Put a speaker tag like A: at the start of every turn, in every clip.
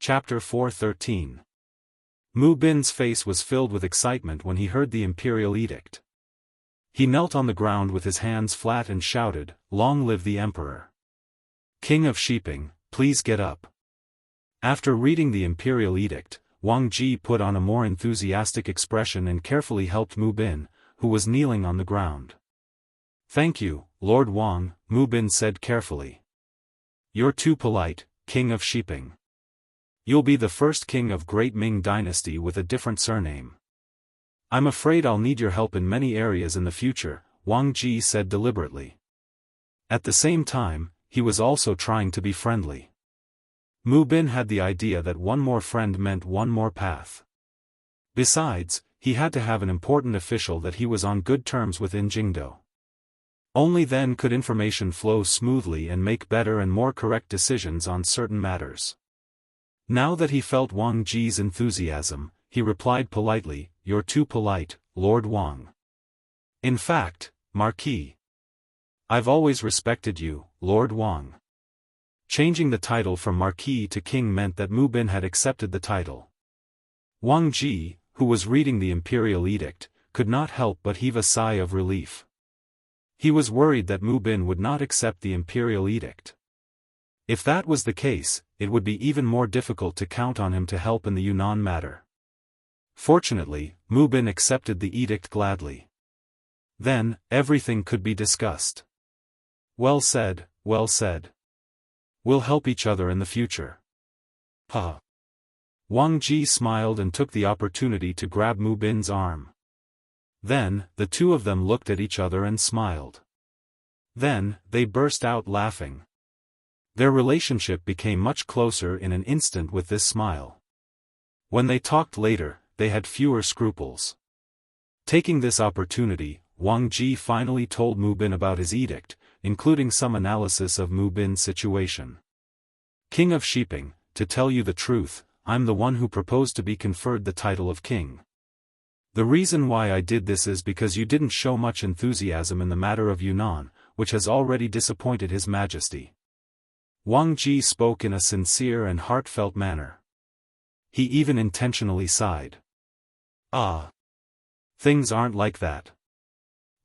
A: Chapter 413. Mu Bin's face was filled with excitement when he heard the imperial edict. He knelt on the ground with his hands flat and shouted, "Long live the emperor! King of Shiping, please get up." After reading the imperial edict, Wang Ji put on a more enthusiastic expression and carefully helped Mu Bin, who was kneeling on the ground. "Thank you, Lord Wang," Mu Bin said carefully. "You're too polite, King of Shiping. You'll be the first king of Great Ming Dynasty with a different surname. I'm afraid I'll need your help in many areas in the future," Wang Ji said deliberately. At the same time, he was also trying to be friendly. Mu Bin had the idea that one more friend meant one more path. Besides, he had to have an important official that he was on good terms with in Jianghu. Only then could information flow smoothly and make better and more correct decisions on certain matters. Now that he felt Wang Ji's enthusiasm, he replied politely, "You're too polite, Lord Wang. In fact, Marquis. I've always respected you, Lord Wang." Changing the title from Marquis to King meant that Mu Bin had accepted the title. Wang Ji, who was reading the imperial edict, could not help but heave a sigh of relief. He was worried that Mu Bin would not accept the imperial edict. If that was the case, it would be even more difficult to count on him to help in the Yunnan matter. Fortunately, Mu Bin accepted the edict gladly. Then, everything could be discussed. "Well said, well said. We'll help each other in the future." "Huh." Wang Ji smiled and took the opportunity to grab Mu Bin's arm. Then, the two of them looked at each other and smiled. Then, they burst out laughing. Their relationship became much closer in an instant with this smile. When they talked later, they had fewer scruples. Taking this opportunity, Wang Ji finally told Mu Bin about his edict, including some analysis of Mu Bin's situation. "King of Shiping, to tell you the truth, I'm the one who proposed to be conferred the title of king. The reason why I did this is because you didn't show much enthusiasm in the matter of Yunnan, which has already disappointed His Majesty." Wang Ji spoke in a sincere and heartfelt manner. He even intentionally sighed. "Ah. Things aren't like that.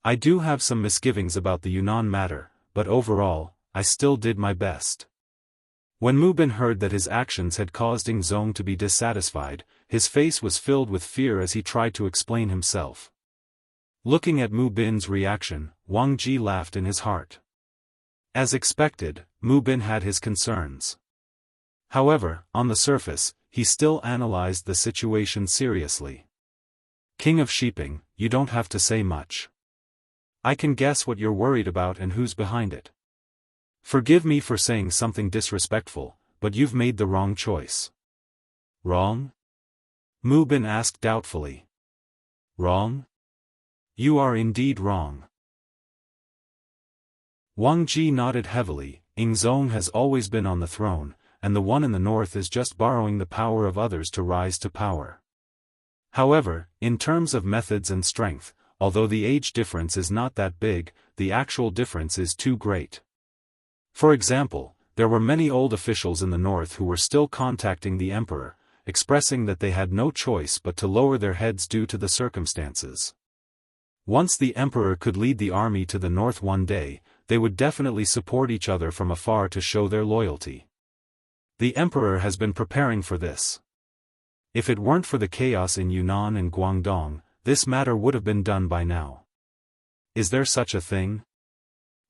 A: I do have some misgivings about the Yunnan matter, but overall, I still did my best." When Mu Bin heard that his actions had caused Ingzong to be dissatisfied, his face was filled with fear as he tried to explain himself. Looking at Mu Bin's reaction, Wang Ji laughed in his heart. As expected, Mu Bin had his concerns. However, on the surface, he still analyzed the situation seriously. "King of Shiping, you don't have to say much. I can guess what you're worried about and who's behind it. Forgive me for saying something disrespectful, but you've made the wrong choice." "Wrong?" Mu Bin asked doubtfully. "Wrong? You are indeed wrong." Wang Ji nodded heavily. Ingzong has always been on the throne, and the one in the north is just borrowing the power of others to rise to power. However, in terms of methods and strength, although the age difference is not that big, the actual difference is too great. For example, there were many old officials in the north who were still contacting the emperor, expressing that they had no choice but to lower their heads due to the circumstances. Once the emperor could lead the army to the north one day, they would definitely support each other from afar to show their loyalty. The emperor has been preparing for this. If it weren't for the chaos in Yunnan and Guangdong, this matter would have been done by now. "Is there such a thing?"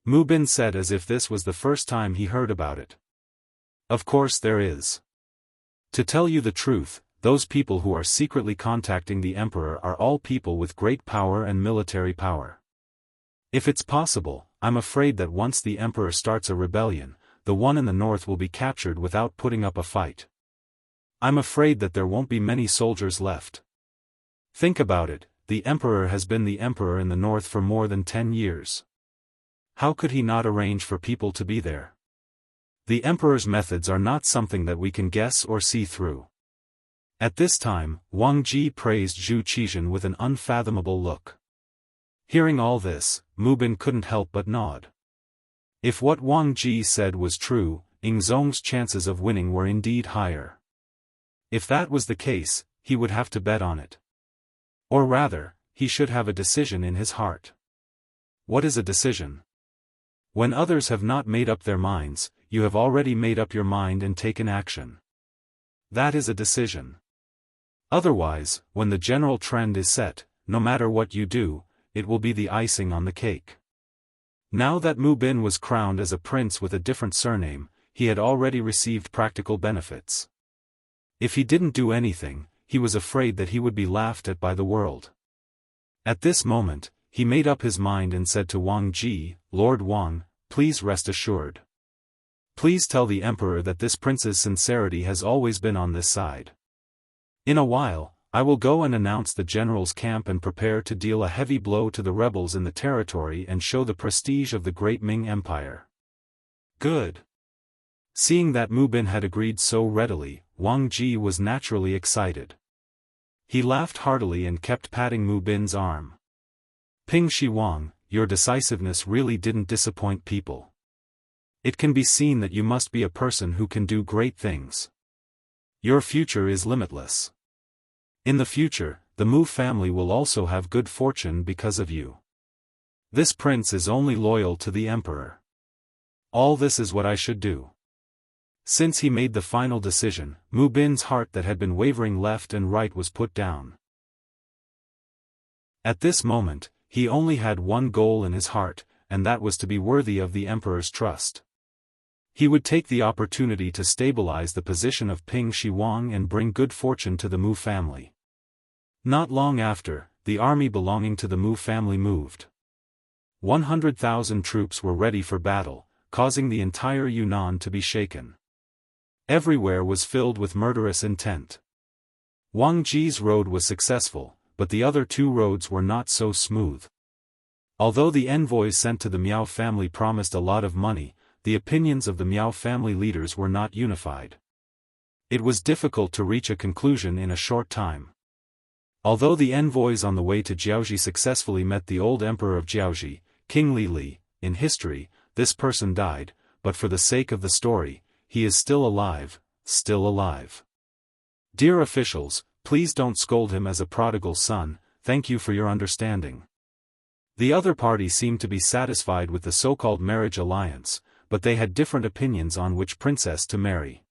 A: Mu Bin said as if this was the first time he heard about it. "Of course there is. To tell you the truth, those people who are secretly contacting the emperor are all people with great power and military power. If it's possible, I'm afraid that once the emperor starts a rebellion, the one in the north will be captured without putting up a fight. I'm afraid that there won't be many soldiers left. Think about it, the emperor has been the emperor in the north for more than 10 years. How could he not arrange for people to be there? The emperor's methods are not something that we can guess or see through." At this time, Wang Ji praised Zhu Qizhen with an unfathomable look. Hearing all this, Mu Bin couldn't help but nod. If what Wang Ji said was true, Ingzong's chances of winning were indeed higher. If that was the case, he would have to bet on it. Or rather, he should have a decision in his heart. What is a decision? When others have not made up their minds, you have already made up your mind and taken action. That is a decision. Otherwise, when the general trend is set, no matter what you do, it will be the icing on the cake. Now that Mu Bin was crowned as a prince with a different surname, he had already received practical benefits. If he didn't do anything, he was afraid that he would be laughed at by the world. At this moment, he made up his mind and said to Wang Ji, "Lord Wang, please rest assured. Please tell the emperor that this prince's sincerity has always been on this side. In a while, I will go and announce the general's camp and prepare to deal a heavy blow to the rebels in the territory and show the prestige of the great Ming Empire." Good. Seeing that Mu Bin had agreed so readily, Wang Ji was naturally excited. He laughed heartily and kept patting Mu Bin's arm. "Ping Shi Wang, your decisiveness really didn't disappoint people. It can be seen that you must be a person who can do great things. Your future is limitless. In the future, the Mu family will also have good fortune because of you. This prince is only loyal to the emperor. All this is what I should do." Since he made the final decision, Mu Bin's heart that had been wavering left and right was put down. At this moment, he only had one goal in his heart, and that was to be worthy of the emperor's trust. He would take the opportunity to stabilize the position of Ping Shi Wang and bring good fortune to the Mu family. Not long after, the army belonging to the Mu family moved. 100,000 troops were ready for battle, causing the entire Yunnan to be shaken. Everywhere was filled with murderous intent. Wang Ji's road was successful, but the other two roads were not so smooth. Although the envoys sent to the Miao family promised a lot of money, the opinions of the Miao family leaders were not unified. It was difficult to reach a conclusion in a short time. Although the envoys on the way to Jiaoji successfully met the old emperor of Jiaoji, King Li, in history, this person died, but for the sake of the story, he is still alive, still alive. Dear officials, please don't scold him as a prodigal son, thank you for your understanding. The other party seemed to be satisfied with the so-called marriage alliance, but they had different opinions on which princess to marry.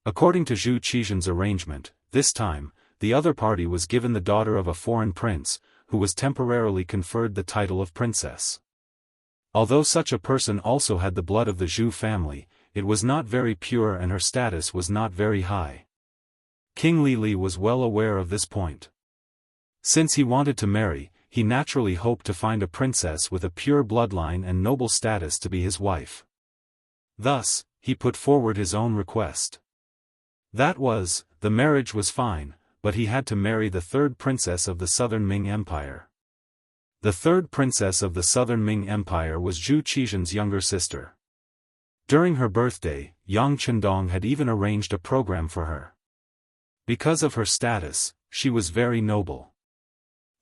A: According to Zhu Qixian's arrangement, this time, the other party was given the daughter of a foreign prince, who was temporarily conferred the title of princess. Although such a person also had the blood of the Zhu family, it was not very pure and her status was not very high. King Li was well aware of this point. Since he wanted to marry, he naturally hoped to find a princess with a pure bloodline and noble status to be his wife. Thus, he put forward his own request. That was, the marriage was fine, but he had to marry the third princess of the southern Ming Empire. The third princess of the southern Ming Empire was Zhu Qixian's younger sister. During her birthday, Yang Chendong had even arranged a program for her. Because of her status, she was very noble.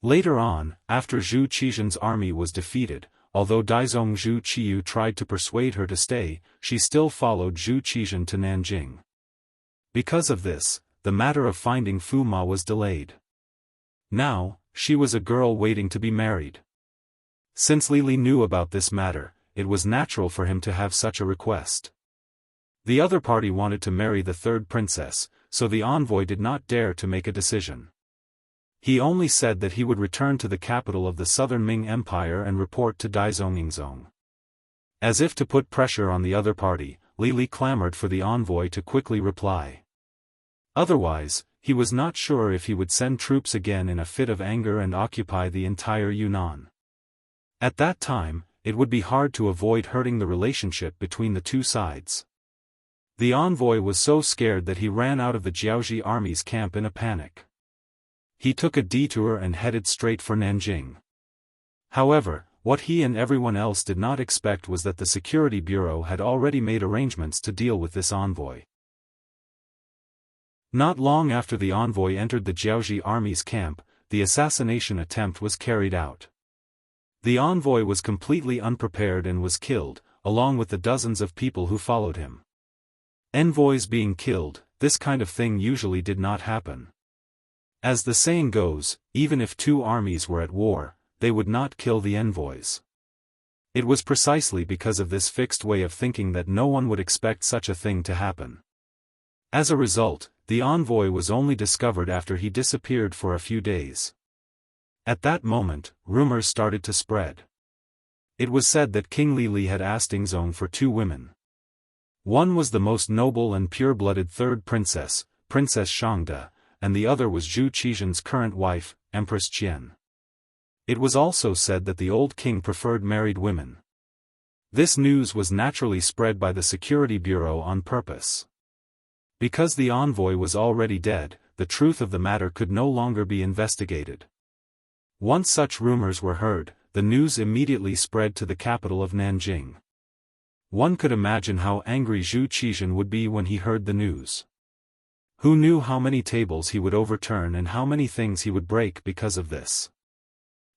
A: Later on, after Zhu Qixian's army was defeated, although Daizong Zhu Qiyu tried to persuade her to stay, she still followed Zhu Qixian to Nanjing. Because of this, the matter of finding Fu Ma was delayed. Now, she was a girl waiting to be married. Since Li knew about this matter, it was natural for him to have such a request. The other party wanted to marry the third princess, so the envoy did not dare to make a decision. He only said that he would return to the capital of the southern Ming Empire and report to Daizong. As if to put pressure on the other party, Li clamored for the envoy to quickly reply. Otherwise, he was not sure if he would send troops again in a fit of anger and occupy the entire Yunnan. At that time, it would be hard to avoid hurting the relationship between the two sides. The envoy was so scared that he ran out of the Jiaoji army's camp in a panic. He took a detour and headed straight for Nanjing. However, what he and everyone else did not expect was that the Security Bureau had already made arrangements to deal with this envoy. Not long after the envoy entered the Jiaoji army's camp, the assassination attempt was carried out. The envoy was completely unprepared and was killed, along with the dozens of people who followed him. Envoys being killed, this kind of thing usually did not happen. As the saying goes, even if two armies were at war, they would not kill the envoys. It was precisely because of this fixed way of thinking that no one would expect such a thing to happen. As a result, the envoy was only discovered after he disappeared for a few days. At that moment, rumors started to spread. It was said that King Li had asked Ingzong for two women. One was the most noble and pure-blooded third princess, Princess Shangda, and the other was Zhu Qizhen's current wife, Empress Qian. It was also said that the old king preferred married women. This news was naturally spread by the Security Bureau on purpose. Because the envoy was already dead, the truth of the matter could no longer be investigated. Once such rumors were heard, the news immediately spread to the capital of Nanjing. One could imagine how angry Zhu Qizhen would be when he heard the news. Who knew how many tables he would overturn and how many things he would break because of this?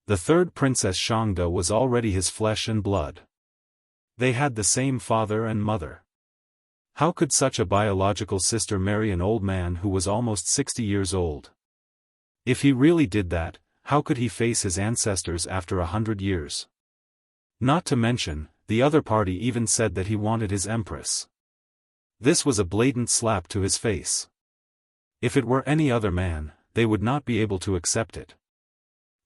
A: The third Princess Shangda was already his flesh and blood. They had the same father and mother. How could such a biological sister marry an old man who was almost 60 years old? If he really did that, how could he face his ancestors after 100 years? Not to mention, the other party even said that he wanted his empress. This was a blatant slap to his face. If it were any other man, they would not be able to accept it.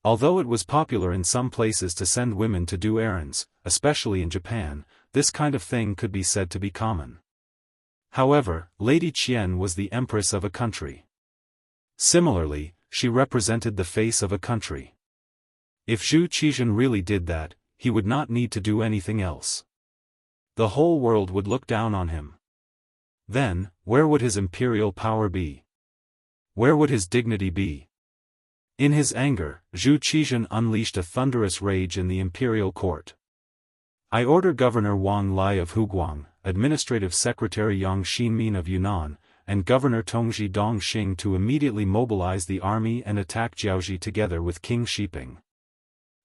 A: Although it was popular in some places to send women to do errands, especially in Japan, this kind of thing could be said to be common. However, Lady Qian was the empress of a country. Similarly, she represented the face of a country. If Zhu Qizhen really did that, he would not need to do anything else. The whole world would look down on him. Then, where would his imperial power be? Where would his dignity be? In his anger, Zhu Qizhen unleashed a thunderous rage in the imperial court. I order Governor Wang Lai of Huguang, Administrative Secretary Yang Xinmin of Yunnan, and Governor Tongji Dongxing to immediately mobilize the army and attack Jiaoji together with King Shiping.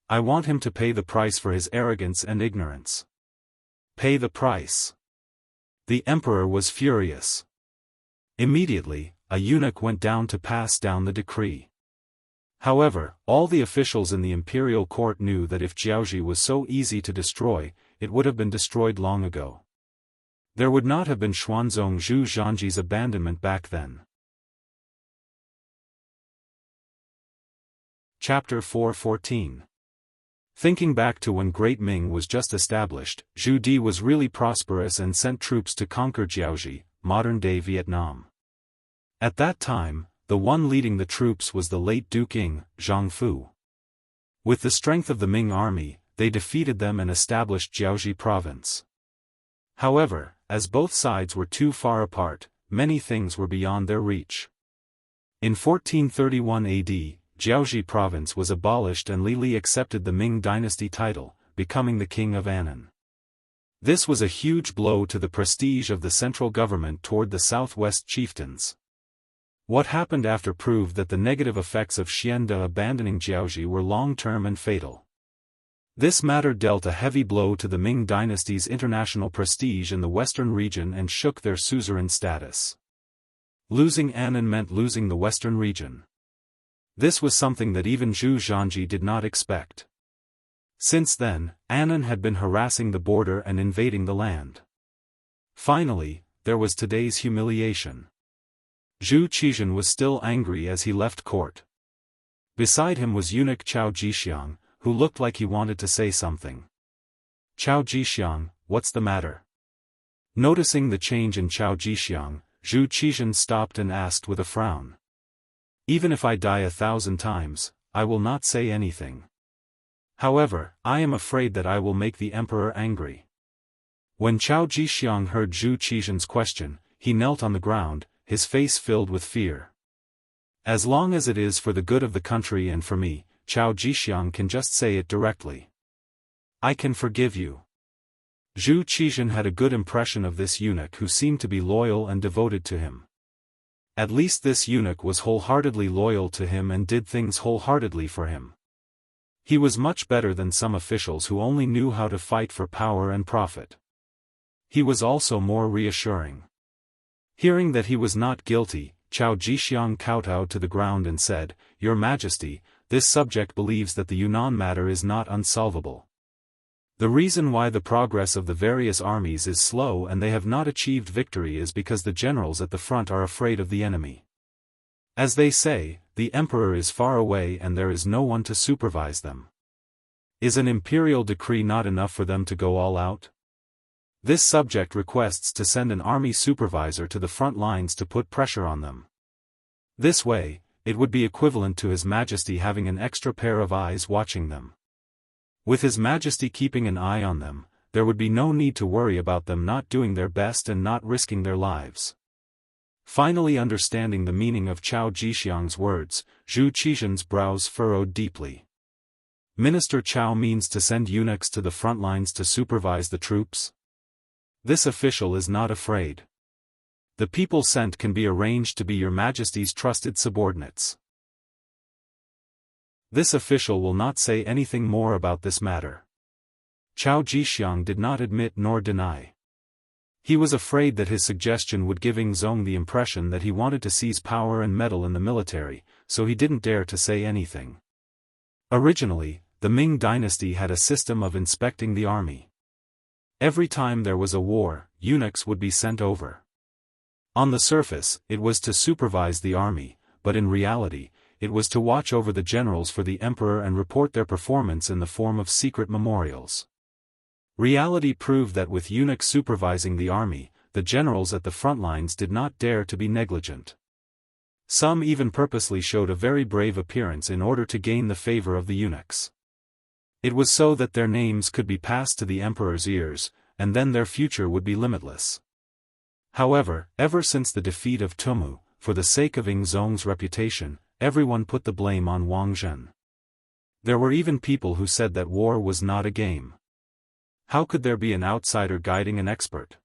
A: I want him to pay the price for his arrogance and ignorance. Pay the price. The emperor was furious. Immediately, a eunuch went down to pass down the decree. However, all the officials in the imperial court knew that if Jiaoji was so easy to destroy, it would have been destroyed long ago. There would not have been Xuanzong Zhu Zhanji's abandonment back then. Chapter 4:14. Thinking back to when Great Ming was just established, Zhu Di was really prosperous and sent troops to conquer Jiaoji, modern-day Vietnam. At that time, the one leading the troops was the late Duke Ing, Jianghu. With the strength of the Ming army, they defeated them and established Jiaoji province. However, as both sides were too far apart, many things were beyond their reach. In 1431 AD, Jiaoji province was abolished and Li accepted the Ming dynasty title, becoming the king of Annan. This was a huge blow to the prestige of the central government toward the southwest chieftains. What happened after proved that the negative effects of Xianda abandoning Jiaoji were long-term and fatal. This matter dealt a heavy blow to the Ming dynasty's international prestige in the western region and shook their suzerain status. Losing Annan meant losing the western region. This was something that even Zhu Zhanji did not expect. Since then, Annan had been harassing the border and invading the land. Finally, there was today's humiliation. Zhu Qizhen was still angry as he left court. Beside him was eunuch Chao Jixiang, who looked like he wanted to say something. Chao Jixiang, what's the matter? Noticing the change in Chao Jixiang, Zhu Qizhen stopped and asked with a frown. Even if I die 1,000 times, I will not say anything. However, I am afraid that I will make the emperor angry. When Chao Jixiang heard Zhu Qizhen's question, he knelt on the ground, his face filled with fear. As long as it is for the good of the country and for me, Chao Jixiang can just say it directly. I can forgive you. Zhu Qizhen had a good impression of this eunuch who seemed to be loyal and devoted to him. At least this eunuch was wholeheartedly loyal to him and did things wholeheartedly for him. He was much better than some officials who only knew how to fight for power and profit. He was also more reassuring. Hearing that he was not guilty, Chao Jixiang kowtowed to the ground and said, "Your Majesty, this subject believes that the Yunnan matter is not unsolvable. The reason why the progress of the various armies is slow and they have not achieved victory is because the generals at the front are afraid of the enemy. As they say, the emperor is far away and there is no one to supervise them. Is an imperial decree not enough for them to go all out? This subject requests to send an army supervisor to the front lines to put pressure on them. This way, it would be equivalent to His Majesty having an extra pair of eyes watching them. With His Majesty keeping an eye on them, there would be no need to worry about them not doing their best and not risking their lives." Finally understanding the meaning of Chao Jixiang's words, Zhu Qizhen's brows furrowed deeply. Minister Chao means to send eunuchs to the front lines to supervise the troops? This official is not afraid. The people sent can be arranged to be Your Majesty's trusted subordinates. This official will not say anything more about this matter. Chao Jixiang did not admit nor deny. He was afraid that his suggestion would give Yingzong the impression that he wanted to seize power and meddle in the military, so he didn't dare to say anything. Originally, the Ming Dynasty had a system of inspecting the army. Every time there was a war, eunuchs would be sent over. On the surface, it was to supervise the army, but in reality, it was to watch over the generals for the emperor and report their performance in the form of secret memorials. Reality proved that with eunuchs supervising the army, the generals at the front lines did not dare to be negligent. Some even purposely showed a very brave appearance in order to gain the favor of the eunuchs. It was so that their names could be passed to the emperor's ears, and then their future would be limitless. However, ever since the defeat of Tumu, for the sake of Yingzong's reputation, everyone put the blame on Wang Zhen. There were even people who said that war was not a game. How could there be an outsider guiding an expert?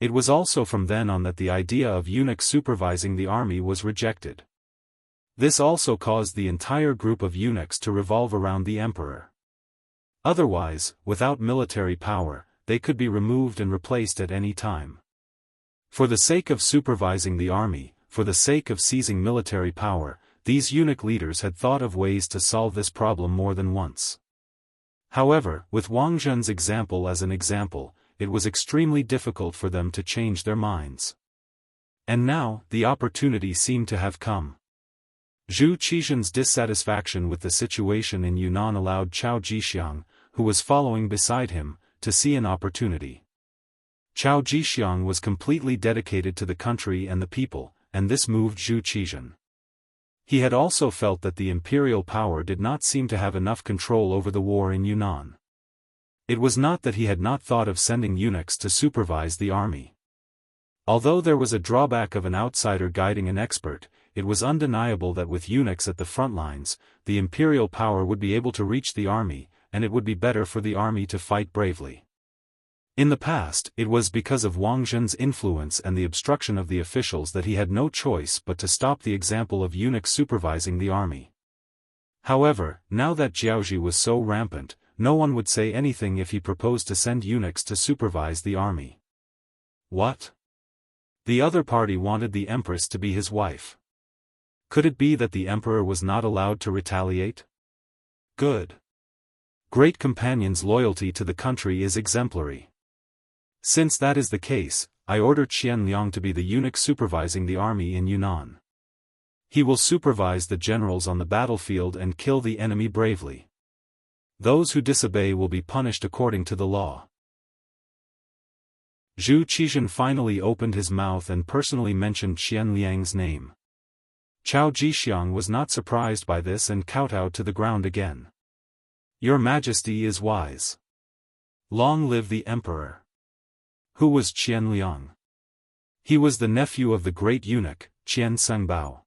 A: It was also from then on that the idea of eunuchs supervising the army was rejected. This also caused the entire group of eunuchs to revolve around the emperor. Otherwise, without military power, they could be removed and replaced at any time. For the sake of supervising the army, for the sake of seizing military power, these eunuch leaders had thought of ways to solve this problem more than once. However, with Wang Zhen's example as an example, it was extremely difficult for them to change their minds. And now, the opportunity seemed to have come. Zhu Qizhen's dissatisfaction with the situation in Yunnan allowed Chao Jixiang, who was following beside him, to see an opportunity. Chao Jixiang was completely dedicated to the country and the people, and this moved Zhu Qizhen. He had also felt that the imperial power did not seem to have enough control over the war in Yunnan. It was not that he had not thought of sending eunuchs to supervise the army. Although there was a drawback of an outsider guiding an expert, it was undeniable that with eunuchs at the front lines, the imperial power would be able to reach the army, and it would be better for the army to fight bravely. In the past, it was because of Wang Zhen's influence and the obstruction of the officials that he had no choice but to stop the example of eunuchs supervising the army. However, now that Jiaozhi was so rampant, no one would say anything if he proposed to send eunuchs to supervise the army. What? The other party wanted the empress to be his wife. Could it be that the emperor was not allowed to retaliate? Good. Great companion's loyalty to the country is exemplary. Since that is the case, I order Qian Liang to be the eunuch supervising the army in Yunnan. He will supervise the generals on the battlefield and kill the enemy bravely. Those who disobey will be punished according to the law. Zhu Qizhen finally opened his mouth and personally mentioned Qian Liang's name. Chao Jixiang was not surprised by this and kowtowed to the ground again. Your Majesty is wise. Long live the Emperor. Who was Qian Liang? He was the nephew of the great eunuch, Qian Sengbao.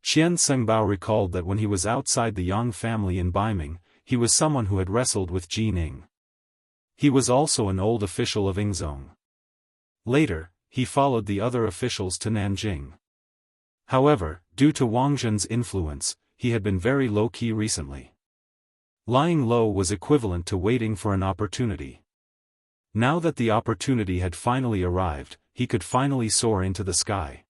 A: Qian Sengbao recalled that when he was outside the Yang family in Baiming, he was someone who had wrestled with Ji Ning. He was also an old official of Yingzong. Later, he followed the other officials to Nanjing. However, due to Wang Zhen's influence, he had been very low-key recently. Lying low was equivalent to waiting for an opportunity. Now that the opportunity had finally arrived, he could finally soar into the sky.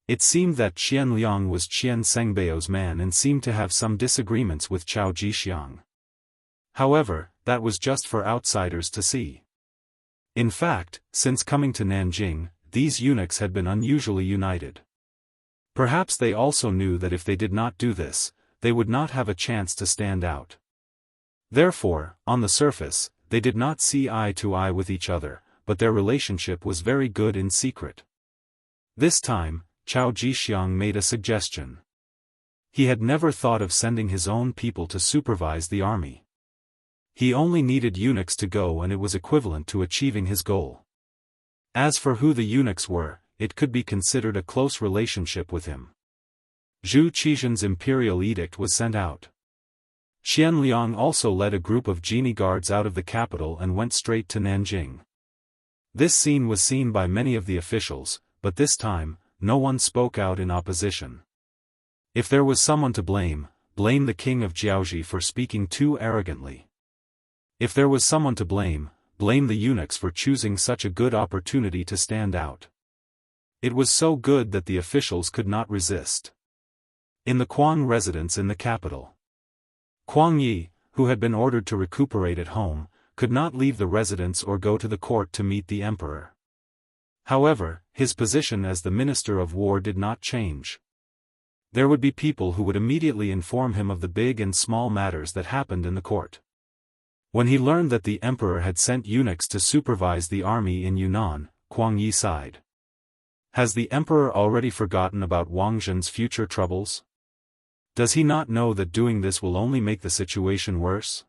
A: It seemed that Qian Liang was Qian Sengbao's man and seemed to have some disagreements with Chao Jixiang. However, that was just for outsiders to see. In fact, since coming to Nanjing, these eunuchs had been unusually united. Perhaps they also knew that if they did not do this, they would not have a chance to stand out. Therefore, on the surface, they did not see eye to eye with each other, but their relationship was very good in secret. This time, Chao Jixiang made a suggestion. He had never thought of sending his own people to supervise the army. He only needed eunuchs to go and it was equivalent to achieving his goal. As for who the eunuchs were, it could be considered a close relationship with him. Zhu Qizhen's imperial edict was sent out. Qian Liang also led a group of genie guards out of the capital and went straight to Nanjing. This scene was seen by many of the officials, but this time, no one spoke out in opposition. If there was someone to blame, blame the king of Jiaoji for speaking too arrogantly. If there was someone to blame the eunuchs for choosing such a good opportunity to stand out. It was so good that the officials could not resist. In the Quang residence in the capital, Quang Yi, who had been ordered to recuperate at home, could not leave the residence or go to the court to meet the emperor. However, his position as the Minister of War did not change. There would be people who would immediately inform him of the big and small matters that happened in the court. When he learned that the emperor had sent eunuchs to supervise the army in Yunnan, Quang Yi sighed. Has the emperor already forgotten about Wang Zhen's future troubles? Does he not know that doing this will only make the situation worse?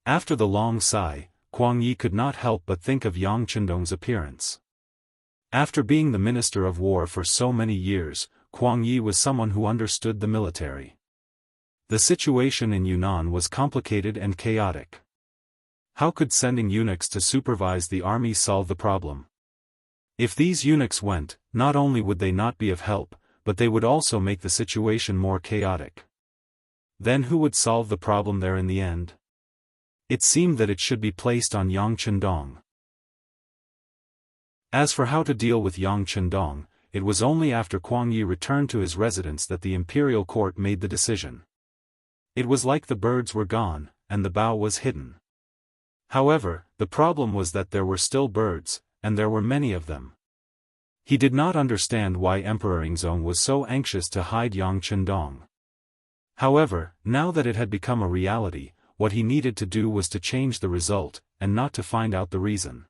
A: After the long sigh, Quang Yi could not help but think of Yang Chendong's appearance. After being the Minister of War for so many years, Quang Yi was someone who understood the military. The situation in Yunnan was complicated and chaotic. How could sending eunuchs to supervise the army solve the problem? If these eunuchs went, not only would they not be of help, but they would also make the situation more chaotic. Then who would solve the problem there in the end? It seemed that it should be placed on Yang Chendong. As for how to deal with Yang Chendong, it was only after Quang Yi returned to his residence that the imperial court made the decision. It was like the birds were gone, and the bough was hidden. However, the problem was that there were still birds, and there were many of them. He did not understand why Emperor Yingzong was so anxious to hide Yang Chendong. However, now that it had become a reality, what he needed to do was to change the result, and not to find out the reason.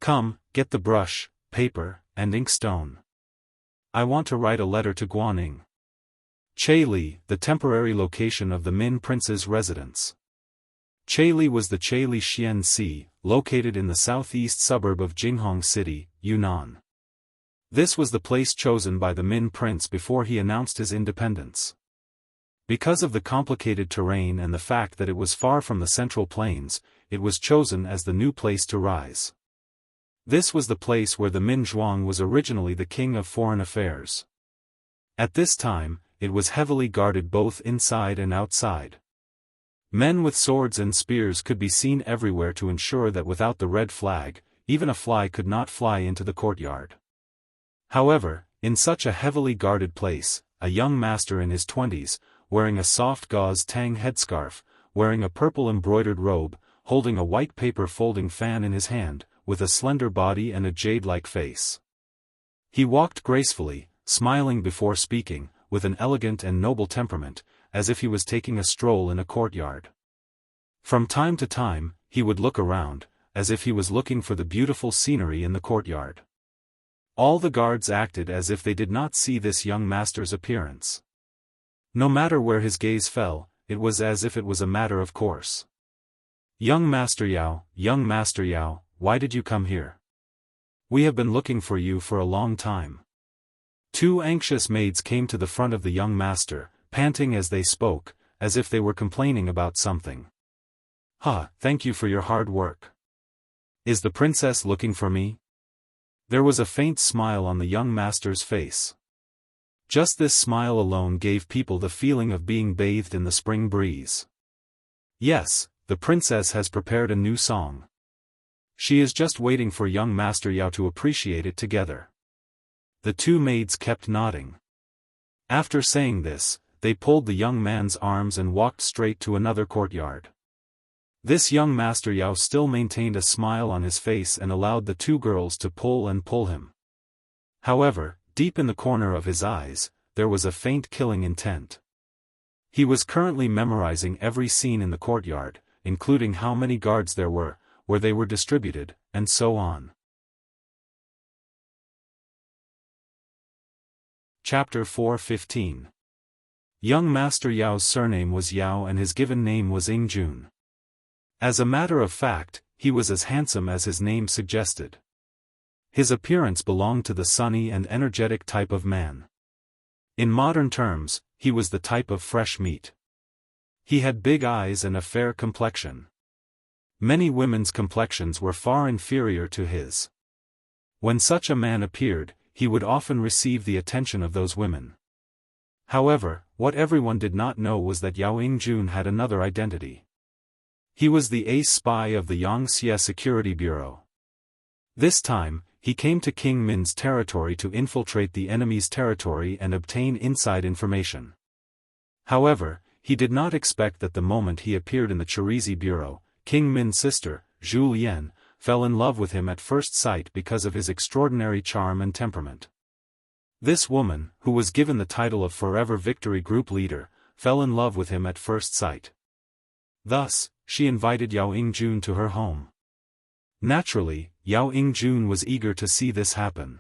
A: Come, get the brush, paper, and inkstone. I want to write a letter to Guaning. Cheili, the temporary location of the Min prince's residence. Cheili was the Cheili Xianxia, located in the southeast suburb of Jinghong City, Yunnan. This was the place chosen by the Min prince before he announced his independence. Because of the complicated terrain and the fact that it was far from the central plains, it was chosen as the new place to rise. This was the place where the Min Zhuang was originally the king of foreign affairs. At this time, it was heavily guarded both inside and outside. Men with swords and spears could be seen everywhere to ensure that without the red flag, even a fly could not fly into the courtyard. However, in such a heavily guarded place, a young master in his 20s, wearing a soft gauze tang headscarf, wearing a purple embroidered robe, holding a white paper folding fan in his hand, with a slender body and a jade-like face. He walked gracefully, smiling before speaking, with an elegant and noble temperament, as if he was taking a stroll in a courtyard. From time to time, he would look around, as if he was looking for the beautiful scenery in the courtyard. All the guards acted as if they did not see this young master's appearance. No matter where his gaze fell, it was as if it was a matter of course. Young Master Yao, why did you come here? We have been looking for you for a long time. Two anxious maids came to the front of the young master, panting as they spoke, as if they were complaining about something. Thank you for your hard work. Is the princess looking for me? There was a faint smile on the young master's face. Just this smile alone gave people the feeling of being bathed in the spring breeze. Yes, the princess has prepared a new song. She is just waiting for young Master Yao to appreciate it together. The two maids kept nodding. After saying this, they pulled the young man's arms and walked straight to another courtyard. This young Master Yao still maintained a smile on his face and allowed the two girls to pull him. However, deep in the corner of his eyes, there was a faint killing intent. He was currently memorizing every scene in the courtyard, including how many guards there were, where they were distributed, and so on. Chapter 4:15. Young Master Yao's surname was Yao and his given name was Ingjun. As a matter of fact, he was as handsome as his name suggested. His appearance belonged to the sunny and energetic type of man. In modern terms, he was the type of fresh meat. He had big eyes and a fair complexion. Many women's complexions were far inferior to his. When such a man appeared, he would often receive the attention of those women. However, what everyone did not know was that Yao Ingjun had another identity. He was the ace spy of the Wuxia Security Bureau. This time, he came to King Min's territory to infiltrate the enemy's territory and obtain inside information. However, he did not expect that the moment he appeared in the Chirizi Bureau, King Min's sister, Zhu Lian, fell in love with him at first sight because of his extraordinary charm and temperament. This woman, who was given the title of Forever Victory Group Leader, fell in love with him at first sight. Thus, she invited Yao Ingjun to her home. Naturally, Yao Ingjun was eager to see this happen.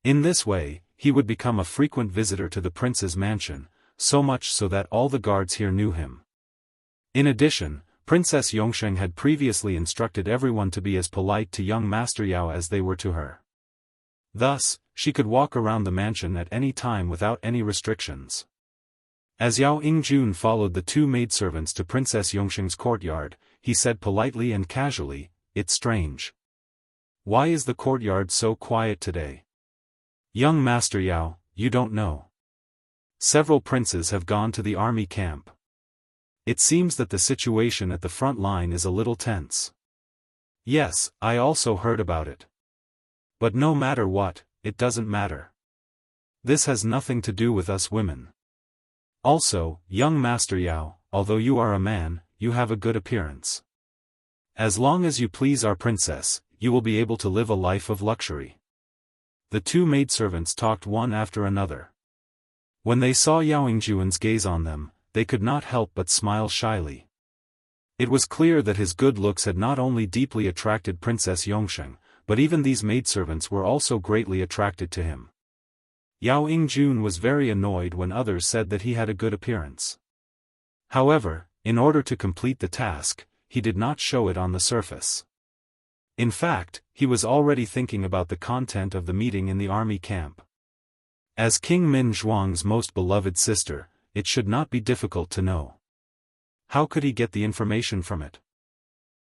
A: In this way, he would become a frequent visitor to the prince's mansion, so much so that all the guards here knew him. In addition, Princess Yongsheng had previously instructed everyone to be as polite to young Master Yao as they were to her. Thus, she could walk around the mansion at any time without any restrictions. As Yao Ingjun followed the two maidservants to Princess Yongsheng's courtyard, he said politely and casually, "It's strange. Why is the courtyard so quiet today? Young Master Yao, you don't know. Several princes have gone to the army camp. It seems that the situation at the front line is a little tense." "Yes, I also heard about it. But no matter what, it doesn't matter. This has nothing to do with us women. Also, young Master Yao, although you are a man, you have a good appearance. As long as you please our princess, you will be able to live a life of luxury." The two maidservants talked one after another. When they saw Yao Ingjun's gaze on them, they could not help but smile shyly. It was clear that his good looks had not only deeply attracted Princess Yongsheng, but even these maidservants were also greatly attracted to him. Yao Ingjun was very annoyed when others said that he had a good appearance. However, in order to complete the task, he did not show it on the surface. In fact, he was already thinking about the content of the meeting in the army camp. As King Min Zhuang's most beloved sister, it should not be difficult to know. How could he get the information from it?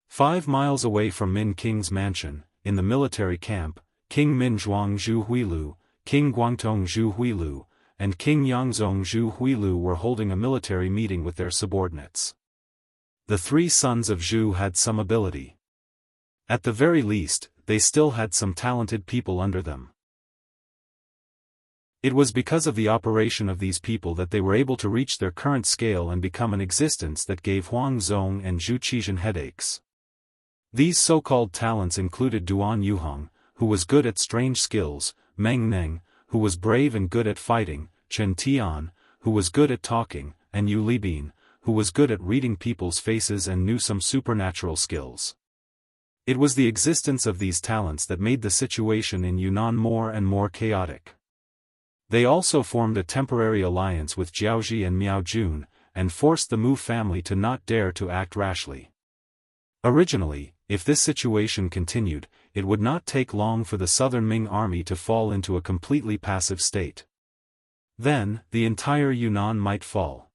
A: 5 miles away from Min King's mansion, in the military camp, King Min Zhuang Zhu Huilu, King Guangtong Zhu Huilu, and King Yangzong Zhu Huilu were holding a military meeting with their subordinates. The 3 sons of Zhu had some ability. At the very least, they still had some talented people under them. It was because of the operation of these people that they were able to reach their current scale and become an existence that gave Huang Zong and Zhu Qizhen headaches. These so-called talents included Duan Yuhong, who was good at strange skills, Meng Neng, who was brave and good at fighting, Chen Tian, who was good at talking, and Yu Libin, who was good at reading people's faces and knew some supernatural skills. It was the existence of these talents that made the situation in Yunnan more and more chaotic. They also formed a temporary alliance with Jiaoji and Miao Jun, and forced the Mu family to not dare to act rashly. Originally, if this situation continued, it would not take long for the southern Ming army to fall into a completely passive state. Then, the entire Yunnan might fall.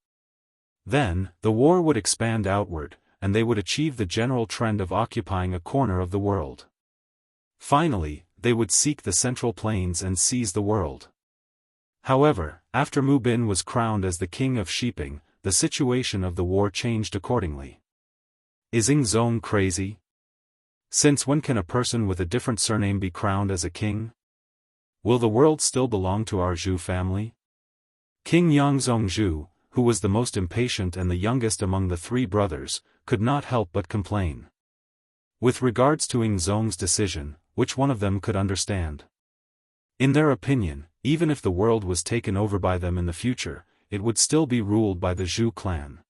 A: Then, the war would expand outward, and they would achieve the general trend of occupying a corner of the world. Finally, they would seek the Central Plains and seize the world. However, after Mu Bin was crowned as the king of Shiping, the situation of the war changed accordingly. Is Yingzong crazy? Since when can a person with a different surname be crowned as a king? Will the world still belong to our Zhu family? King Yangzong Zhu, who was the most impatient and the youngest among the three brothers, could not help but complain. With regards to Yingzong's decision, which one of them could understand? In their opinion, even if the world was taken over by them in the future, it would still be ruled by the Zhu clan.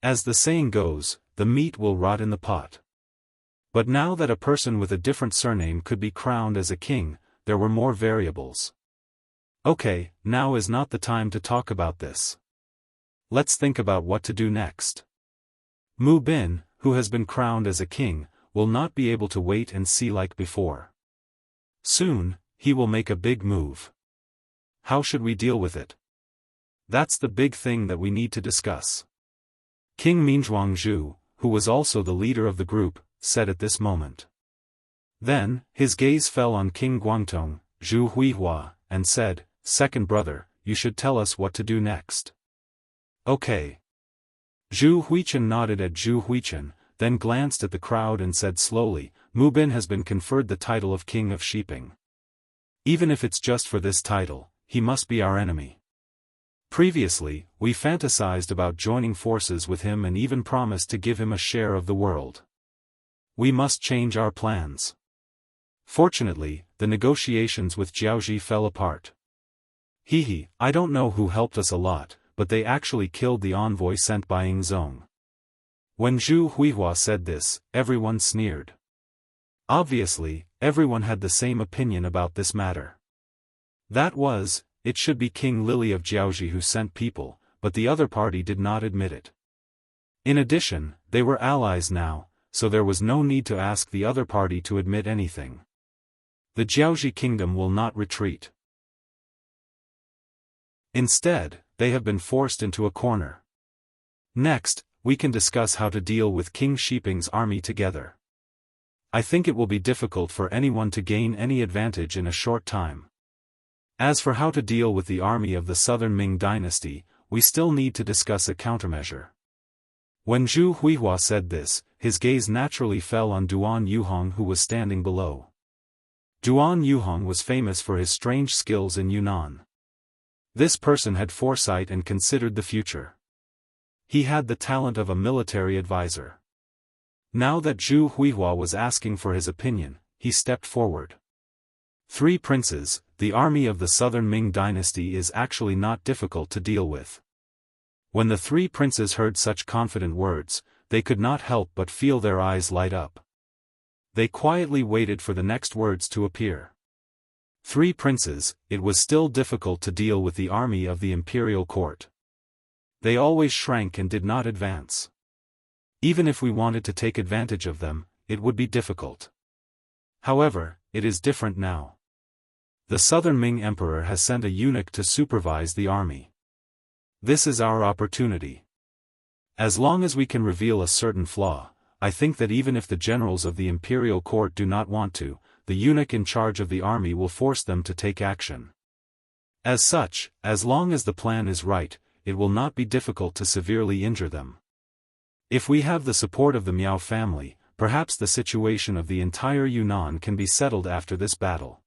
A: As the saying goes, the meat will rot in the pot. But now that a person with a different surname could be crowned as a king, there were more variables. Okay, now is not the time to talk about this. Let's think about what to do next. Mu Bin, who has been crowned as a king, will not be able to wait and see like before. Soon, he will make a big move. How should we deal with it? That's the big thing that we need to discuss. King Minzhuang Zhu, who was also the leader of the group, said at this moment. Then, his gaze fell on King Guangtong, Zhu Huihua, and said, "Second brother, you should tell us what to do next." Okay. Zhu Huichen nodded at Zhu Huichen, then glanced at the crowd and said slowly, Mu Bin has been conferred the title of King of Sheeping. Even if it's just for this title, he must be our enemy. Previously, we fantasized about joining forces with him and even promised to give him a share of the world. We must change our plans. Fortunately, the negotiations with Jiaoji fell apart. I don't know who helped us a lot, but they actually killed the envoy sent by Yingzong. When Zhu Huihua said this, everyone sneered. Obviously, everyone had the same opinion about this matter. That was, it should be King Lily of Jiaoji who sent people, but the other party did not admit it. In addition, they were allies now, so there was no need to ask the other party to admit anything. The Jiaoji kingdom will not retreat. Instead, they have been forced into a corner. Next, we can discuss how to deal with King Shiping's army together. I think it will be difficult for anyone to gain any advantage in a short time. As for how to deal with the army of the Southern Ming Dynasty, we still need to discuss a countermeasure. When Zhu Huihua said this, his gaze naturally fell on Duan Yuhong who was standing below. Duan Yuhong was famous for his strange skills in Yunnan. This person had foresight and considered the future. He had the talent of a military advisor. Now that Zhu Huihua was asking for his opinion, he stepped forward. Three princes, the army of the Southern Ming Dynasty is actually not difficult to deal with. When the three princes heard such confident words, they could not help but feel their eyes light up. They quietly waited for the next words to appear. Three princes, it was still difficult to deal with the army of the imperial court. They always shrank and did not advance. Even if we wanted to take advantage of them, it would be difficult. However, it is different now. The Southern Ming Emperor has sent a eunuch to supervise the army. This is our opportunity. As long as we can reveal a certain flaw, I think that even if the generals of the imperial court do not want to, the eunuch in charge of the army will force them to take action. As such, as long as the plan is right, it will not be difficult to severely injure them. If we have the support of the Miao family, perhaps the situation of the entire Yunnan can be settled after this battle.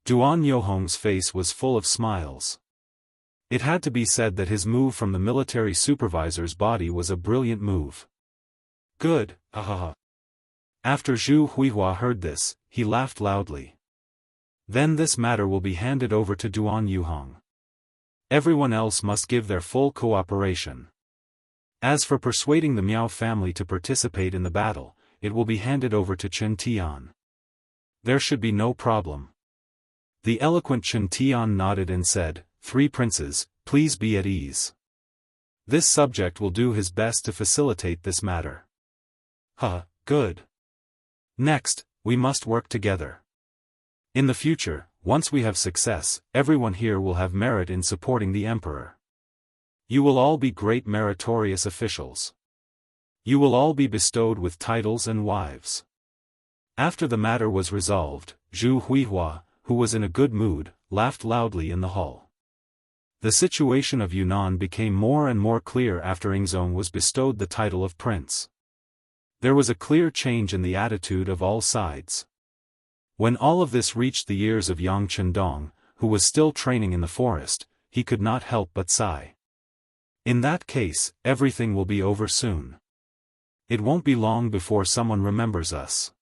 A: Duan Yuhong's face was full of smiles. It had to be said that his move from the military supervisor's body was a brilliant move. Good, ahaha. After Zhu Huihua heard this, he laughed loudly. Then this matter will be handed over to Duan Yuhong. Everyone else must give their full cooperation. As for persuading the Miao family to participate in the battle, it will be handed over to Chen Tian. There should be no problem. The eloquent Chen Tian nodded and said, "Three princes, please be at ease. This subject will do his best to facilitate this matter." Good. Next, we must work together. In the future, once we have success, everyone here will have merit in supporting the emperor. You will all be great meritorious officials. You will all be bestowed with titles and wives. After the matter was resolved, Zhu Huihua, who was in a good mood, laughed loudly in the hall. The situation of Yunnan became more and more clear after Yingzong was bestowed the title of prince. There was a clear change in the attitude of all sides. When all of this reached the ears of Yang Chendong, who was still training in the forest, he could not help but sigh. In that case, everything will be over soon. It won't be long before someone remembers us.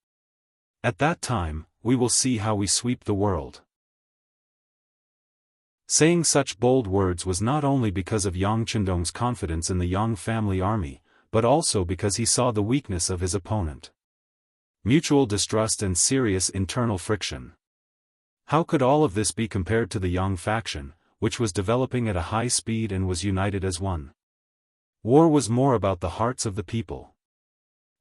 A: At that time, we will see how we sweep the world. Saying such bold words was not only because of Yang Chendong's confidence in the Yang family army, but also because he saw the weakness of his opponent. Mutual distrust and serious internal friction. How could all of this be compared to the Yang faction, which was developing at a high speed and was united as one? War was more about the hearts of the people.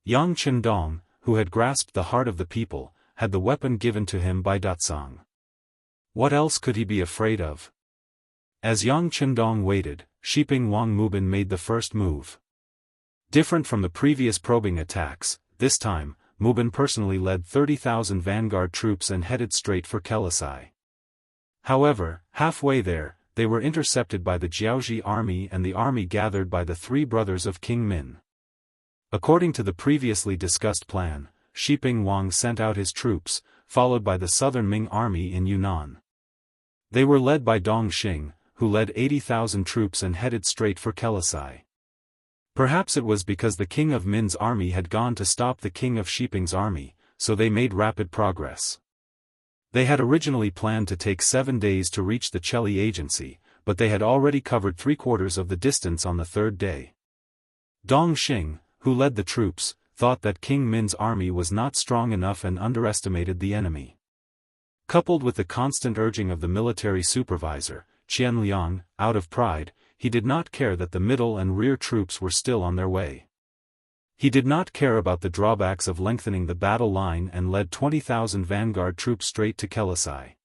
A: Yang Chendong, who had grasped the heart of the people, had the weapon given to him by Datsang. What else could he be afraid of? As Yang Chendong waited, Shiping Wang Mubin made the first move. Different from the previous probing attacks, this time, Mubin personally led 30,000 vanguard troops and headed straight for Kelisai. However, halfway there, they were intercepted by the Jiaoji army and the army gathered by the three brothers of King Min. According to the previously discussed plan, Shiping Wang sent out his troops, followed by the southern Ming army in Yunnan. They were led by Dong Xing, who led 80,000 troops and headed straight for Kelisai. Perhaps it was because the king of Min's army had gone to stop the king of Shiping's army, so they made rapid progress. They had originally planned to take 7 days to reach the Cheli agency, but they had already covered 3/4 of the distance on the third day. Dong Xing, who led the troops, thought that King Min's army was not strong enough and underestimated the enemy. Coupled with the constant urging of the military supervisor, Qian Liang, out of pride, he did not care that the middle and rear troops were still on their way. He did not care about the drawbacks of lengthening the battle line and led 20,000 vanguard troops straight to Kelisai.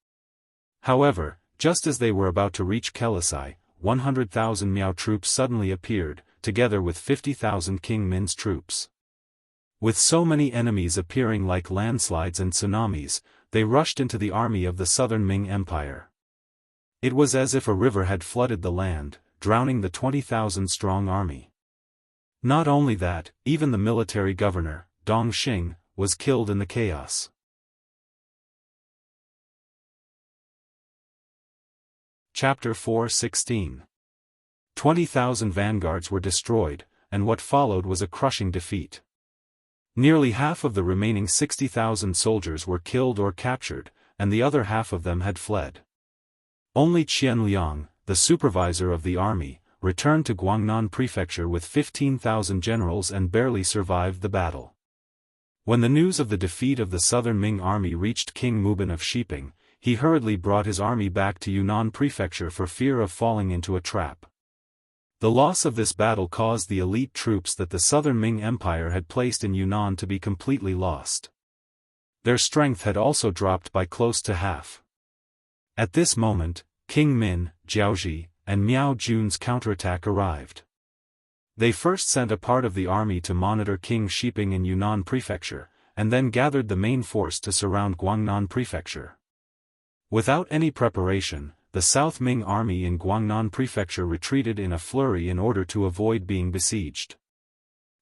A: However, just as they were about to reach Kelisai, 100,000 Miao troops suddenly appeared, together with 50,000 King Min's troops. With so many enemies appearing like landslides and tsunamis, they rushed into the army of the southern Ming Empire. It was as if a river had flooded the land, drowning the 20,000-strong army. Not only that, even the military governor, Dong Xing, was killed in the chaos. Chapter 4:16. 20,000 vanguards were destroyed, and what followed was a crushing defeat. Nearly half of the remaining 60,000 soldiers were killed or captured, and the other half of them had fled. Only Qian Liang, the supervisor of the army, returned to Guangnan Prefecture with 15,000 generals and barely survived the battle. When the news of the defeat of the southern Ming army reached King Mubin of Shiping, he hurriedly brought his army back to Yunnan Prefecture for fear of falling into a trap. The loss of this battle caused the elite troops that the southern Ming Empire had placed in Yunnan to be completely lost. Their strength had also dropped by close to half. At this moment, King Min, Jiaoji, and Miao Jun's counterattack arrived. They first sent a part of the army to monitor King Shiping in Yunnan Prefecture, and then gathered the main force to surround Guangnan Prefecture. Without any preparation, the South Ming army in Guangnan Prefecture retreated in a flurry in order to avoid being besieged.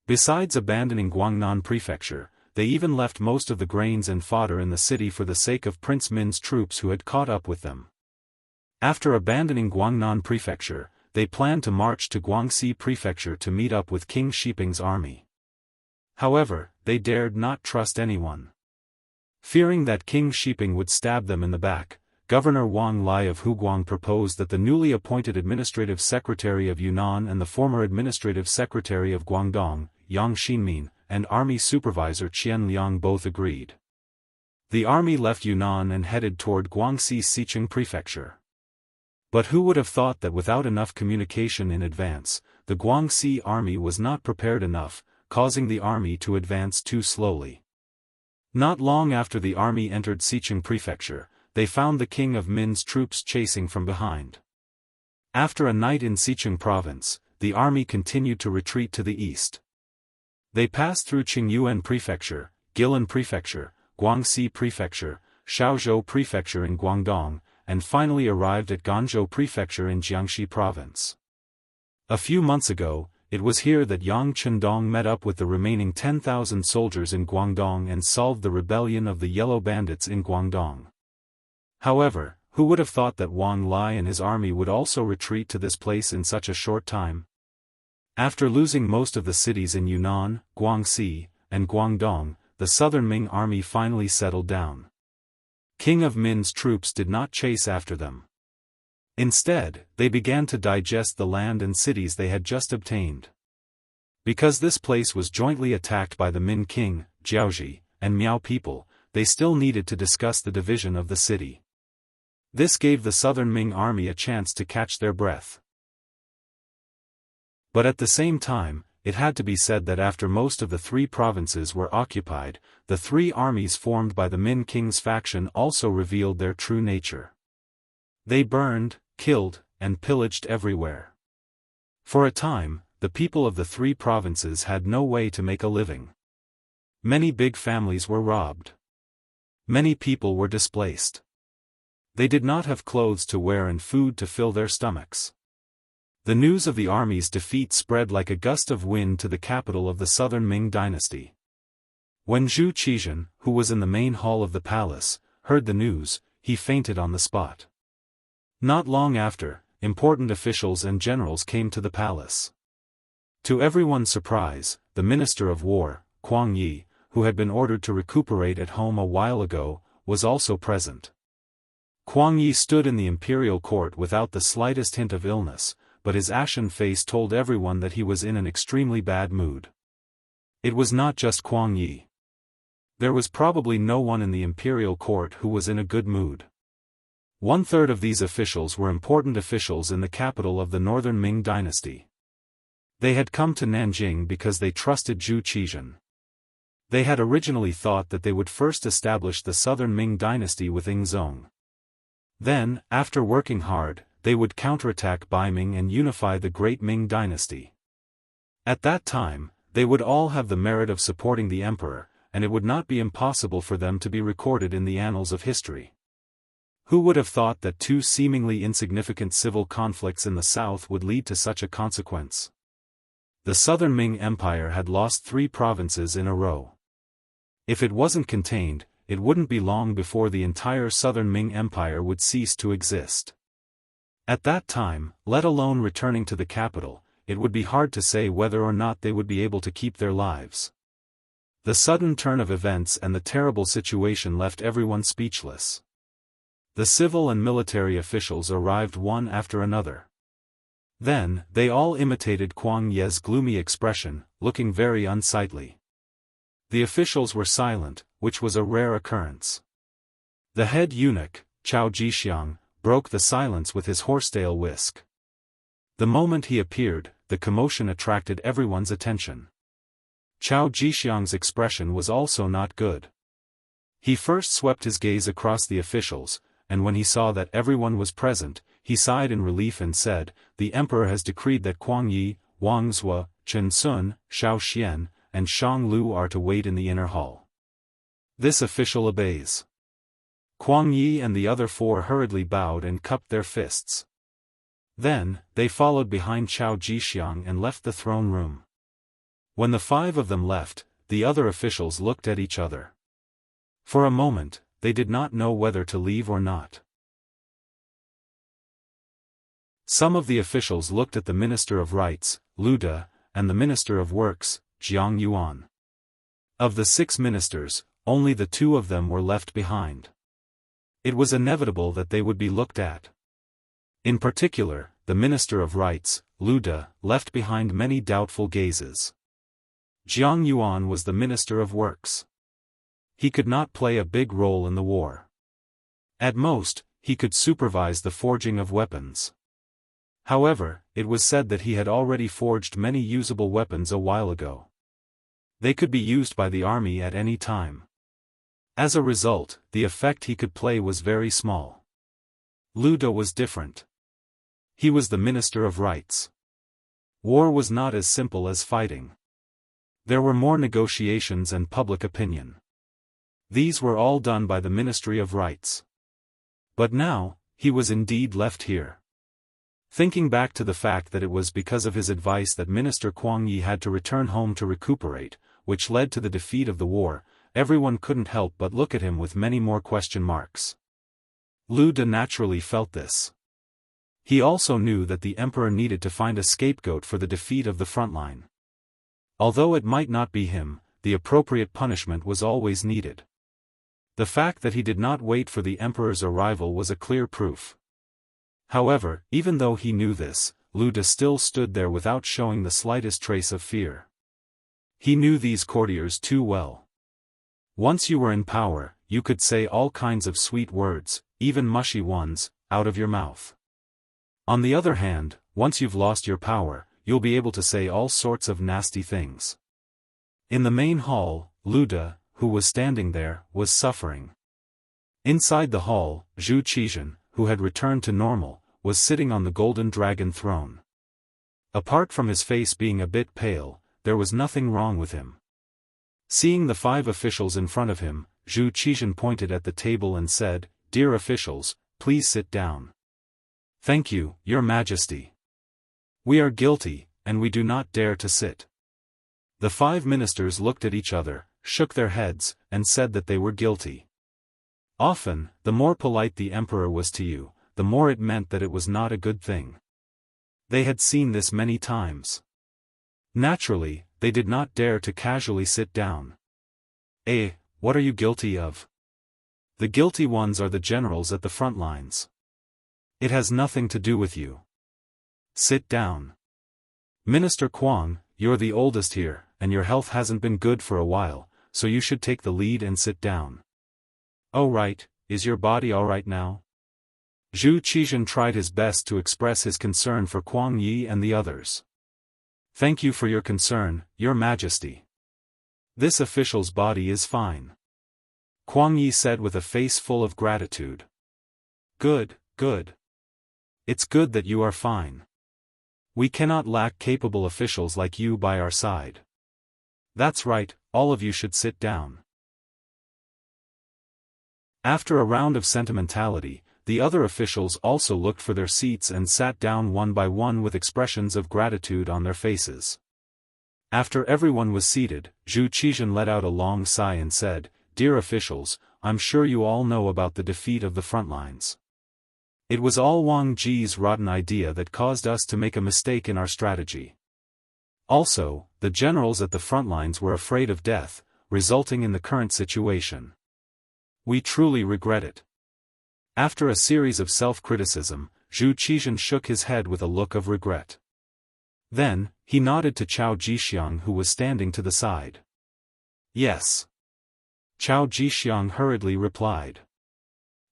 A: Besides abandoning Guangnan Prefecture, they even left most of the grains and fodder in the city for the sake of Prince Min's troops who had caught up with them. After abandoning Guangnan Prefecture, they planned to march to Guangxi Prefecture to meet up with King Shiping's army. However, they dared not trust anyone. Fearing that King Shiping would stab them in the back, Governor Wang Lai of Huguang proposed that the newly appointed Administrative Secretary of Yunnan and the former Administrative Secretary of Guangdong, Yang Xinmin, and Army Supervisor Qian Liang both agreed. The army left Yunnan and headed toward Guangxi's Xicheng Prefecture. But who would have thought that without enough communication in advance, the Guangxi army was not prepared enough, causing the army to advance too slowly. Not long after the army entered Xicheng Prefecture, they found the king of Min's troops chasing from behind. After a night in Xicheng Province, the army continued to retreat to the east. They passed through Qingyuan Prefecture, Guilin Prefecture, Guangxi Prefecture, Shaozhou Prefecture in Guangdong, and finally arrived at Ganzhou Prefecture in Jiangxi Province. A few months ago, it was here that Yang Chendong met up with the remaining 10,000 soldiers in Guangdong and solved the rebellion of the Yellow Bandits in Guangdong. However, who would have thought that Wang Lai and his army would also retreat to this place in such a short time? After losing most of the cities in Yunnan, Guangxi, and Guangdong, the southern Ming army finally settled down. King of Min's troops did not chase after them. Instead, they began to digest the land and cities they had just obtained. Because this place was jointly attacked by the Min king, Jiaoji, and Miao people, they still needed to discuss the division of the city. This gave the southern Ming army a chance to catch their breath. But at the same time, it had to be said that after most of the three provinces were occupied, the three armies formed by the Min king's faction also revealed their true nature. They burned, killed, and pillaged everywhere. For a time, the people of the three provinces had no way to make a living. Many big families were robbed. Many people were displaced. They did not have clothes to wear and food to fill their stomachs. The news of the army's defeat spread like a gust of wind to the capital of the southern Ming dynasty. When Zhu Qizhen, who was in the main hall of the palace, heard the news, he fainted on the spot. Not long after, important officials and generals came to the palace. To everyone's surprise, the Minister of War, Kuang Yi, who had been ordered to recuperate at home a while ago, was also present. Kuang Yi stood in the imperial court without the slightest hint of illness, but his ashen face told everyone that he was in an extremely bad mood. It was not just Kuang Yi. There was probably no one in the imperial court who was in a good mood. 1/3 of these officials were important officials in the capital of the northern Ming dynasty. They had come to Nanjing because they trusted Zhu Qizhen. They had originally thought that they would first establish the southern Ming dynasty with Yingzong. Then, after working hard, they would counterattack Baiming and unify the great Ming dynasty. At that time, they would all have the merit of supporting the emperor, and it would not be impossible for them to be recorded in the annals of history. Who would have thought that two seemingly insignificant civil conflicts in the south would lead to such a consequence? The southern Ming Empire had lost 3 provinces in a row. If it wasn't contained, it wouldn't be long before the entire southern Ming Empire would cease to exist. At that time, let alone returning to the capital, it would be hard to say whether or not they would be able to keep their lives. The sudden turn of events and the terrible situation left everyone speechless. The civil and military officials arrived one after another. Then, they all imitated Kuang Ye's gloomy expression, looking very unsightly. The officials were silent, which was a rare occurrence. The head eunuch, Chao Jixiang, broke the silence with his horsetail whisk. The moment he appeared, the commotion attracted everyone's attention. Chao Jixiang's expression was also not good. He first swept his gaze across the officials, and when he saw that everyone was present, he sighed in relief and said, "The emperor has decreed that Kuang Yi, Wang Zhuo, Chen Sun, Shao Xian, and Shang Lu are to wait in the inner hall." This official obeys. Kuang Yi and the other 4 hurriedly bowed and cupped their fists. Then, they followed behind Chao Jixiang and left the throne room. When the 5 of them left, the other officials looked at each other. For a moment, they did not know whether to leave or not. Some of the officials looked at the Minister of Rights, Lu De, and the Minister of Works, Jiang Yuan. Of the 6 ministers, only the 2 of them were left behind. It was inevitable that they would be looked at. In particular, the Minister of Rights, Lu De, left behind many doubtful gazes. Jiang Yuan was the Minister of Works. He could not play a big role in the war. At most, he could supervise the forging of weapons. However, it was said that he had already forged many usable weapons a while ago. They could be used by the army at any time. As a result, the effect he could play was very small. Lu De was different. He was the Minister of Rights. War was not as simple as fighting. There were more negotiations and public opinion. These were all done by the Ministry of Rights. But now, he was indeed left here. Thinking back to the fact that it was because of his advice that Minister Kuang Yi had to return home to recuperate, which led to the defeat of the war, everyone couldn't help but look at him with many more question marks. Lu De naturally felt this. He also knew that the emperor needed to find a scapegoat for the defeat of the frontline. Although it might not be him, the appropriate punishment was always needed. The fact that he did not wait for the emperor's arrival was a clear proof. However, even though he knew this, Lu De still stood there without showing the slightest trace of fear. He knew these courtiers too well. Once you were in power, you could say all kinds of sweet words, even mushy ones, out of your mouth. On the other hand, once you've lost your power, you'll be able to say all sorts of nasty things. In the main hall, Lu De, who was standing there, was suffering. Inside the hall, Zhu Qizhan, who had returned to normal, was sitting on the golden dragon throne. Apart from his face being a bit pale, there was nothing wrong with him. Seeing the 5 officials in front of him, Zhu Qizhan pointed at the table and said, "Dear officials, please sit down." "Thank you, Your Majesty. We are guilty, and we do not dare to sit." The 5 ministers looked at each other, shook their heads, and said that they were guilty. Often, the more polite the emperor was to you, the more it meant that it was not a good thing. They had seen this many times. Naturally, they did not dare to casually sit down. What are you guilty of? The guilty ones are the generals at the front lines. It has nothing to do with you. Sit down. Minister Kuang, you're the oldest here, and your health hasn't been good for a while, so you should take the lead and sit down. Oh right, is your body alright now? Zhu Qizhan tried his best to express his concern for Kuang Yi and the others. Thank you for your concern, Your Majesty. This official's body is fine. Kuang Yi said with a face full of gratitude. Good, good. It's good that you are fine. We cannot lack capable officials like you by our side. That's right, all of you should sit down. After a round of sentimentality, the other officials also looked for their seats and sat down one by one with expressions of gratitude on their faces. After everyone was seated, Zhu Qizhan let out a long sigh and said, "Dear officials, I'm sure you all know about the defeat of the front lines. It was all Wang Ji's rotten idea that caused us to make a mistake in our strategy. Also, the generals at the front lines were afraid of death, resulting in the current situation. We truly regret it." After a series of self-criticism, Zhu Qizhan shook his head with a look of regret. Then, he nodded to Cao Jixiang who was standing to the side. "Yes." Cao Jixiang hurriedly replied.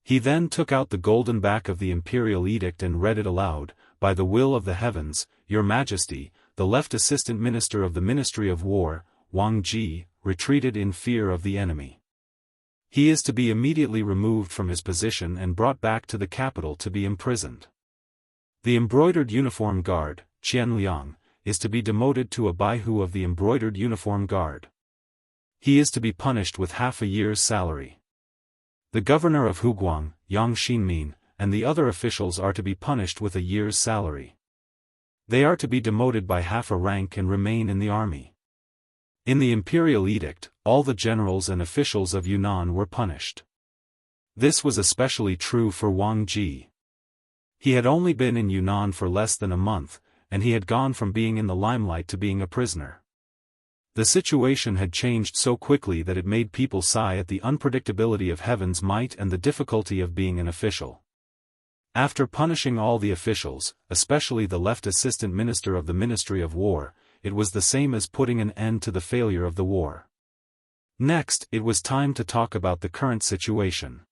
A: He then took out the golden back of the imperial edict and read it aloud, "By the will of the heavens, Your Majesty, the left assistant minister of the Ministry of War, Wang Ji, retreated in fear of the enemy. He is to be immediately removed from his position and brought back to the capital to be imprisoned. The embroidered uniform guard, Qian Liang, is to be demoted to a baihu of the embroidered uniform guard. He is to be punished with half a year's salary. The governor of Huguang, Yang Xinmin, and the other officials are to be punished with a year's salary. They are to be demoted by half a rank and remain in the army." In the imperial edict, all the generals and officials of Yunnan were punished. This was especially true for Wang Ji. He had only been in Yunnan for less than a month, and he had gone from being in the limelight to being a prisoner. The situation had changed so quickly that it made people sigh at the unpredictability of heaven's might and the difficulty of being an official. After punishing all the officials, especially the left assistant minister of the Ministry of War, it was the same as putting an end to the failure of the war. Next, it was time to talk about the current situation.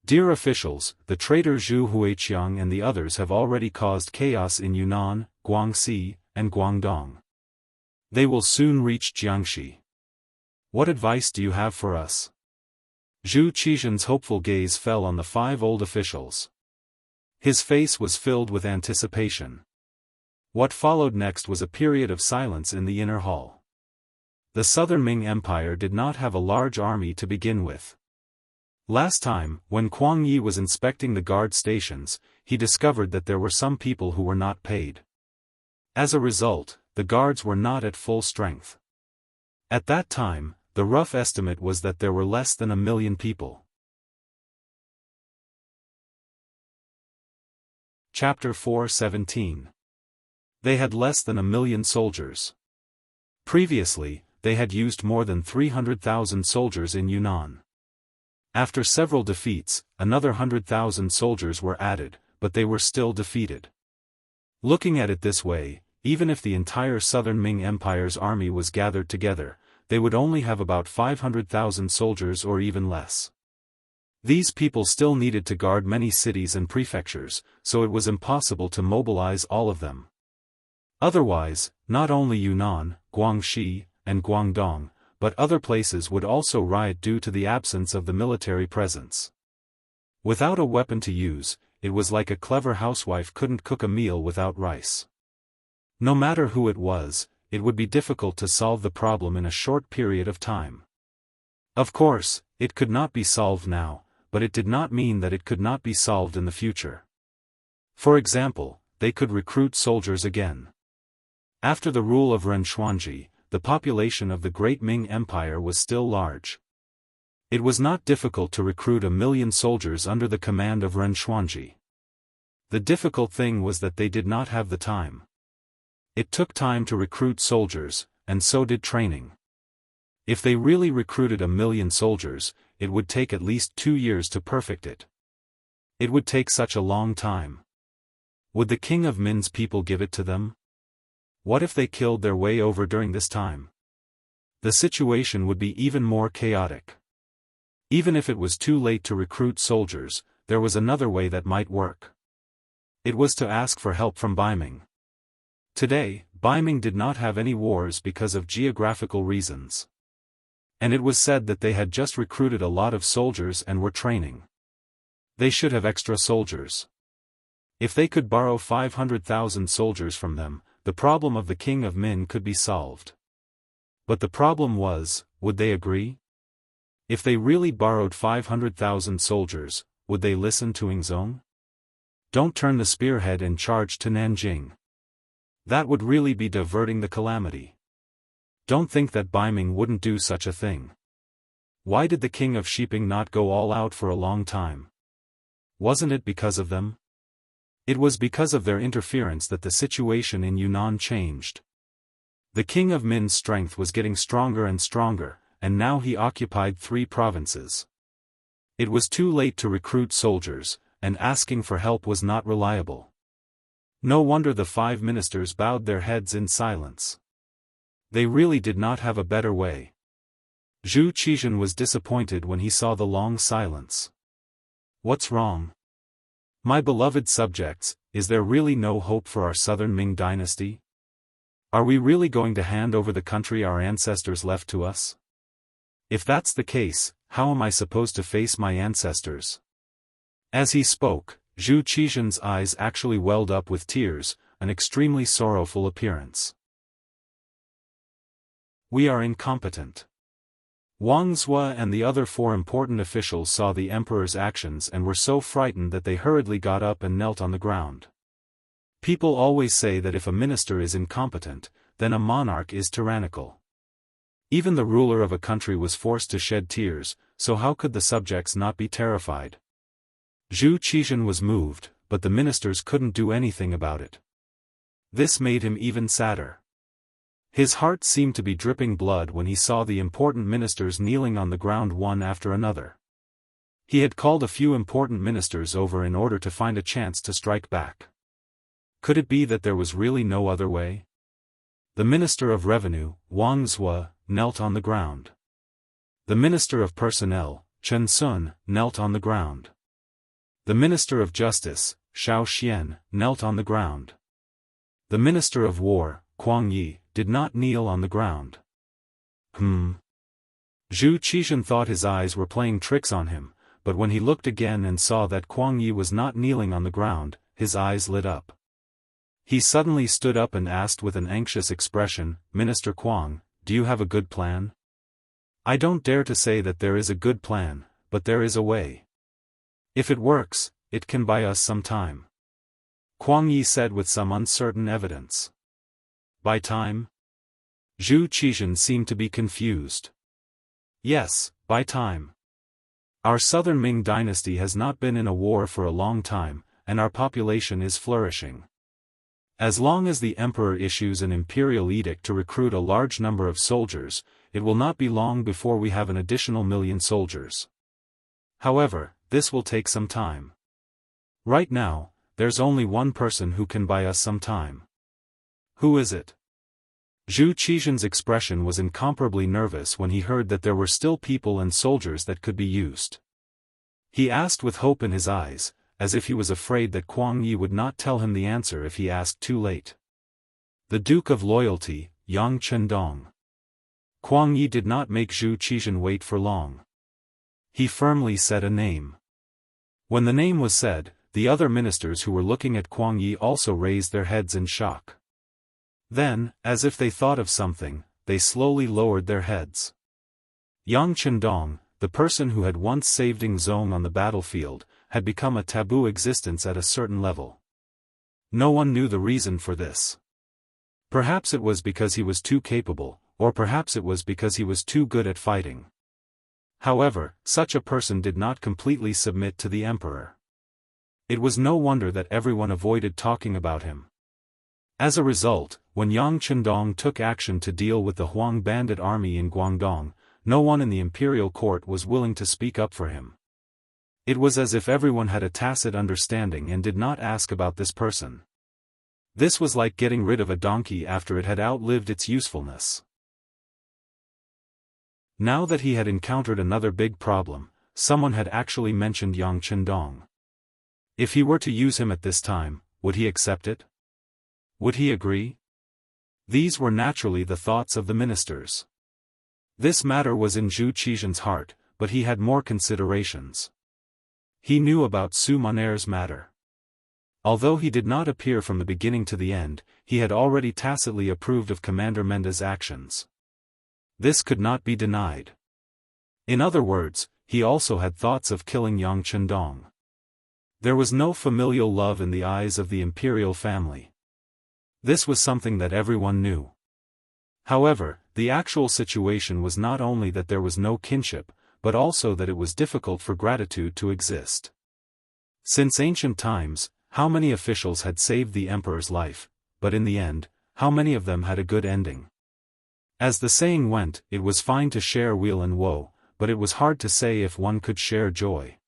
A: Dear officials, the traitor Zhu Huiqiang and the others have already caused chaos in Yunnan, Guangxi, and Guangdong. They will soon reach Jiangxi. What advice do you have for us? Zhu Qizhan's hopeful gaze fell on the 5 old officials. His face was filled with anticipation. What followed next was a period of silence in the inner hall. The Southern Ming Empire did not have a large army to begin with. Last time, when Kuang Yi was inspecting the guard stations, he discovered that there were some people who were not paid. As a result, the guards were not at full strength. At that time, the rough estimate was that there were less than 1 million people. Chapter 4:17. They had less than 1 million soldiers. Previously, they had used more than 300,000 soldiers in Yunnan. After several defeats, another 100,000 soldiers were added, but they were still defeated. Looking at it this way, even if the entire southern Ming Empire's army was gathered together, they would only have about 500,000 soldiers or even less. These people still needed to guard many cities and prefectures, so it was impossible to mobilize all of them. Otherwise, not only Yunnan, Guangxi, and Guangdong, but other places would also riot due to the absence of the military presence. Without a weapon to use, it was like a clever housewife couldn't cook a meal without rice. No matter who it was, it would be difficult to solve the problem in a short period of time. Of course, it could not be solved now, but it did not mean that it could not be solved in the future. For example, they could recruit soldiers again. After the rule of Ren Xuanji, the population of the Great Ming Empire was still large. It was not difficult to recruit 1 million soldiers under the command of Ren Xuanji. The difficult thing was that they did not have the time. It took time to recruit soldiers, and so did training. If they really recruited 1 million soldiers, it would take at least 2 years to perfect it. It would take such a long time. Would the king of Min's people give it to them? What if they killed their way over during this time? The situation would be even more chaotic. Even if it was too late to recruit soldiers, there was another way that might work. It was to ask for help from Baiming. Today, Baiming did not have any wars because of geographical reasons. And it was said that they had just recruited a lot of soldiers and were training. They should have extra soldiers. If they could borrow 500,000 soldiers from them, the problem of the king of Min could be solved. But the problem was, would they agree? If they really borrowed 500,000 soldiers, would they listen to Yingzong? Don't turn the spearhead and charge to Nanjing. That would really be diverting the calamity. Don't think that Baiming wouldn't do such a thing. Why did the king of Shiping not go all out for a long time? Wasn't it because of them? It was because of their interference that the situation in Yunnan changed. The king of Min's strength was getting stronger and stronger, and now he occupied 3 provinces. It was too late to recruit soldiers, and asking for help was not reliable. No wonder the 5 ministers bowed their heads in silence. They really did not have a better way. Zhu Qizhen was disappointed when he saw the long silence. What's wrong? My beloved subjects, is there really no hope for our southern Ming dynasty? Are we really going to hand over the country our ancestors left to us? If that's the case, how am I supposed to face my ancestors? As he spoke, Zhu Qizhen's eyes actually welled up with tears, an extremely sorrowful appearance. We are incompetent. Wang Zhua and the other 4 important officials saw the emperor's actions and were so frightened that they hurriedly got up and knelt on the ground. People always say that if a minister is incompetent, then a monarch is tyrannical. Even the ruler of a country was forced to shed tears, so how could the subjects not be terrified? Zhu Qizhen was moved, but the ministers couldn't do anything about it. This made him even sadder. His heart seemed to be dripping blood when he saw the important ministers kneeling on the ground one after another. He had called a few important ministers over in order to find a chance to strike back. Could it be that there was really no other way? The Minister of Revenue, Wang Zhua, knelt on the ground. The Minister of Personnel, Chen Sun, knelt on the ground. The Minister of Justice, Shao Xian, knelt on the ground. The Minister of War, Kuang Yi, did not kneel on the ground. Zhu Qizhen thought his eyes were playing tricks on him, but when he looked again and saw that Kuang Yi was not kneeling on the ground, his eyes lit up. He suddenly stood up and asked with an anxious expression, Minister Kuang, do you have a good plan? I don't dare to say that there is a good plan, but there is a way. If it works, it can buy us some time. Kuang Yi said with some uncertain evidence. By time? Zhu Qizhan seemed to be confused. Yes, by time. Our southern Ming dynasty has not been in a war for a long time, and our population is flourishing. As long as the emperor issues an imperial edict to recruit a large number of soldiers, it will not be long before we have an additional 1,000,000 soldiers. However, this will take some time. Right now, there's only one person who can buy us some time. Who is it? Zhu Qizhan's expression was incomparably nervous when he heard that there were still people and soldiers that could be used. He asked with hope in his eyes, as if he was afraid that Kuang Yi would not tell him the answer if he asked too late. The Duke of Loyalty, Yang Chendong. Kuang Yi did not make Zhu Qizhan wait for long. He firmly said a name. When the name was said, the other ministers who were looking at Kuang Yi also raised their heads in shock. Then, as if they thought of something, they slowly lowered their heads. Yang Chendong, the person who had once saved Ding Zong on the battlefield, had become a taboo existence at a certain level. No one knew the reason for this. Perhaps it was because he was too capable, or perhaps it was because he was too good at fighting. However, such a person did not completely submit to the emperor. It was no wonder that everyone avoided talking about him. As a result, when Yang Chendong took action to deal with the Huang bandit army in Guangdong, no one in the imperial court was willing to speak up for him. It was as if everyone had a tacit understanding and did not ask about this person. This was like getting rid of a donkey after it had outlived its usefulness. Now that he had encountered another big problem, someone had actually mentioned Yang Chendong. If he were to use him at this time, would he accept it? Would he agree? These were naturally the thoughts of the ministers. This matter was in Zhu Qizhan's heart, but he had more considerations. He knew about Su Maner's matter. Although he did not appear from the beginning to the end, he had already tacitly approved of Commander Menda's actions. This could not be denied. In other words, he also had thoughts of killing Yang Chendong. There was no familial love in the eyes of the imperial family. This was something that everyone knew. However, the actual situation was not only that there was no kinship, but also that it was difficult for gratitude to exist. Since ancient times, how many officials had saved the emperor's life, but in the end, how many of them had a good ending? As the saying went, it was fine to share weal and woe, but it was hard to say if one could share joy.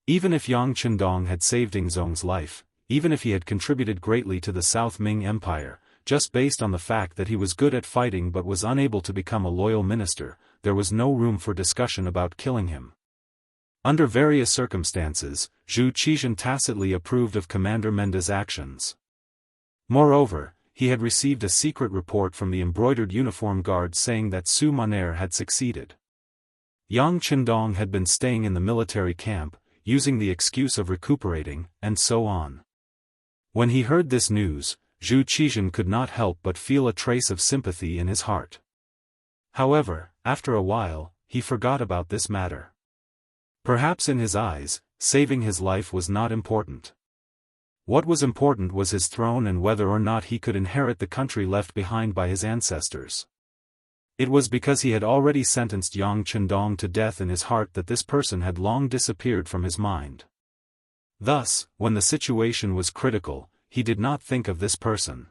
A: Even if Yang Chendong had saved Ding Zong's life, even if he had contributed greatly to the South Ming Empire, just based on the fact that he was good at fighting but was unable to become a loyal minister, there was no room for discussion about killing him. Under various circumstances, Zhu Qizhan tacitly approved of Commander Menda's actions. Moreover, he had received a secret report from the embroidered uniform guard saying that Su Maner had succeeded. Yang Chendong had been staying in the military camp, using the excuse of recuperating, and so on. When he heard this news, Zhu Qizhan could not help but feel a trace of sympathy in his heart. However, after a while, he forgot about this matter. Perhaps in his eyes, saving his life was not important. What was important was his throne and whether or not he could inherit the country left behind by his ancestors. It was because he had already sentenced Yang Chendong to death in his heart that this person had long disappeared from his mind. Thus, when the situation was critical, he did not think of this person.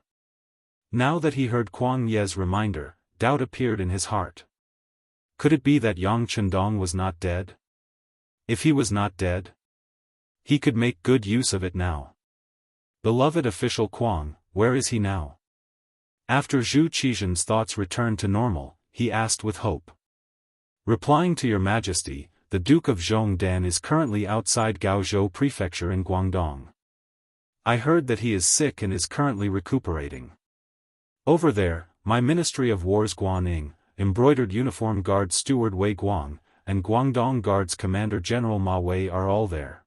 A: Now that he heard Kuang Ye's reminder, doubt appeared in his heart. Could it be that Yang Chendong was not dead? If he was not dead, he could make good use of it now. Beloved official Kuang, where is he now? After Zhu Qizhan's thoughts returned to normal, he asked with hope. Replying to your majesty, the Duke of Zhongdan is currently outside Gaozhou Prefecture in Guangdong. I heard that he is sick and is currently recuperating. Over there, my Ministry of War's Guaning, embroidered uniform guard steward Wei Guang, and Guangdong Guards Commander General Ma Wei are all there.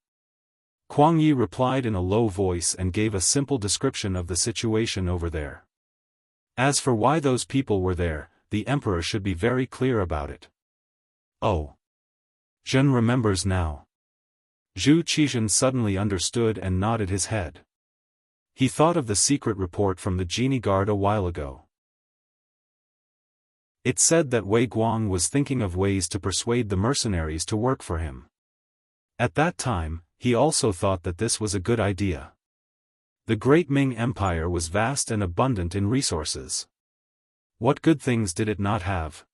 A: Kuang Yi replied in a low voice and gave a simple description of the situation over there. As for why those people were there, the emperor should be very clear about it. Oh. Zhen remembers now. Zhu Qizhan suddenly understood and nodded his head. He thought of the secret report from the genie guard a while ago. It said that Wei Guang was thinking of ways to persuade the mercenaries to work for him. At that time, he also thought that this was a good idea. The Great Ming Empire was vast and abundant in resources. What good things did it not have?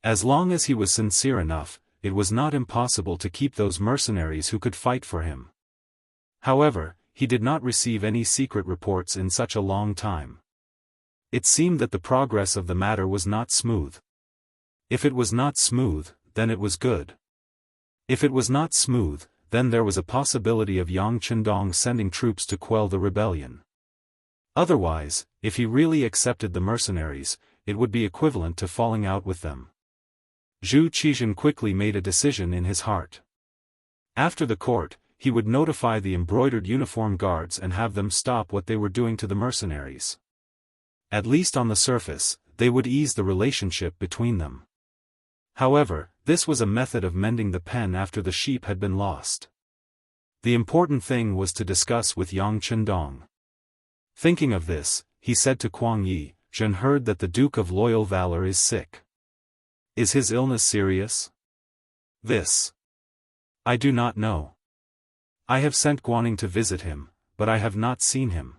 A: As long as he was sincere enough, it was not impossible to keep those mercenaries who could fight for him. However, he did not receive any secret reports in such a long time. It seemed that the progress of the matter was not smooth. If it was not smooth, then it was good. If it was not smooth, then there was a possibility of Yang Chendong sending troops to quell the rebellion. Otherwise, if he really accepted the mercenaries, it would be equivalent to falling out with them. Zhu Qizhen quickly made a decision in his heart. After the court, he would notify the embroidered uniform guards and have them stop what they were doing to the mercenaries. At least on the surface, they would ease the relationship between them. However, this was a method of mending the pen after the sheep had been lost. The important thing was to discuss with Yang Chendong. Thinking of this, he said to Kuang Yi, "Zhen heard that the Duke of Loyal Valor is sick. Is his illness serious?" "This. I do not know. I have sent Guaning to visit him, but I have not seen him.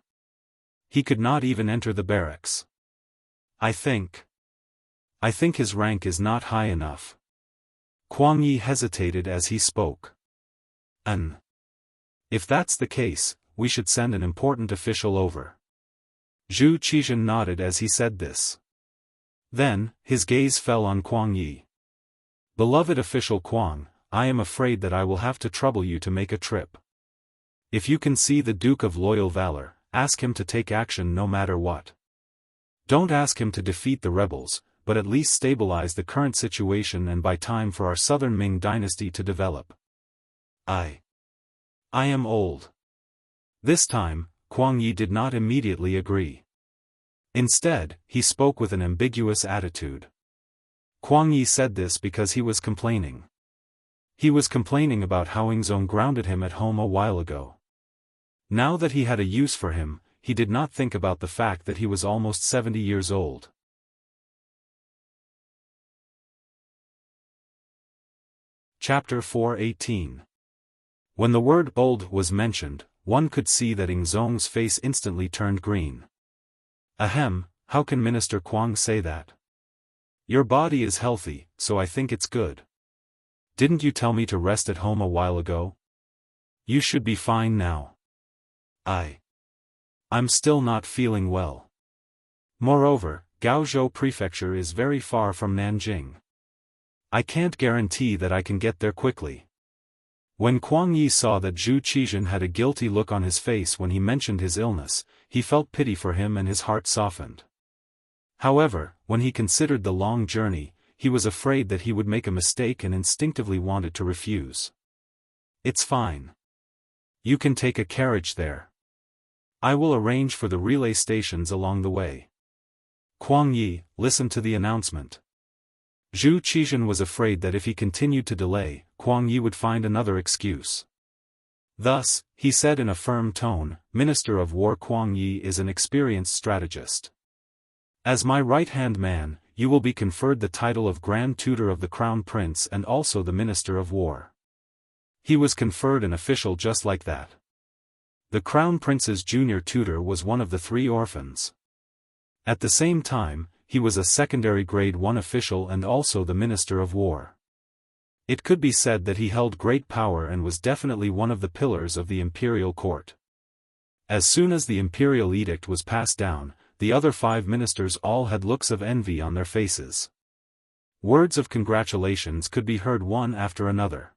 A: He could not even enter the barracks. I think his rank is not high enough." Kuang Yi hesitated as he spoke. If that's the case, we should send an important official over." Zhu Qizhen nodded as he said this. Then, his gaze fell on Kuang Yi. "Beloved official Kuang, I am afraid that I will have to trouble you to make a trip. If you can see the Duke of Loyal Valor, ask him to take action no matter what. Don't ask him to defeat the rebels, but at least stabilize the current situation and buy time for our southern Ming dynasty to develop. I am old." This time, Kuang Yi did not immediately agree. Instead, he spoke with an ambiguous attitude. Kuang Yi said this because he was complaining. He was complaining about how Ingzong grounded him at home a while ago. Now that he had a use for him, he did not think about the fact that he was almost 70 years old. Chapter 4:18. When the word old was mentioned, one could see that Ingzong's face instantly turned green. "Ahem, how can Minister Kuang say that? Your body is healthy, so I think it's good. Didn't you tell me to rest at home a while ago? You should be fine now." I'm still not feeling well. Moreover, Gaozhou Prefecture is very far from Nanjing. I can't guarantee that I can get there quickly." When Kuang Yi saw that Zhu Qizhen had a guilty look on his face when he mentioned his illness, he felt pity for him and his heart softened. However, when he considered the long journey, he was afraid that he would make a mistake and instinctively wanted to refuse. "It's fine. You can take a carriage there. I will arrange for the relay stations along the way." Kuang Yi listened to the announcement. Zhu Qizhen was afraid that if he continued to delay, Kuang Yi would find another excuse. Thus, he said in a firm tone, "Minister of War Kuang Yi is an experienced strategist. As my right-hand man, you will be conferred the title of Grand Tutor of the Crown Prince and also the Minister of War." He was conferred an official just like that. The Crown Prince's junior tutor was one of the 3 orphans. At the same time, he was a secondary grade 1 official and also the Minister of War. It could be said that he held great power and was definitely one of the pillars of the imperial court. As soon as the imperial edict was passed down, the other 5 ministers all had looks of envy on their faces. Words of congratulations could be heard one after another.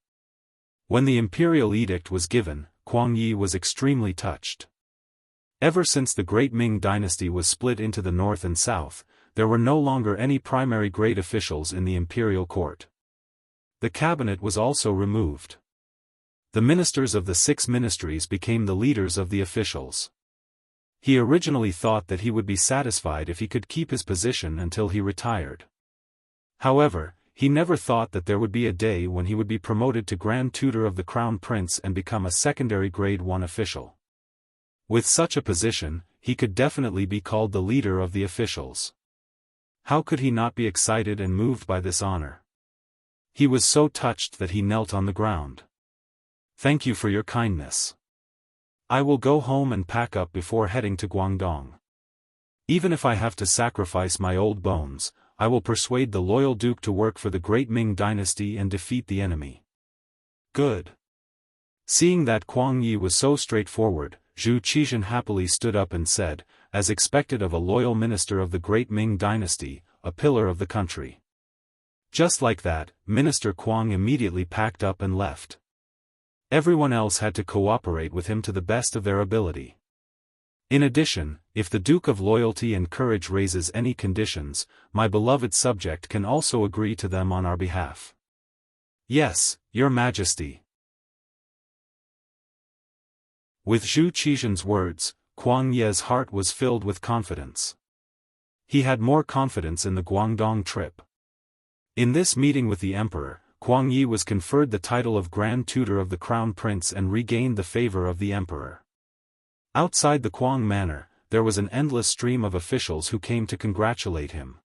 A: When the imperial edict was given, Kuang Yi was extremely touched. Ever since the Great Ming Dynasty was split into the north and south, there were no longer any primary grade officials in the imperial court. The cabinet was also removed. The ministers of the 6 ministries became the leaders of the officials. He originally thought that he would be satisfied if he could keep his position until he retired. However, he never thought that there would be a day when he would be promoted to Grand Tutor of the Crown Prince and become a secondary grade 1 official. With such a position, he could definitely be called the leader of the officials. How could he not be excited and moved by this honor? He was so touched that he knelt on the ground. Thank you for your kindness. I will go home and pack up before heading to Guangdong. Even if I have to sacrifice my old bones, I will persuade the loyal duke to work for the great Ming dynasty and defeat the enemy. Good. Seeing that Kuang Yi was so straightforward, Zhu Qizhan happily stood up and said, as expected of a loyal minister of the great Ming dynasty, a pillar of the country. Just like that, Minister Kuang immediately packed up and left. Everyone else had to cooperate with him to the best of their ability. In addition, if the Duke of Loyalty and Courage raises any conditions, my beloved subject can also agree to them on our behalf. Yes, Your Majesty. With Zhu Qizhan's words, Kuang Ye's heart was filled with confidence. He had more confidence in the Guangdong trip. In this meeting with the emperor, Kuang Yi was conferred the title of Grand Tutor of the Crown Prince and regained the favor of the emperor. Outside the Kuang manor, there was an endless stream of officials who came to congratulate him.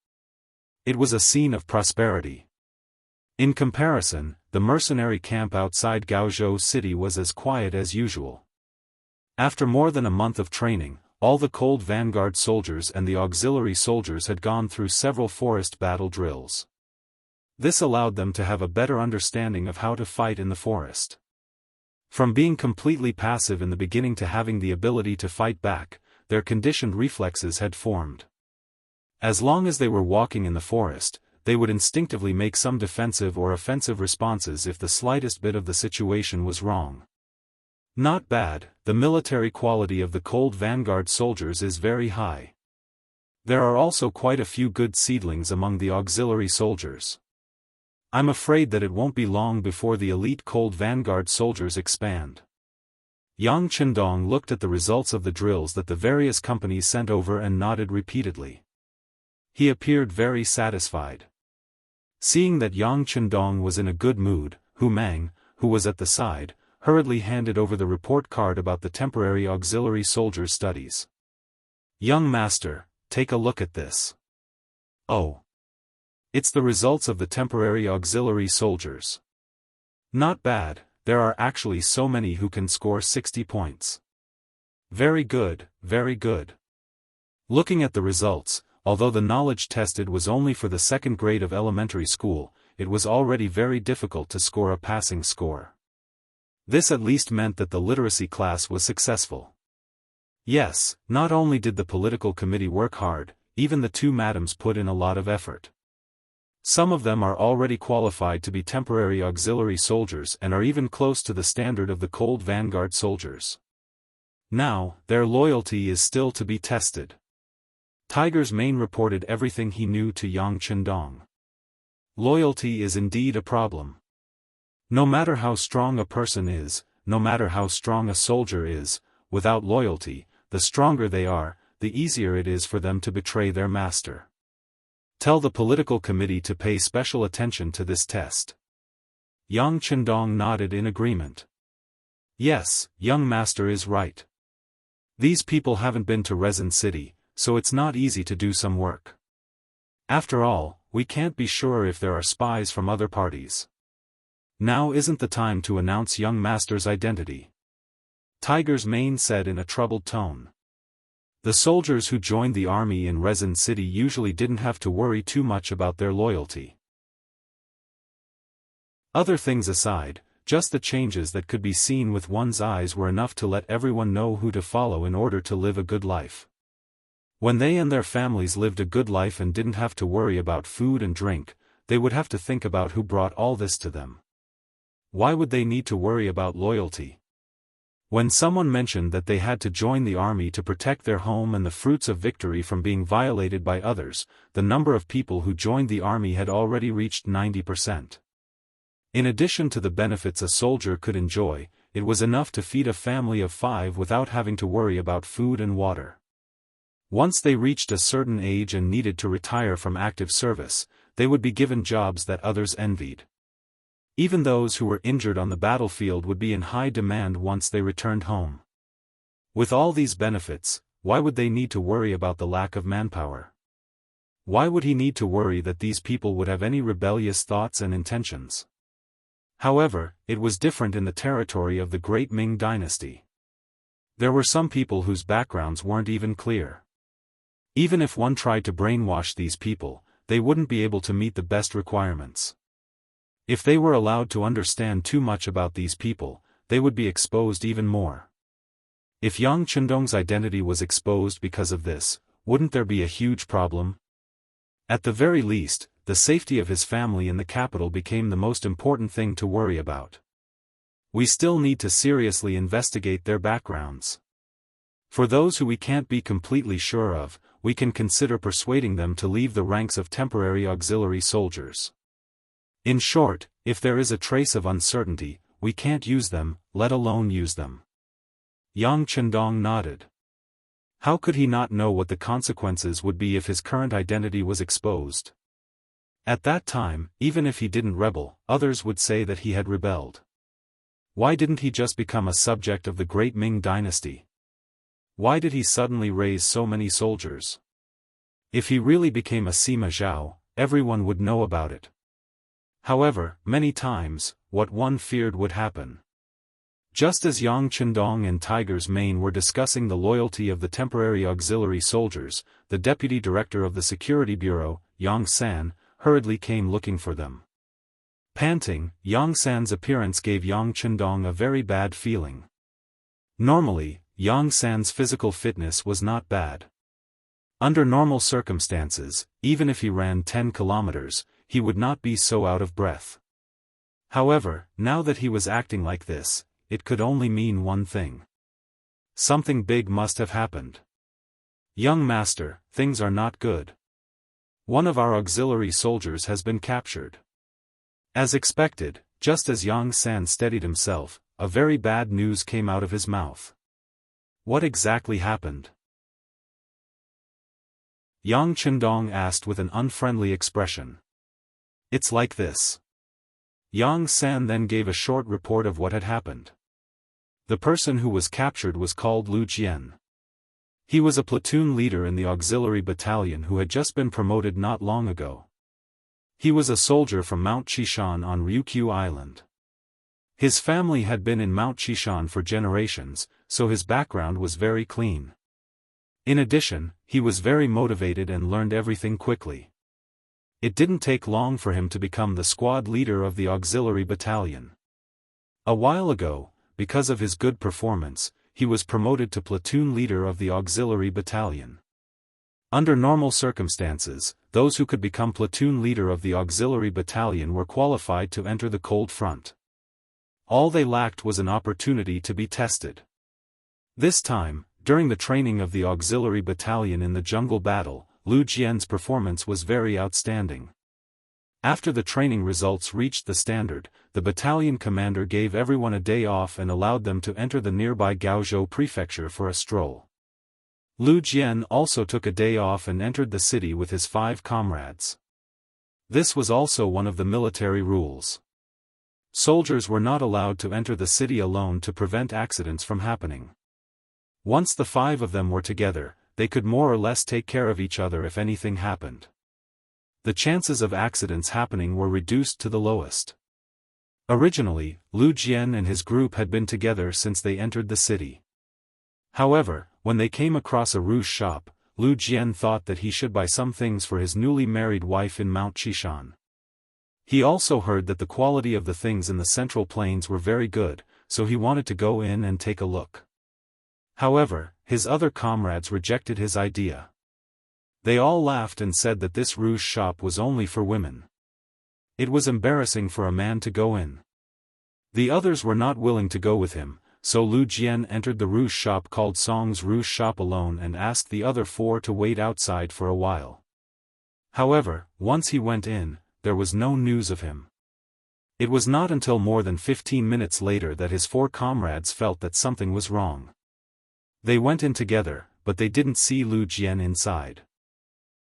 A: It was a scene of prosperity. In comparison, the mercenary camp outside Gaozhou city was as quiet as usual. After more than a month of training, all the cold vanguard soldiers and the auxiliary soldiers had gone through several forest battle drills. This allowed them to have a better understanding of how to fight in the forest. From being completely passive in the beginning to having the ability to fight back, their conditioned reflexes had formed. As long as they were walking in the forest, they would instinctively make some defensive or offensive responses if the slightest bit of the situation was wrong. Not bad, the military quality of the cold vanguard soldiers is very high. There are also quite a few good seedlings among the auxiliary soldiers. I'm afraid that it won't be long before the elite cold vanguard soldiers expand. Yang Chendong looked at the results of the drills that the various companies sent over and nodded repeatedly. He appeared very satisfied. Seeing that Yang Chendong was in a good mood, Hu Mang, who was at the side, hurriedly handed over the report card about the temporary auxiliary soldiers' studies. Young master, take a look at this. Oh. It's the results of the temporary auxiliary soldiers. Not bad, there are actually so many who can score 60 points. Very good, very good. Looking at the results, although the knowledge tested was only for the second grade of elementary school, it was already very difficult to score a passing score. This at least meant that the literacy class was successful. Yes, not only did the political committee work hard, even the two madams put in a lot of effort. Some of them are already qualified to be temporary auxiliary soldiers and are even close to the standard of the cold vanguard soldiers. Now, their loyalty is still to be tested. Tiger's Mane reported everything he knew to Yang Chendong. Loyalty is indeed a problem. No matter how strong a person is, no matter how strong a soldier is, without loyalty, the stronger they are, the easier it is for them to betray their master. Tell the political committee to pay special attention to this test. Yang Chendong nodded in agreement. Yes, young master is right. These people haven't been to Resin City, so it's not easy to do some work. After all, we can't be sure if there are spies from other parties. Now isn't the time to announce young master's identity. Tiger's Mane said in a troubled tone. The soldiers who joined the army in Resin City usually didn't have to worry too much about their loyalty. Other things aside, just the changes that could be seen with one's eyes were enough to let everyone know who to follow in order to live a good life. When they and their families lived a good life and didn't have to worry about food and drink, they would have to think about who brought all this to them. Why would they need to worry about loyalty? When someone mentioned that they had to join the army to protect their home and the fruits of victory from being violated by others, the number of people who joined the army had already reached 90%. In addition to the benefits a soldier could enjoy, it was enough to feed a family of 5 without having to worry about food and water. Once they reached a certain age and needed to retire from active service, they would be given jobs that others envied. Even those who were injured on the battlefield would be in high demand once they returned home. With all these benefits, why would they need to worry about the lack of manpower? Why would he need to worry that these people would have any rebellious thoughts and intentions? However, it was different in the territory of the Great Ming Dynasty. There were some people whose backgrounds weren't even clear. Even if one tried to brainwash these people, they wouldn't be able to meet the best requirements. If they were allowed to understand too much about these people, they would be exposed even more. If Yang Chendong's identity was exposed because of this, wouldn't there be a huge problem? At the very least, the safety of his family in the capital became the most important thing to worry about. We still need to seriously investigate their backgrounds. For those who we can't be completely sure of, we can consider persuading them to leave the ranks of temporary auxiliary soldiers. In short, if there is a trace of uncertainty, we can't use them, let alone use them. Yang Chendong nodded. How could he not know what the consequences would be if his current identity was exposed? At that time, even if he didn't rebel, others would say that he had rebelled. Why didn't he just become a subject of the Great Ming Dynasty? Why did he suddenly raise so many soldiers? If he really became a Sima Zhao, everyone would know about it. However, many times, what one feared would happen. Just as Yang Chendong and Tiger's Mane were discussing the loyalty of the temporary auxiliary soldiers, the deputy director of the security bureau, Yang San, hurriedly came looking for them. Panting, Yang San's appearance gave Yang Chendong a very bad feeling. Normally, Yang San's physical fitness was not bad. Under normal circumstances, even if he ran 10 kilometers, he would not be so out of breath. However, now that he was acting like this, it could only mean one thing. Something big must have happened. Young master, things are not good. One of our auxiliary soldiers has been captured. As expected, just as Yang San steadied himself, a very bad news came out of his mouth. What exactly happened? Yang Chendong asked with an unfriendly expression. It's like this. Yang San then gave a short report of what had happened. The person who was captured was called Lu Jian. He was a platoon leader in the auxiliary battalion who had just been promoted not long ago. He was a soldier from Mount Qishan on Ryukyu Island. His family had been in Mount Qishan for generations, so his background was very clean. In addition, he was very motivated and learned everything quickly. It didn't take long for him to become the squad leader of the auxiliary battalion. A while ago, because of his good performance, he was promoted to platoon leader of the auxiliary battalion. Under normal circumstances, those who could become platoon leader of the auxiliary battalion were qualified to enter the cold front. All they lacked was an opportunity to be tested. This time, during the training of the auxiliary battalion in the jungle battle, Lu Jian's performance was very outstanding. After the training results reached the standard, the battalion commander gave everyone a day off and allowed them to enter the nearby Gaozhou prefecture for a stroll. Lu Jian also took a day off and entered the city with his 5 comrades. This was also one of the military rules. Soldiers were not allowed to enter the city alone to prevent accidents from happening. Once the 5 of them were together, they could more or less take care of each other if anything happened. The chances of accidents happening were reduced to the lowest. Originally, Lu Jian and his group had been together since they entered the city. However, when they came across a rouge shop, Lu Jian thought that he should buy some things for his newly married wife in Mount Qishan. He also heard that the quality of the things in the Central Plains were very good, so he wanted to go in and take a look. However, his other comrades rejected his idea. They all laughed and said that this rouge shop was only for women. It was embarrassing for a man to go in. The others were not willing to go with him, so Lu Jian entered the rouge shop called Song's Rouge Shop alone and asked the other 4 to wait outside for a while. However, once he went in, there was no news of him. It was not until more than 15 minutes later that his 4 comrades felt that something was wrong. They went in together, but they didn't see Lu Jian inside.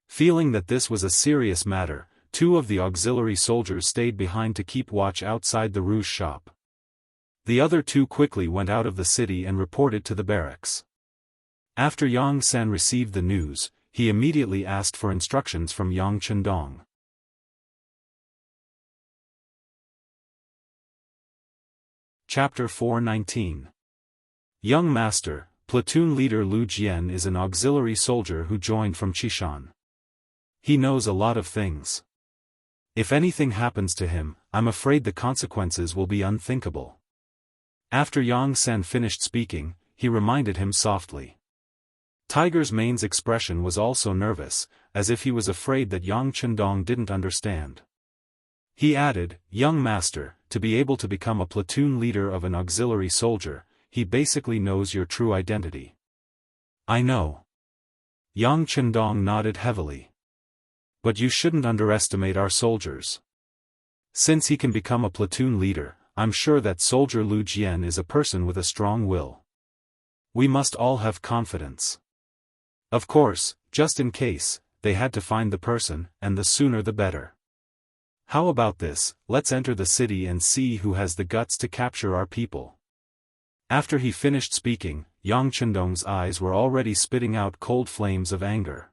A: Feeling that this was a serious matter, 2 of the auxiliary soldiers stayed behind to keep watch outside the rouge shop. The other 2 quickly went out of the city and reported to the barracks. After Yang San received the news, he immediately asked for instructions from Yang Chendong. Chapter 419. Young Master, Platoon Leader Lu Jian is an auxiliary soldier who joined from Qishan. He knows a lot of things. If anything happens to him, I'm afraid the consequences will be unthinkable. After Yang San finished speaking, he reminded him softly. Tiger's Mane's expression was also nervous, as if he was afraid that Yang Chendong didn't understand. He added, Young Master, to be able to become a platoon leader of an auxiliary soldier, he basically knows your true identity. I know. Yang Chendong nodded heavily. But you shouldn't underestimate our soldiers. Since he can become a platoon leader, I'm sure that soldier Lu Jian is a person with a strong will. We must all have confidence. Of course, just in case, they had to find the person, and the sooner the better. How about this, let's enter the city and see who has the guts to capture our people. After he finished speaking, Yang Chendong's eyes were already spitting out cold flames of anger.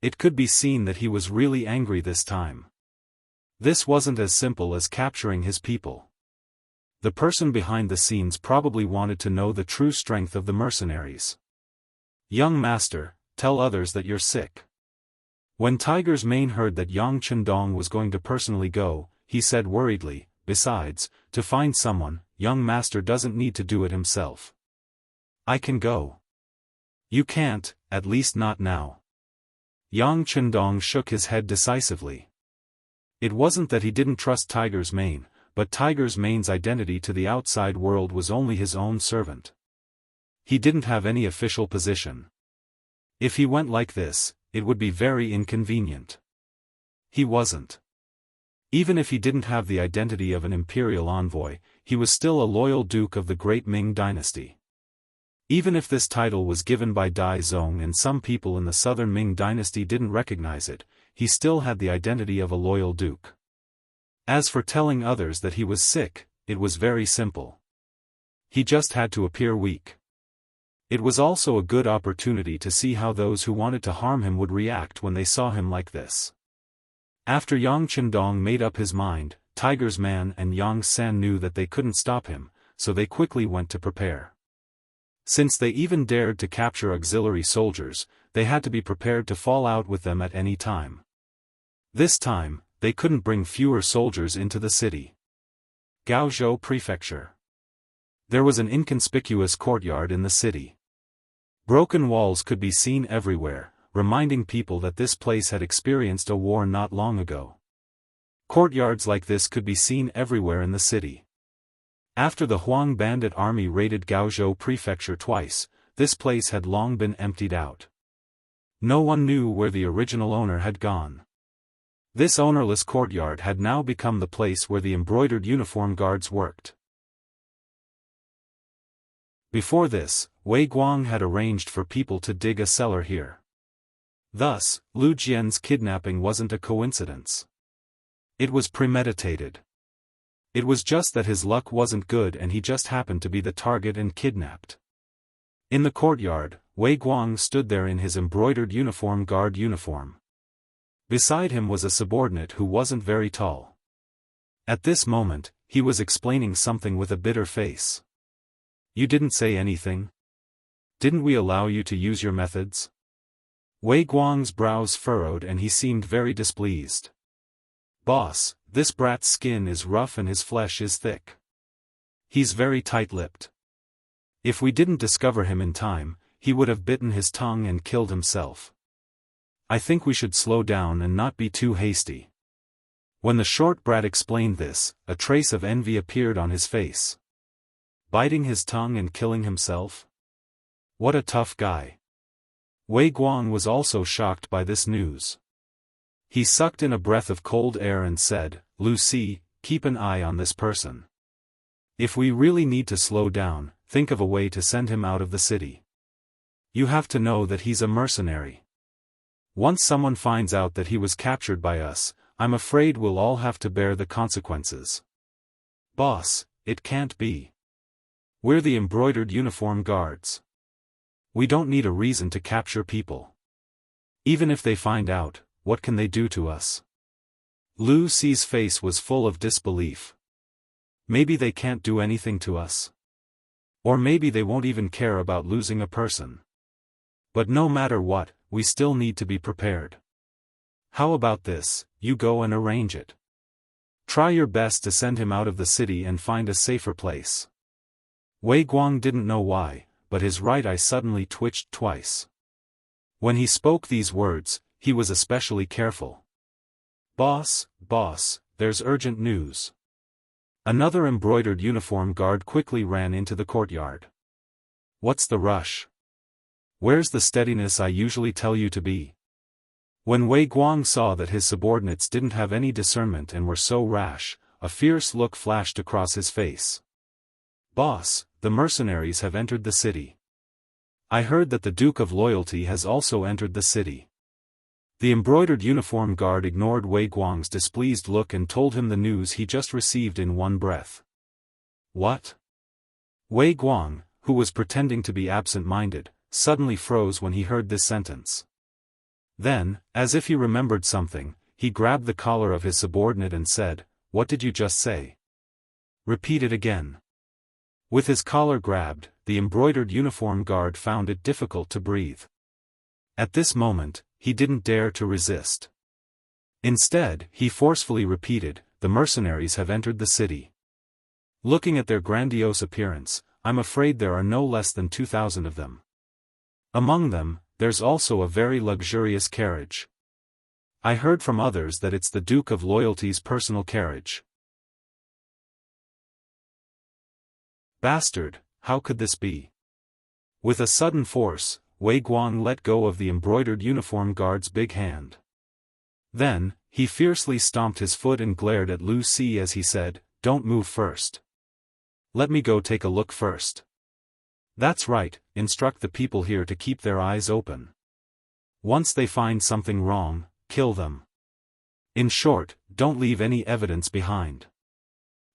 A: It could be seen that he was really angry this time. This wasn't as simple as capturing his people. The person behind the scenes probably wanted to know the true strength of the mercenaries. Young Master, tell others that you're sick. When Tiger's Mane heard that Yang Chendong was going to personally go, he said worriedly, besides, to find someone, Young Master doesn't need to do it himself. I can go. You can't, at least not now. Yang Chendong shook his head decisively. It wasn't that he didn't trust Tiger's Mane, but Tiger's Mane's identity to the outside world was only his own servant. He didn't have any official position. If he went like this, it would be very inconvenient. He wasn't. Even if he didn't have the identity of an imperial envoy, he was still a loyal duke of the great Ming dynasty. Even if this title was given by Dai Zong and some people in the southern Ming dynasty didn't recognize it, he still had the identity of a loyal duke. As for telling others that he was sick, it was very simple. He just had to appear weak. It was also a good opportunity to see how those who wanted to harm him would react when they saw him like this. After Yang Chendong made up his mind, Tiger's Man and Yang San knew that they couldn't stop him, so they quickly went to prepare. Since they even dared to capture auxiliary soldiers, they had to be prepared to fall out with them at any time. This time, they couldn't bring fewer soldiers into the city. Gaozhou Prefecture. There was an inconspicuous courtyard in the city. Broken walls could be seen everywhere, reminding people that this place had experienced a war not long ago. Courtyards like this could be seen everywhere in the city. After the Huang bandit army raided Gaozhou Prefecture twice, this place had long been emptied out. No one knew where the original owner had gone. This ownerless courtyard had now become the place where the embroidered uniform guards worked. Before this, Wei Guang had arranged for people to dig a cellar here. Thus, Lu Jian's kidnapping wasn't a coincidence. It was premeditated. It was just that his luck wasn't good and he just happened to be the target and kidnapped. In the courtyard, Wei Guang stood there in his embroidered guard uniform. Beside him was a subordinate who wasn't very tall. At this moment, he was explaining something with a bitter face. You didn't say anything? Didn't we allow you to use your methods? Wei Guang's brows furrowed and he seemed very displeased. Boss, this brat's skin is rough and his flesh is thick. He's very tight-lipped. If we didn't discover him in time, he would have bitten his tongue and killed himself. I think we should slow down and not be too hasty. When the short brat explained this, a trace of envy appeared on his face. Biting his tongue and killing himself? What a tough guy. Wei Guang was also shocked by this news. He sucked in a breath of cold air and said, Lucy, keep an eye on this person. If we really need to slow down, think of a way to send him out of the city. You have to know that he's a mercenary. Once someone finds out that he was captured by us, I'm afraid we'll all have to bear the consequences. Boss, it can't be. We're the embroidered uniform guards. We don't need a reason to capture people. Even if they find out, what can they do to us? Lu Xi's face was full of disbelief. Maybe they can't do anything to us. Or maybe they won't even care about losing a person. But no matter what, we still need to be prepared. How about this, you go and arrange it. Try your best to send him out of the city and find a safer place. Wei Guang didn't know why, but his right eye suddenly twitched twice. When he spoke these words, he was especially careful. Boss, there's urgent news. Another embroidered uniform guard quickly ran into the courtyard. What's the rush? Where's the steadiness I usually tell you to be? When Wei Guang saw that his subordinates didn't have any discernment and were so rash, a fierce look flashed across his face. Boss, the mercenaries have entered the city. I heard that the Duke of Loyalty has also entered the city. The embroidered uniform guard ignored Wei Guang's displeased look and told him the news he just received in one breath. What? Wei Guang, who was pretending to be absent-minded, suddenly froze when he heard this sentence. Then, as if he remembered something, he grabbed the collar of his subordinate and said, "What did you just say? Repeat it again." With his collar grabbed, the embroidered uniform guard found it difficult to breathe. At this moment, he didn't dare to resist. Instead, he forcefully repeated, "The mercenaries have entered the city. Looking at their grandiose appearance, I'm afraid there are no less than 2,000 of them. Among them, there's also a very luxurious carriage. I heard from others that it's the Duke of Loyalty's personal carriage." Bastard, how could this be? With a sudden force, Wei Guang let go of the embroidered uniform guard's big hand. Then, he fiercely stomped his foot and glared at Lu Xi as he said, "Don't move first. Let me go take a look first. That's right, instruct the people here to keep their eyes open. Once they find something wrong, kill them. In short, don't leave any evidence behind."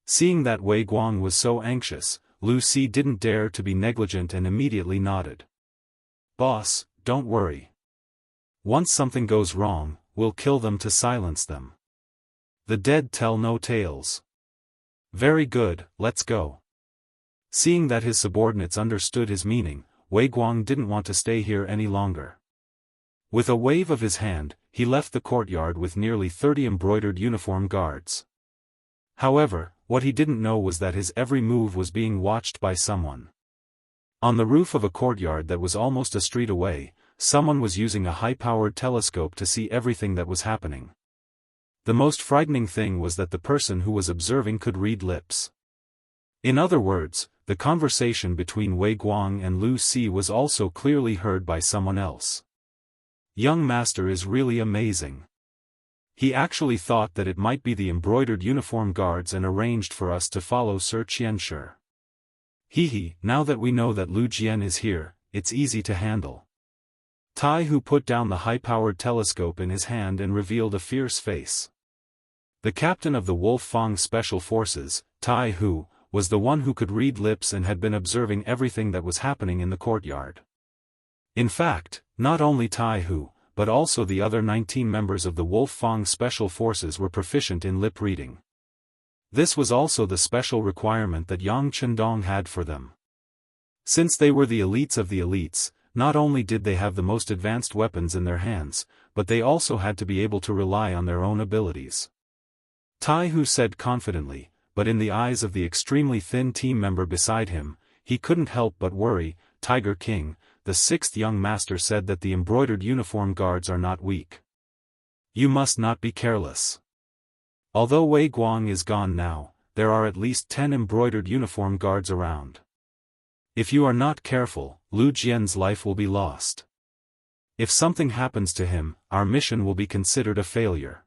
A: Seeing that Wei Guang was so anxious, Lu Xi didn't dare to be negligent and immediately nodded. "Boss, don't worry. Once something goes wrong, we'll kill them to silence them. The dead tell no tales." "Very good, let's go." Seeing that his subordinates understood his meaning, Wei Guang didn't want to stay here any longer. With a wave of his hand, he left the courtyard with nearly 30 embroidered uniform guards. However, what he didn't know was that his every move was being watched by someone. On the roof of a courtyard that was almost a street away, someone was using a high-powered telescope to see everything that was happening. The most frightening thing was that the person who was observing could read lips. In other words, the conversation between Wei Guang and Lu Xi was also clearly heard by someone else. Young master is really amazing. He actually thought that it might be the embroidered uniform guards and arranged for us to follow Sir Qianshi. Hehe, now that we know that Lu Jian is here, it's easy to handle. Tai Hu put down the high-powered telescope in his hand and revealed a fierce face. The captain of the Wolf Fang Special Forces, Tai Hu, was the one who could read lips and had been observing everything that was happening in the courtyard. In fact, not only Tai Hu, but also the other 19 members of the Wolf Fang Special Forces were proficient in lip reading. This was also the special requirement that Yang Chendong had for them. Since they were the elites of the elites, not only did they have the most advanced weapons in their hands, but they also had to be able to rely on their own abilities. Tai Hu said confidently, but in the eyes of the extremely thin team member beside him, he couldn't help but worry. "Tiger King, the 6th young master said that the embroidered uniform guards are not weak. You must not be careless. Although Wei Guang is gone now, there are at least 10 embroidered uniform guards around. If you are not careful, Lu Jian's life will be lost. If something happens to him, our mission will be considered a failure."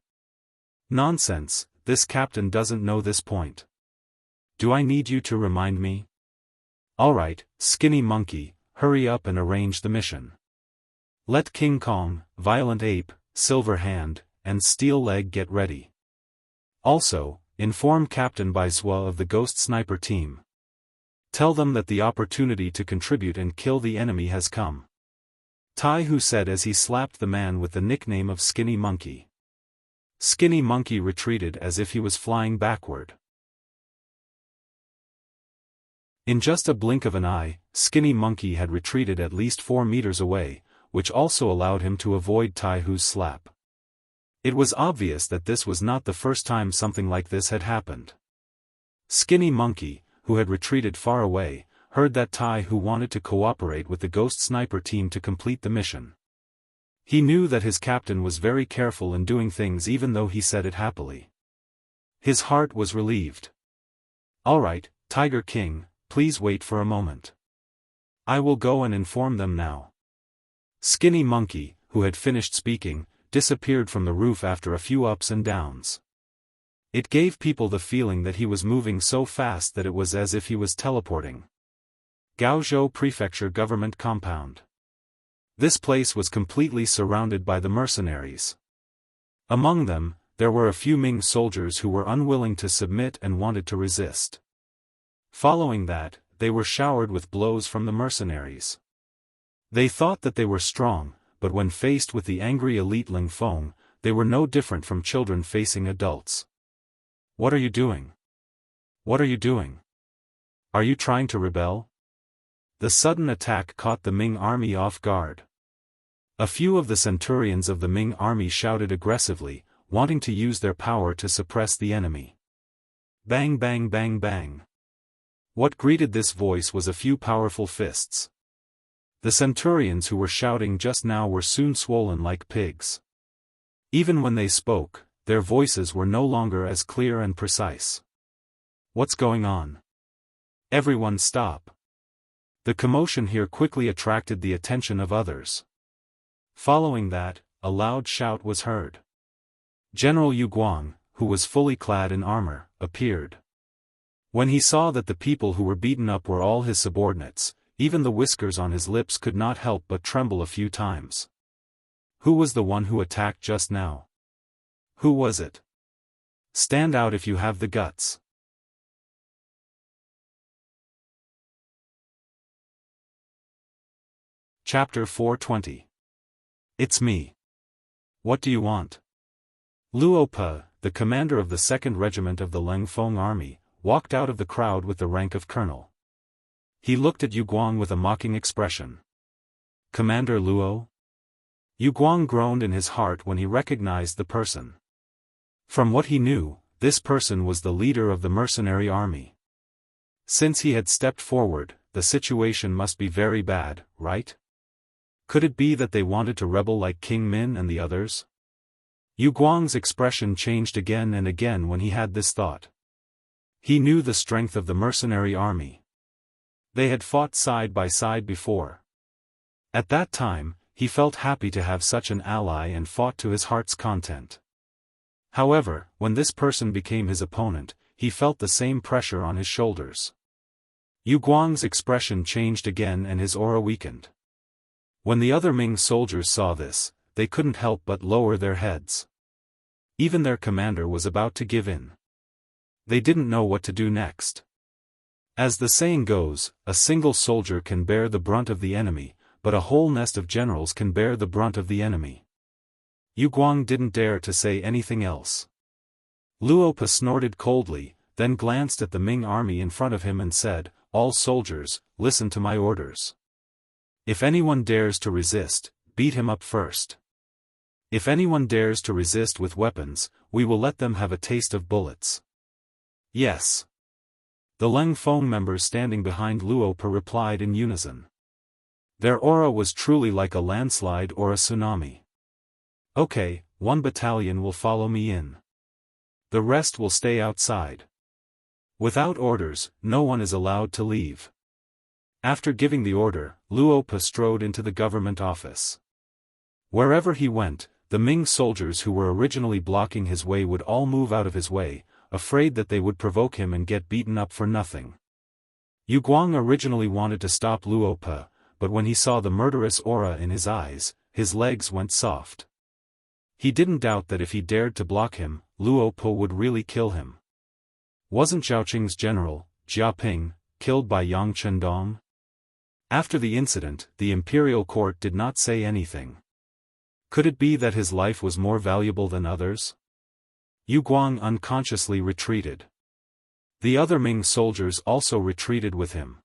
A: "Nonsense, this captain doesn't know this point. Do I need you to remind me? Alright, Skinny Monkey, hurry up and arrange the mission. Let King Kong, Violent Ape, Silver Hand, and Steel Leg get ready. Also, inform Captain Baizhua of the Ghost Sniper team. Tell them that the opportunity to contribute and kill the enemy has come. Taihu said as he slapped the man with the nickname of Skinny Monkey. Skinny Monkey retreated as if he was flying backward. In just a blink of an eye, Skinny Monkey had retreated at least 4 meters away, which also allowed him to avoid Taihu's slap. It was obvious that this was not the first time something like this had happened. Skinny Monkey, who had retreated far away, heard that Taihu wanted to cooperate with the Ghost Sniper team to complete the mission. He knew that his captain was very careful in doing things even though he said it happily. His heart was relieved. "All right, Tiger King, please wait for a moment. I will go and inform them now." Skinny Monkey, who had finished speaking, disappeared from the roof after a few ups and downs. It gave people the feeling that he was moving so fast that it was as if he was teleporting. Gaozhou Prefecture Government Compound. This place was completely surrounded by the mercenaries. Among them, there were a few Ming soldiers who were unwilling to submit and wanted to resist. Following that, they were showered with blows from the mercenaries. They thought that they were strong, but when faced with the angry elite Ling Feng, they were no different from children facing adults. "What are you doing? What are you doing? Are you trying to rebel?" The sudden attack caught the Ming army off guard. A few of the centurions of the Ming army shouted aggressively, wanting to use their power to suppress the enemy. Bang bang bang bang. What greeted this voice was a few powerful fists. The centurions who were shouting just now were soon swollen like pigs. Even when they spoke, their voices were no longer as clear and precise. "What's going on? Everyone stop." The commotion here quickly attracted the attention of others. Following that, a loud shout was heard. General Yu Guang, who was fully clad in armor, appeared. When he saw that the people who were beaten up were all his subordinates, even the whiskers on his lips could not help but tremble a few times. Who was the one who attacked just now? Who was it? Stand out if you have the guts. Chapter 420. It's me. What do you want? Luo Pe, the commander of the 2nd Regiment of the Ling Feng Army, walked out of the crowd with the rank of colonel. He looked at Yu Guang with a mocking expression. "Commander Luo?" Yu Guang groaned in his heart when he recognized the person. From what he knew, this person was the leader of the mercenary army. Since he had stepped forward, the situation must be very bad, right? Could it be that they wanted to rebel like King Min and the others? Yu Guang's expression changed again and again when he had this thought. He knew the strength of the mercenary army. They had fought side by side before. At that time, he felt happy to have such an ally and fought to his heart's content. However, when this person became his opponent, he felt the same pressure on his shoulders. Yu Guang's expression changed again and his aura weakened. When the other Ming soldiers saw this, they couldn't help but lower their heads. Even their commander was about to give in. They didn't know what to do next. As the saying goes, a single soldier can bear the brunt of the enemy, but a whole nest of generals can bear the brunt of the enemy. Yu Guang didn't dare to say anything else. Luo Pe snorted coldly, then glanced at the Ming army in front of him and said, "All soldiers, listen to my orders. If anyone dares to resist, beat him up first. If anyone dares to resist with weapons, we will let them have a taste of bullets." "Yes." The Ling Feng members standing behind Luo Pe replied in unison. Their aura was truly like a landslide or a tsunami. "Okay, 1 battalion will follow me in. The rest will stay outside. Without orders, no one is allowed to leave." After giving the order, Luo Pe strode into the government office. Wherever he went, the Ming soldiers who were originally blocking his way would all move out of his way, afraid that they would provoke him and get beaten up for nothing. Yu Guang originally wanted to stop Luo Pe, but when he saw the murderous aura in his eyes, his legs went soft. He didn't doubt that if he dared to block him, Luo Pe would really kill him. Wasn't Zhaoqing's general, Jia Ping, killed by Yang Chendong? After the incident, the imperial court did not say anything. Could it be that his life was more valuable than others? Yu Guang unconsciously retreated. The other Ming soldiers also retreated with him.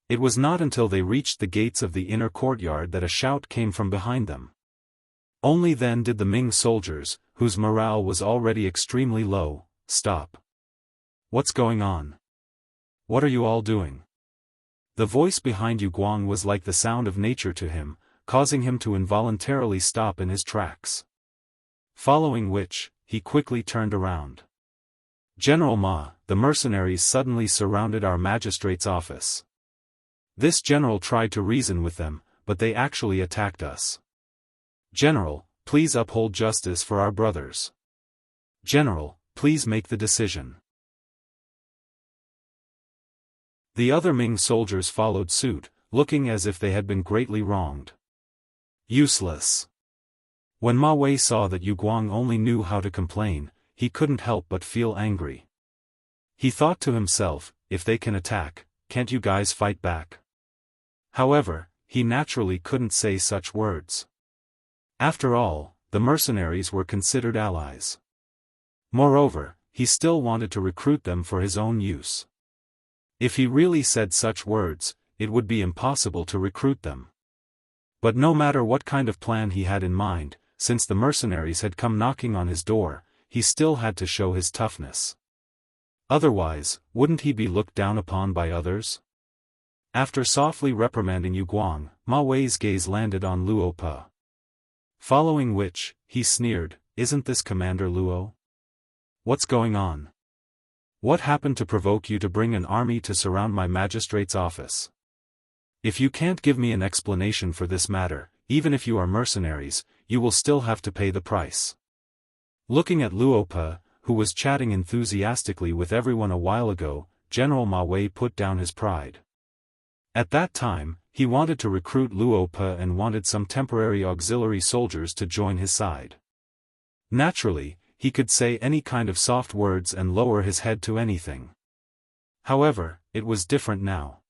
A: It was not until they reached the gates of the inner courtyard that a shout came from behind them. Only then did the Ming soldiers, whose morale was already extremely low, stop. What's going on? What are you all doing? The voice behind Yu Guang was like the sound of nature to him, causing him to involuntarily stop in his tracks. Following which, he quickly turned around. General Ma, the mercenaries suddenly surrounded our magistrate's office. This general tried to reason with them, but they actually attacked us. General, please uphold justice for our brothers. General, please make the decision. The other Ming soldiers followed suit, looking as if they had been greatly wronged. Useless. When Ma Wei saw that Yu Guang only knew how to complain, he couldn't help but feel angry. He thought to himself, if they can attack, can't you guys fight back? However, he naturally couldn't say such words. After all, the mercenaries were considered allies. Moreover, he still wanted to recruit them for his own use. If he really said such words, it would be impossible to recruit them. But no matter what kind of plan he had in mind, since the mercenaries had come knocking on his door, he still had to show his toughness. Otherwise, wouldn't he be looked down upon by others? After softly reprimanding Yu Guang, Ma Wei's gaze landed on Luo Pe. Following which, he sneered, "Isn't this Commander Luo? What's going on? What happened to provoke you to bring an army to surround my magistrate's office? If you can't give me an explanation for this matter, even if you are mercenaries, you will still have to pay the price." Looking at Luo Pe, who was chatting enthusiastically with everyone a while ago, General Ma Wei put down his pride. At that time, he wanted to recruit Luo Pe and wanted some temporary auxiliary soldiers to join his side. Naturally, he could say any kind of soft words and lower his head to anything. However, it was different now.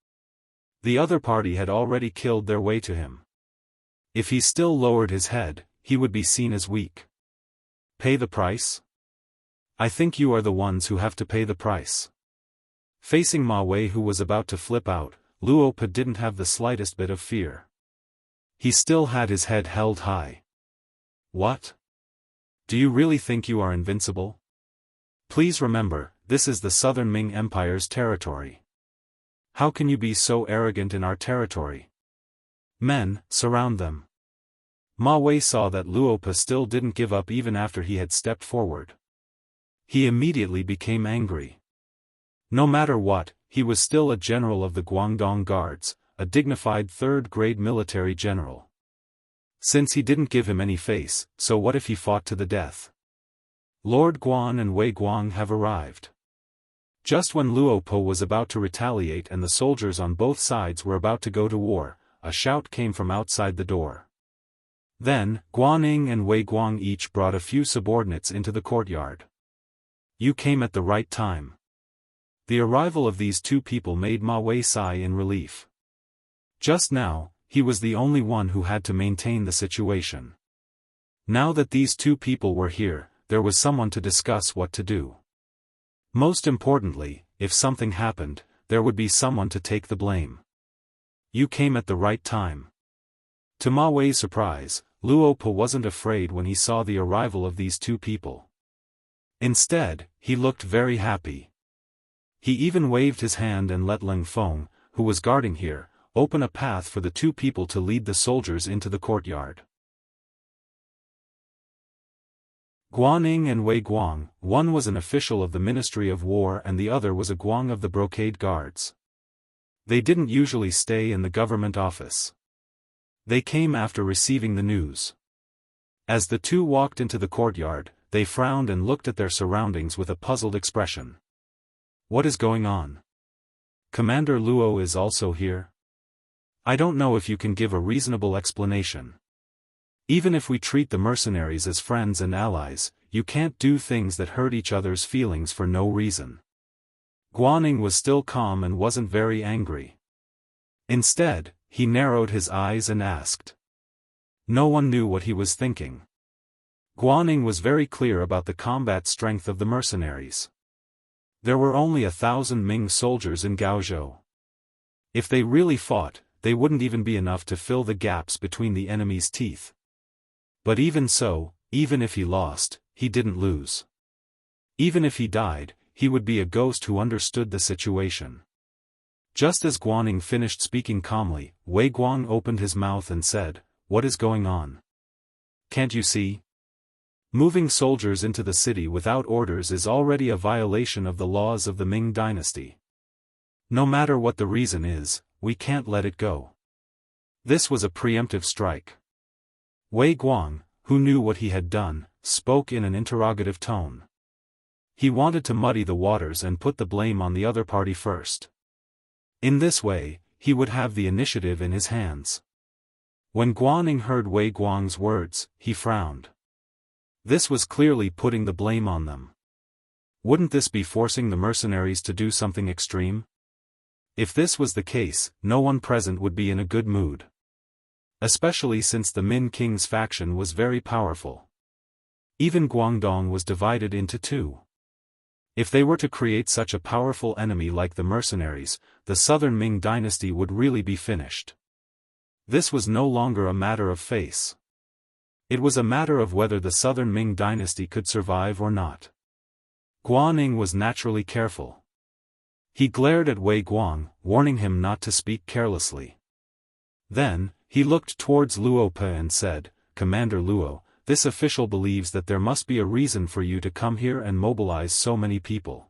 A: The other party had already killed their way to him. If he still lowered his head, he would be seen as weak. Pay the price? I think you are the ones who have to pay the price. Facing Ma Wei, who was about to flip out, Luo Pe didn't have the slightest bit of fear. He still had his head held high. What? Do you really think you are invincible? Please remember, this is the Southern Ming Empire's territory. How can you be so arrogant in our territory? Men, surround them. Ma Wei saw that Luo Pe still didn't give up even after he had stepped forward. He immediately became angry. No matter what, he was still a general of the Guangdong Guards, a dignified third-grade military general. Since he didn't give him any face, so what if he fought to the death? Lord Guan and Wei Guang have arrived. Just when Luo Pe was about to retaliate and the soldiers on both sides were about to go to war, a shout came from outside the door. Then, Guaning and Wei Guang each brought a few subordinates into the courtyard. You came at the right time. The arrival of these two people made Ma Wei sigh in relief. Just now, he was the only one who had to maintain the situation. Now that these two people were here, there was someone to discuss what to do. Most importantly, if something happened, there would be someone to take the blame. You came at the right time. To Ma Wei's surprise, Luo Pe wasn't afraid when he saw the arrival of these two people. Instead, he looked very happy. He even waved his hand and let Ling Feng, who was guarding here, open a path for the two people to lead the soldiers into the courtyard. Guaning and Wei Guang, one was an official of the Ministry of War and the other was a Guang of the Brocade Guards. They didn't usually stay in the government office. They came after receiving the news. As the two walked into the courtyard, they frowned and looked at their surroundings with a puzzled expression. What is going on? Commander Luo is also here? I don't know if you can give a reasonable explanation. Even if we treat the mercenaries as friends and allies, you can't do things that hurt each other's feelings for no reason. Guaning was still calm and wasn't very angry. Instead, he narrowed his eyes and asked. No one knew what he was thinking. Guaning was very clear about the combat strength of the mercenaries. There were only 1,000 Ming soldiers in Gaozhou. If they really fought, they wouldn't even be enough to fill the gaps between the enemy's teeth. But even so, even if he lost, he didn't lose. Even if he died, he would be a ghost who understood the situation. Just as Guaning finished speaking calmly, Wei Guang opened his mouth and said, "What is going on? Can't you see? Moving soldiers into the city without orders is already a violation of the laws of the Ming Dynasty. No matter what the reason is, we can't let it go." This was a preemptive strike. Wei Guang, who knew what he had done, spoke in an interrogative tone. He wanted to muddy the waters and put the blame on the other party first. In this way, he would have the initiative in his hands. When Guaning heard Wei Guang's words, he frowned. This was clearly putting the blame on them. Wouldn't this be forcing the mercenaries to do something extreme? If this was the case, no one present would be in a good mood. Especially since the Min King's faction was very powerful. Even Guangdong was divided into two. If they were to create such a powerful enemy like the mercenaries, the southern Ming dynasty would really be finished. This was no longer a matter of face. It was a matter of whether the southern Ming dynasty could survive or not. Guaning was naturally careful. He glared at Wei Guang, warning him not to speak carelessly. Then, he looked towards Luo Pe and said, "Commander Luo, this official believes that there must be a reason for you to come here and mobilize so many people.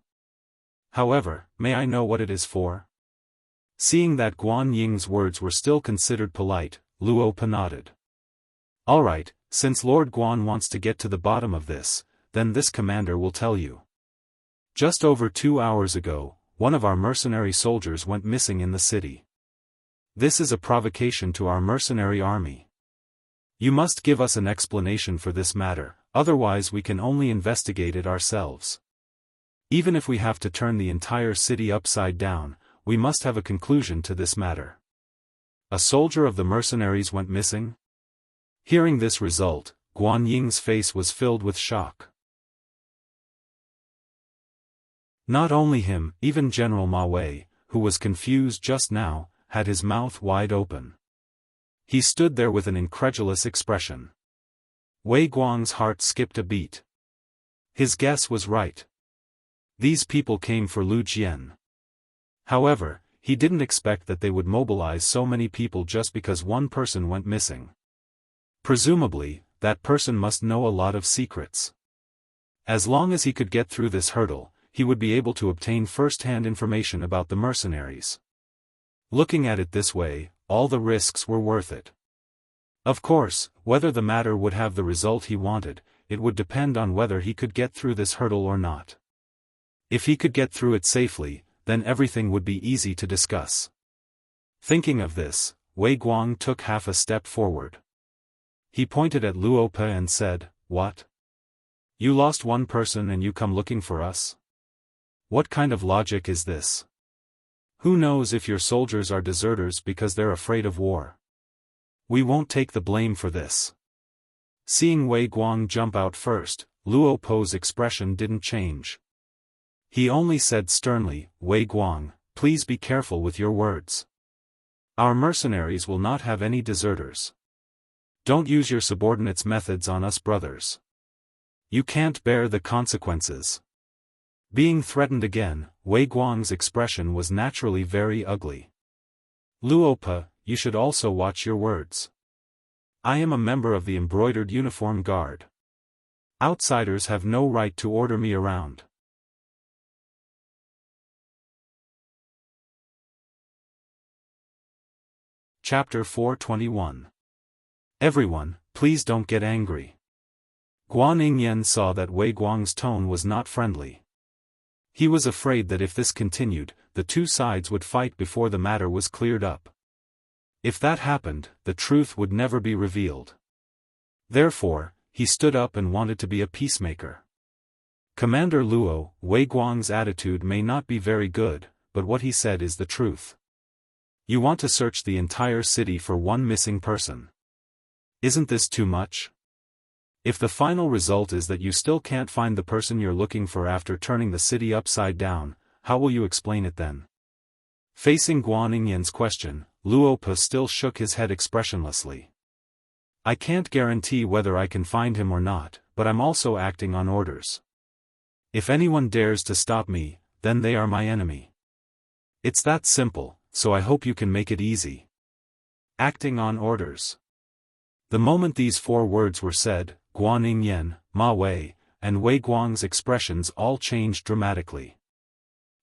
A: However, may I know what it is for?" Seeing that Guan Ying's words were still considered polite, Luo Pe nodded. "All right, since Lord Guan wants to get to the bottom of this, then this commander will tell you. Just over 2 hours ago, one of our mercenary soldiers went missing in the city. This is a provocation to our mercenary army. You must give us an explanation for this matter, otherwise we can only investigate it ourselves. Even if we have to turn the entire city upside down, we must have a conclusion to this matter." A soldier of the mercenaries went missing? Hearing this result, Guan Ying's face was filled with shock. Not only him, even General Ma Wei, who was confused just now, had his mouth wide open. He stood there with an incredulous expression. Wei Guang's heart skipped a beat. His guess was right. These people came for Lu Jian. However, he didn't expect that they would mobilize so many people just because one person went missing. Presumably, that person must know a lot of secrets. As long as he could get through this hurdle, he would be able to obtain first-hand information about the mercenaries. Looking at it this way, all the risks were worth it. Of course, whether the matter would have the result he wanted, it would depend on whether he could get through this hurdle or not. If he could get through it safely, then everything would be easy to discuss. Thinking of this, Wei Guang took half a step forward. He pointed at Luo Pe and said, "What? You lost one person and you come looking for us? What kind of logic is this? Who knows if your soldiers are deserters because they're afraid of war? We won't take the blame for this." Seeing Wei Guang jump out first, Luo Pe's expression didn't change. He only said sternly, "Wei Guang, please be careful with your words. Our mercenaries will not have any deserters. Don't use your subordinates' methods on us brothers. You can't bear the consequences." Being threatened again, Wei Guang's expression was naturally very ugly. "Luo Pe, you should also watch your words. I am a member of the embroidered uniform guard. Outsiders have no right to order me around." Chapter 421. Everyone, please don't get angry. Guan Yingyan saw that Wei Guang's tone was not friendly. He was afraid that if this continued, the two sides would fight before the matter was cleared up. If that happened, the truth would never be revealed. Therefore, he stood up and wanted to be a peacemaker. Commander Luo, Wei Guang's attitude may not be very good, but what he said is the truth. You want to search the entire city for one missing person. Isn't this too much? If the final result is that you still can't find the person you're looking for after turning the city upside down, how will you explain it then? Facing Guan Yingyan's question, Luo Pa still shook his head expressionlessly. I can't guarantee whether I can find him or not, but I'm also acting on orders. If anyone dares to stop me, then they are my enemy. It's that simple, so I hope you can make it easy. Acting on orders. The moment these 4 words were said, Guan Yingyan, Ma Wei, and Wei Guang's expressions all changed dramatically.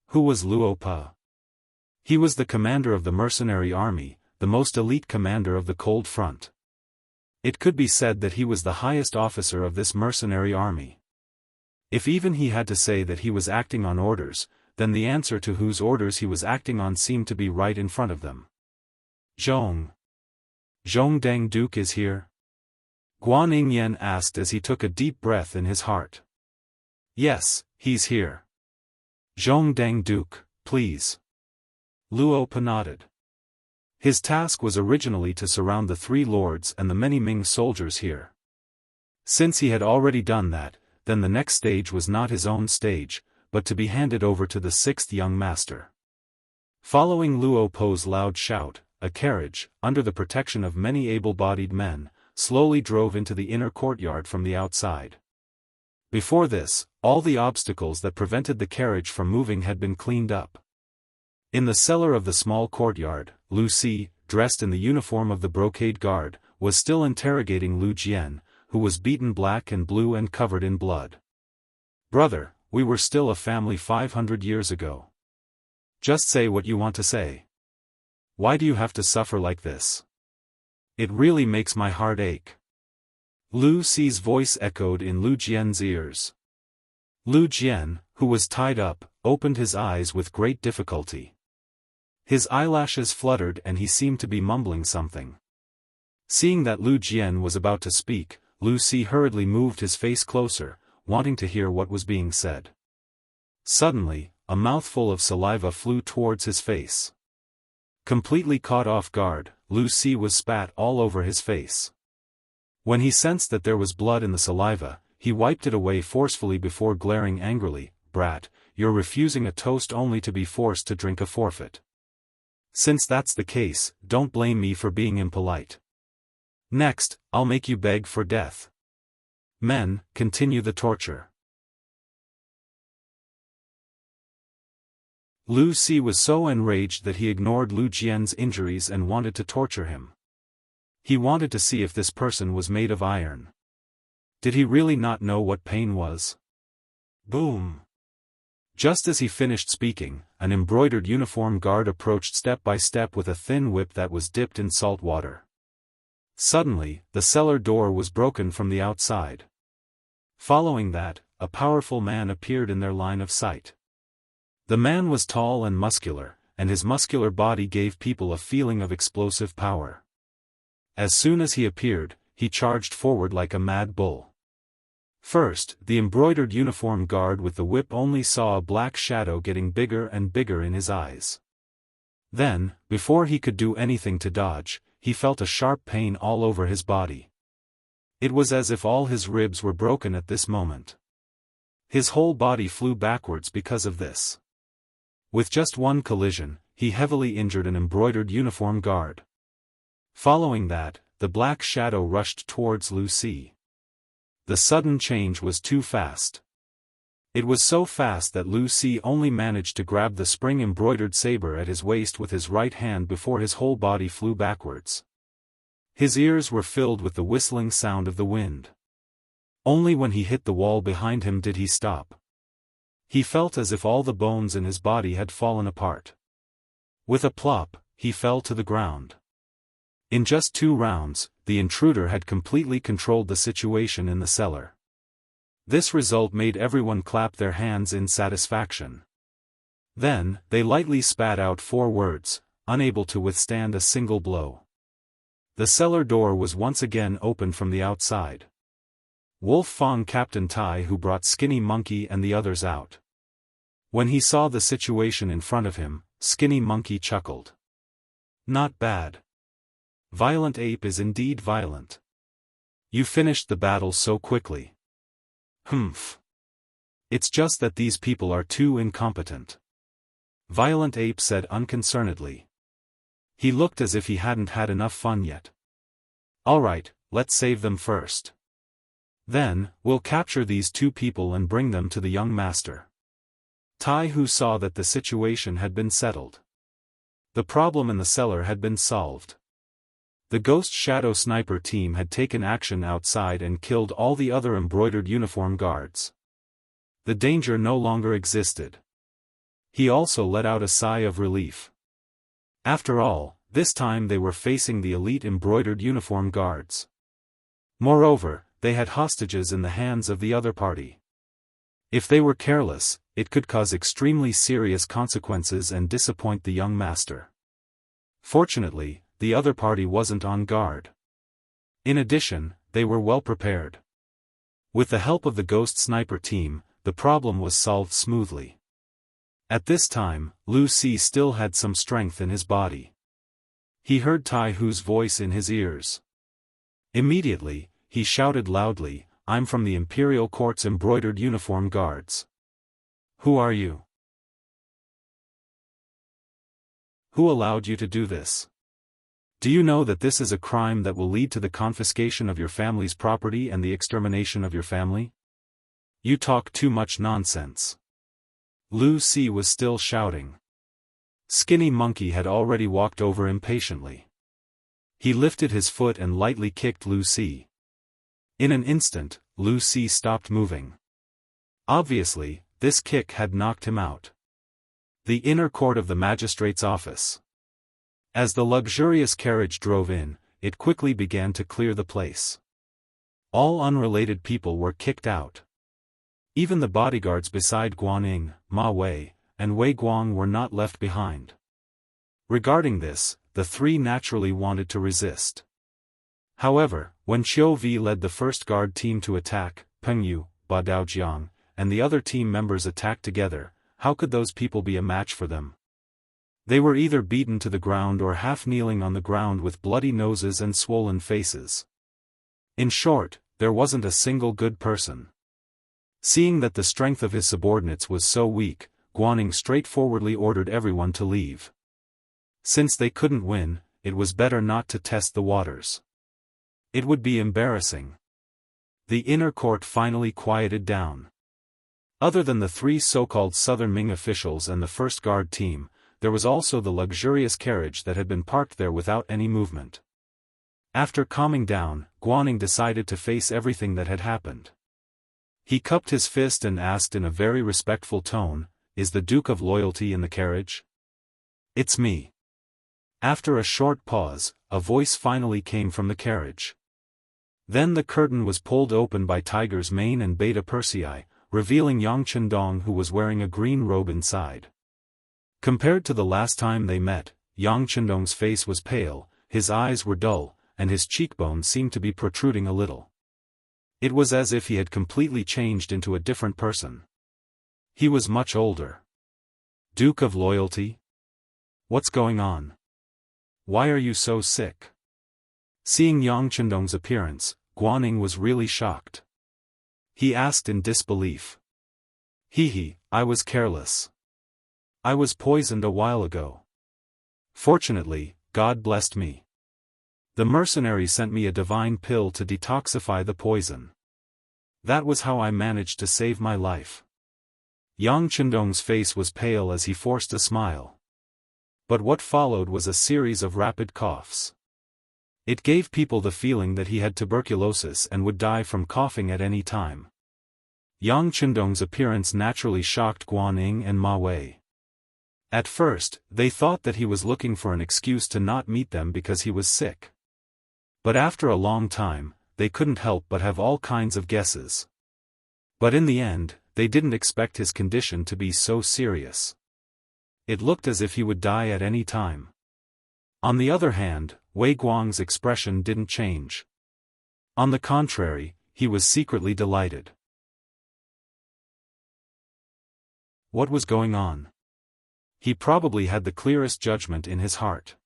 A: Who was Luo Pa? He was the commander of the mercenary army, the most elite commander of the Cold Front. It could be said that he was the highest officer of this mercenary army. If even he had to say that he was acting on orders, then the answer to whose orders he was acting on seemed to be right in front of them. Zhong Deng Duke is here? Guan Yingyan asked as he took a deep breath in his heart. Yes, he's here. Zhong Deng Duke, please. Luo Pa nodded. His task was originally to surround the 3 lords and the many Ming soldiers here. Since he had already done that, then the next stage was not his own stage, but to be handed over to the 6th young master. Following Luo Pa's loud shout, a carriage, under the protection of many able-bodied men, slowly drove into the inner courtyard from the outside. Before this, all the obstacles that prevented the carriage from moving had been cleaned up. In the cellar of the small courtyard, Lu Si, dressed in the uniform of the brocade guard, was still interrogating Lu Jian, who was beaten black and blue and covered in blood. Brother, we were still a family 500 years ago. Just say what you want to say. Why do you have to suffer like this? It really makes my heart ache. Lu Si's voice echoed in Lu Jian's ears. Lu Jian, who was tied up, opened his eyes with great difficulty. His eyelashes fluttered and he seemed to be mumbling something. Seeing that Lu Jian was about to speak, Lu Si hurriedly moved his face closer, wanting to hear what was being said. Suddenly, a mouthful of saliva flew towards his face. Completely caught off guard, Lu Si was spat all over his face. When he sensed that there was blood in the saliva, he wiped it away forcefully before glaring angrily, "Brat, you're refusing a toast only to be forced to drink a forfeit. Since that's the case, don't blame me for being impolite. Next, I'll make you beg for death. Men, continue the torture." Lu Si was so enraged that he ignored Lu Jian's injuries and wanted to torture him. He wanted to see if this person was made of iron. Did he really not know what pain was? Boom! Just as he finished speaking, an embroidered uniform guard approached step by step with a thin whip that was dipped in salt water. Suddenly, the cellar door was broken from the outside. Following that, a powerful man appeared in their line of sight. The man was tall and muscular, and his muscular body gave people a feeling of explosive power. As soon as he appeared, he charged forward like a mad bull. First, the embroidered uniform guard with the whip only saw a black shadow getting bigger and bigger in his eyes. Then, before he could do anything to dodge, he felt a sharp pain all over his body. It was as if all his ribs were broken at this moment. His whole body flew backwards because of this. With just one collision, he heavily injured an embroidered uniform guard. Following that, the black shadow rushed towards Lu Si. The sudden change was too fast. It was so fast that Lu Si only managed to grab the spring-embroidered saber at his waist with his right hand before his whole body flew backwards. His ears were filled with the whistling sound of the wind. Only when he hit the wall behind him did he stop. He felt as if all the bones in his body had fallen apart. With a plop, he fell to the ground. In just 2 rounds, the intruder had completely controlled the situation in the cellar. This result made everyone clap their hands in satisfaction. Then, they lightly spat out 4 words, unable to withstand a single blow. The cellar door was once again opened from the outside. Wolf Fong Captain Tai, who brought Skinny Monkey and the others out. When he saw the situation in front of him, Skinny Monkey chuckled. Not bad. Violent Ape is indeed violent. You finished the battle so quickly. Humph. It's just that these people are too incompetent. Violent Ape said unconcernedly. He looked as if he hadn't had enough fun yet. Alright, let's save them first. Then, we'll capture these two people and bring them to the young master. Tai Hu saw that the situation had been settled. The problem in the cellar had been solved. The Ghost Shadow Sniper team had taken action outside and killed all the other embroidered uniform guards. The danger no longer existed. He also let out a sigh of relief. After all, this time they were facing the elite embroidered uniform guards. Moreover, they had hostages in the hands of the other party. If they were careless, it could cause extremely serious consequences and disappoint the young master. Fortunately, the other party wasn't on guard. In addition, they were well prepared. With the help of the Ghost Sniper team, the problem was solved smoothly. At this time, Lu Si still had some strength in his body. He heard Tai Hu's voice in his ears. Immediately, he shouted loudly, "I'm from the Imperial Court's embroidered uniform guards. Who are you? Who allowed you to do this? Do you know that this is a crime that will lead to the confiscation of your family's property and the extermination of your family? You talk too much nonsense." Lu Si was still shouting. Skinny Monkey had already walked over impatiently. He lifted his foot and lightly kicked Lu Si. In an instant, Lu Si stopped moving. Obviously, this kick had knocked him out. The inner court of the magistrate's office. As the luxurious carriage drove in, it quickly began to clear the place. All unrelated people were kicked out. Even the bodyguards beside Guan Ying, Ma Wei, and Wei Guang were not left behind. Regarding this, the three naturally wanted to resist. However, when Qiu Vi led the first guard team to attack, Peng Yu, Ba Daojiang, and the other team members attacked together, how could those people be a match for them? They were either beaten to the ground or half kneeling on the ground with bloody noses and swollen faces. In short, there wasn't a single good person. Seeing that the strength of his subordinates was so weak, Guaning straightforwardly ordered everyone to leave. Since they couldn't win, it was better not to test the waters. It would be embarrassing. The inner court finally quieted down. Other than the three so-called Southern Ming officials and the first guard team, there was also the luxurious carriage that had been parked there without any movement. After calming down, Guaning decided to face everything that had happened. He cupped his fist and asked in a very respectful tone, "Is the Duke of Loyalty in the carriage?" "It's me." After a short pause, a voice finally came from the carriage. Then the curtain was pulled open by Tiger's Mane and Beta Persei, revealing Yang Chendong, who was wearing a green robe inside. Compared to the last time they met, Yang Chendong's face was pale, his eyes were dull, and his cheekbones seemed to be protruding a little. It was as if he had completely changed into a different person. He was much older. "Duke of Loyalty? What's going on? Why are you so sick?" Seeing Yang Chendong's appearance, Guaning was really shocked. He asked in disbelief. I was careless. I was poisoned a while ago. Fortunately, God blessed me. The mercenary sent me a divine pill to detoxify the poison. That was how I managed to save my life." Yang Chendong's face was pale as he forced a smile. But what followed was a series of rapid coughs. It gave people the feeling that he had tuberculosis and would die from coughing at any time. Yang Chendong's appearance naturally shocked Guan Ying and Ma Wei. At first, they thought that he was looking for an excuse to not meet them because he was sick. But after a long time, they couldn't help but have all kinds of guesses. But in the end, they didn't expect his condition to be so serious. It looked as if he would die at any time. On the other hand, Wei Guang's expression didn't change. On the contrary, he was secretly delighted. What was going on? He probably had the clearest judgment in his heart.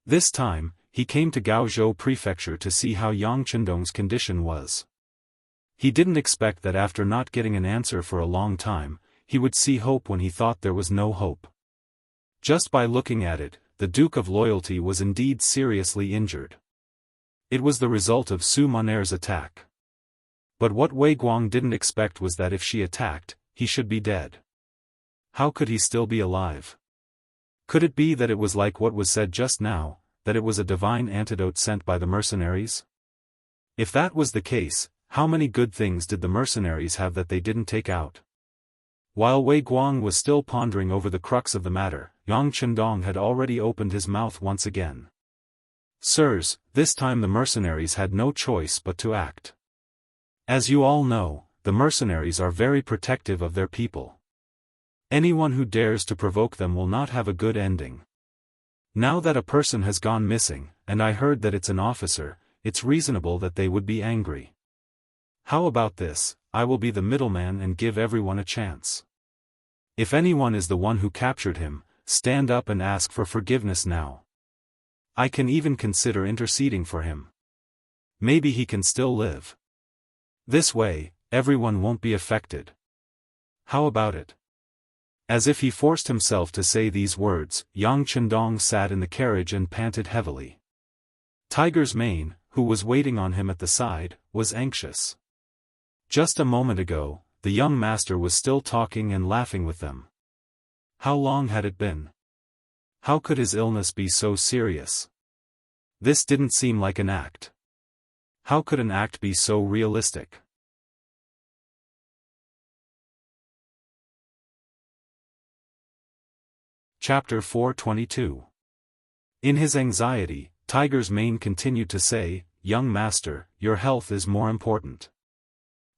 A: This time, he came to Gaozhou Prefecture to see how Yang Chendong's condition was. He didn't expect that after not getting an answer for a long time, he would see hope when he thought there was no hope. Just by looking at it, the Duke of Loyalty was indeed seriously injured. It was the result of Su Moner's attack. But what Wei Guang didn't expect was that if she attacked, he should be dead. How could he still be alive? Could it be that it was like what was said just now, that it was a divine antidote sent by the mercenaries? If that was the case, how many good things did the mercenaries have that they didn't take out? While Wei Guang was still pondering over the crux of the matter, Yang Chendong had already opened his mouth once again. Sirs, this time the mercenaries had no choice but to act. As you all know, the mercenaries are very protective of their people. Anyone who dares to provoke them will not have a good ending. Now that a person has gone missing, and I heard that it's an officer, it's reasonable that they would be angry. How about this? I will be the middleman and give everyone a chance. If anyone is the one who captured him, stand up and ask for forgiveness now. I can even consider interceding for him. Maybe he can still live. This way, everyone won't be affected. How about it? As if he forced himself to say these words, Yang Chendong sat in the carriage and panted heavily. Tiger's Mane, who was waiting on him at the side, was anxious. Just a moment ago, the young master was still talking and laughing with them. How long had it been? How could his illness be so serious? This didn't seem like an act. How could an act be so realistic? Chapter 422. In his anxiety, Tiger's Mane continued to say, "Young master, your health is more important.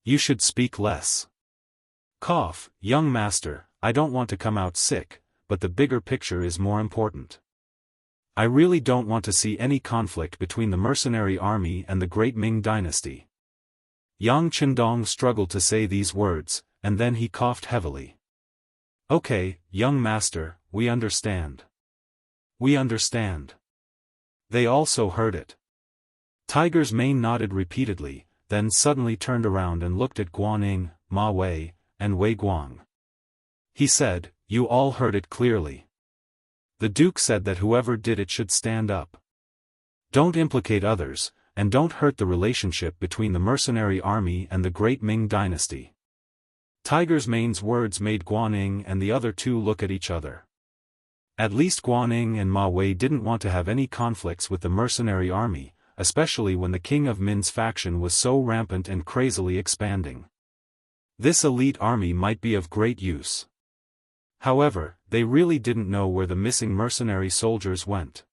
A: You should speak less. Cough, young master, I don't want to come out sick, but the bigger picture is more important. I really don't want to see any conflict between the mercenary army and the great Ming dynasty." Yang Chendong struggled to say these words, and then he coughed heavily. "Okay, young master, we understand. We understand." They also heard it. Tiger's Mane nodded repeatedly, then suddenly turned around and looked at Guaning, Ma Wei, and Wei Guang. He said, "You all heard it clearly. The Duke said that whoever did it should stand up. Don't implicate others, and don't hurt the relationship between the mercenary army and the great Ming dynasty." Tiger's Mane's words made Guaning and the other two look at each other. At least Guaning and Ma Wei didn't want to have any conflicts with the mercenary army, especially when the King of Min's faction was so rampant and crazily expanding. This elite army might be of great use. However, they really didn't know where the missing mercenary soldiers went.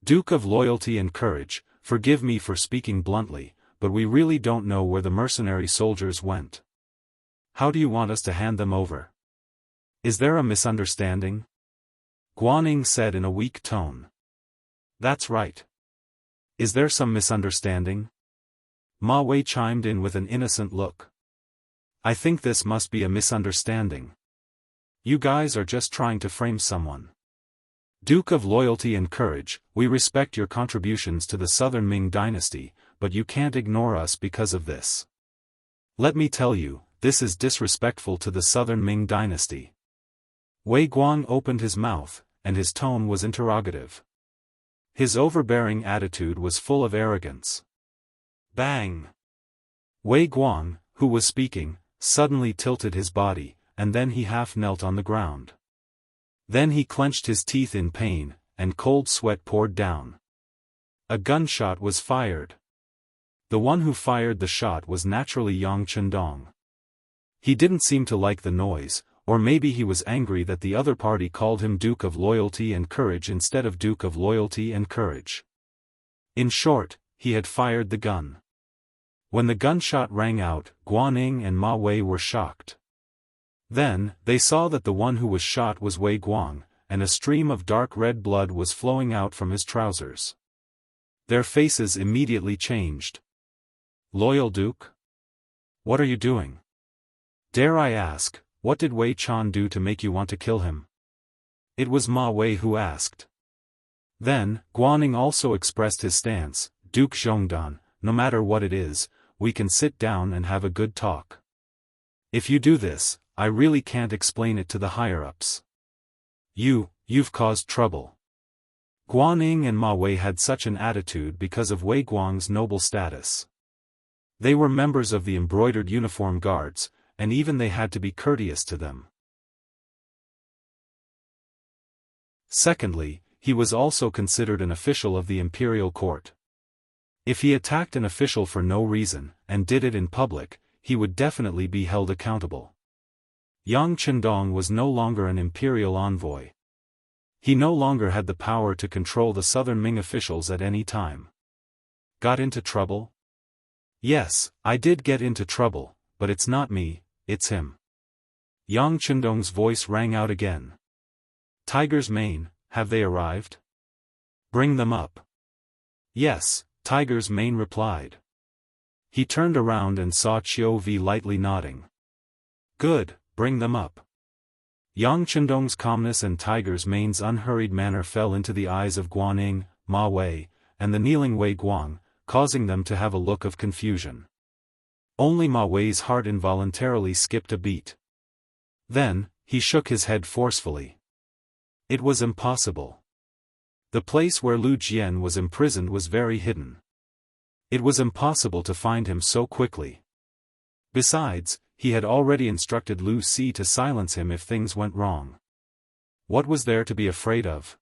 A: Duke of Loyalty and Courage, forgive me for speaking bluntly, but we really don't know where the mercenary soldiers went. How do you want us to hand them over? Is there a misunderstanding? Guaning said in a weak tone. That's right. Is there some misunderstanding? Ma Wei chimed in with an innocent look. I think this must be a misunderstanding. You guys are just trying to frame someone. Duke of Loyalty and Courage, we respect your contributions to the Southern Ming dynasty, but you can't ignore us because of this. Let me tell you, this is disrespectful to the Southern Ming dynasty. Wei Guang opened his mouth, and his tone was interrogative. His overbearing attitude was full of arrogance. Bang! Wei Guang, who was speaking, suddenly tilted his body, and then he half knelt on the ground. Then he clenched his teeth in pain, and cold sweat poured down. A gunshot was fired. The one who fired the shot was naturally Yang Chendong. He didn't seem to like the noise, or maybe he was angry that the other party called him Duke of Loyalty and Courage instead of Duke of Loyalty and Courage. In short, he had fired the gun. When the gunshot rang out, Guaning and Ma Wei were shocked. Then, they saw that the one who was shot was Wei Guang, and a stream of dark red blood was flowing out from his trousers. Their faces immediately changed. Loyal Duke? What are you doing? Dare I ask, what did Wei Chan do to make you want to kill him? It was Ma Wei who asked. Then, Guaning also expressed his stance. Duke Zhongdan, no matter what it is, we can sit down and have a good talk. If you do this, I really can't explain it to the higher-ups. You've caused trouble. Guaning and Ma Wei had such an attitude because of Wei Guang's noble status. They were members of the embroidered uniform guards, and even they had to be courteous to them. Secondly, he was also considered an official of the imperial court. If he attacked an official for no reason, and did it in public, he would definitely be held accountable. Yang Chendong was no longer an imperial envoy. He no longer had the power to control the southern Ming officials at any time. Got into trouble? Yes, I did get into trouble, but it's not me, it's him. Yang Chendong's voice rang out again. Tiger's Mane, have they arrived? Bring them up. Yes, Tiger's Mane replied. He turned around and saw Chiu Vi lightly nodding. Good, bring them up. Yang Chendong's calmness and Tiger's Mane's unhurried manner fell into the eyes of Guaning, Ma Wei, and the kneeling Wei Guang, causing them to have a look of confusion. Only Ma Wei's heart involuntarily skipped a beat. Then, he shook his head forcefully. It was impossible. The place where Lu Jian was imprisoned was very hidden. It was impossible to find him so quickly. Besides, he had already instructed Lu Si to silence him if things went wrong. What was there to be afraid of?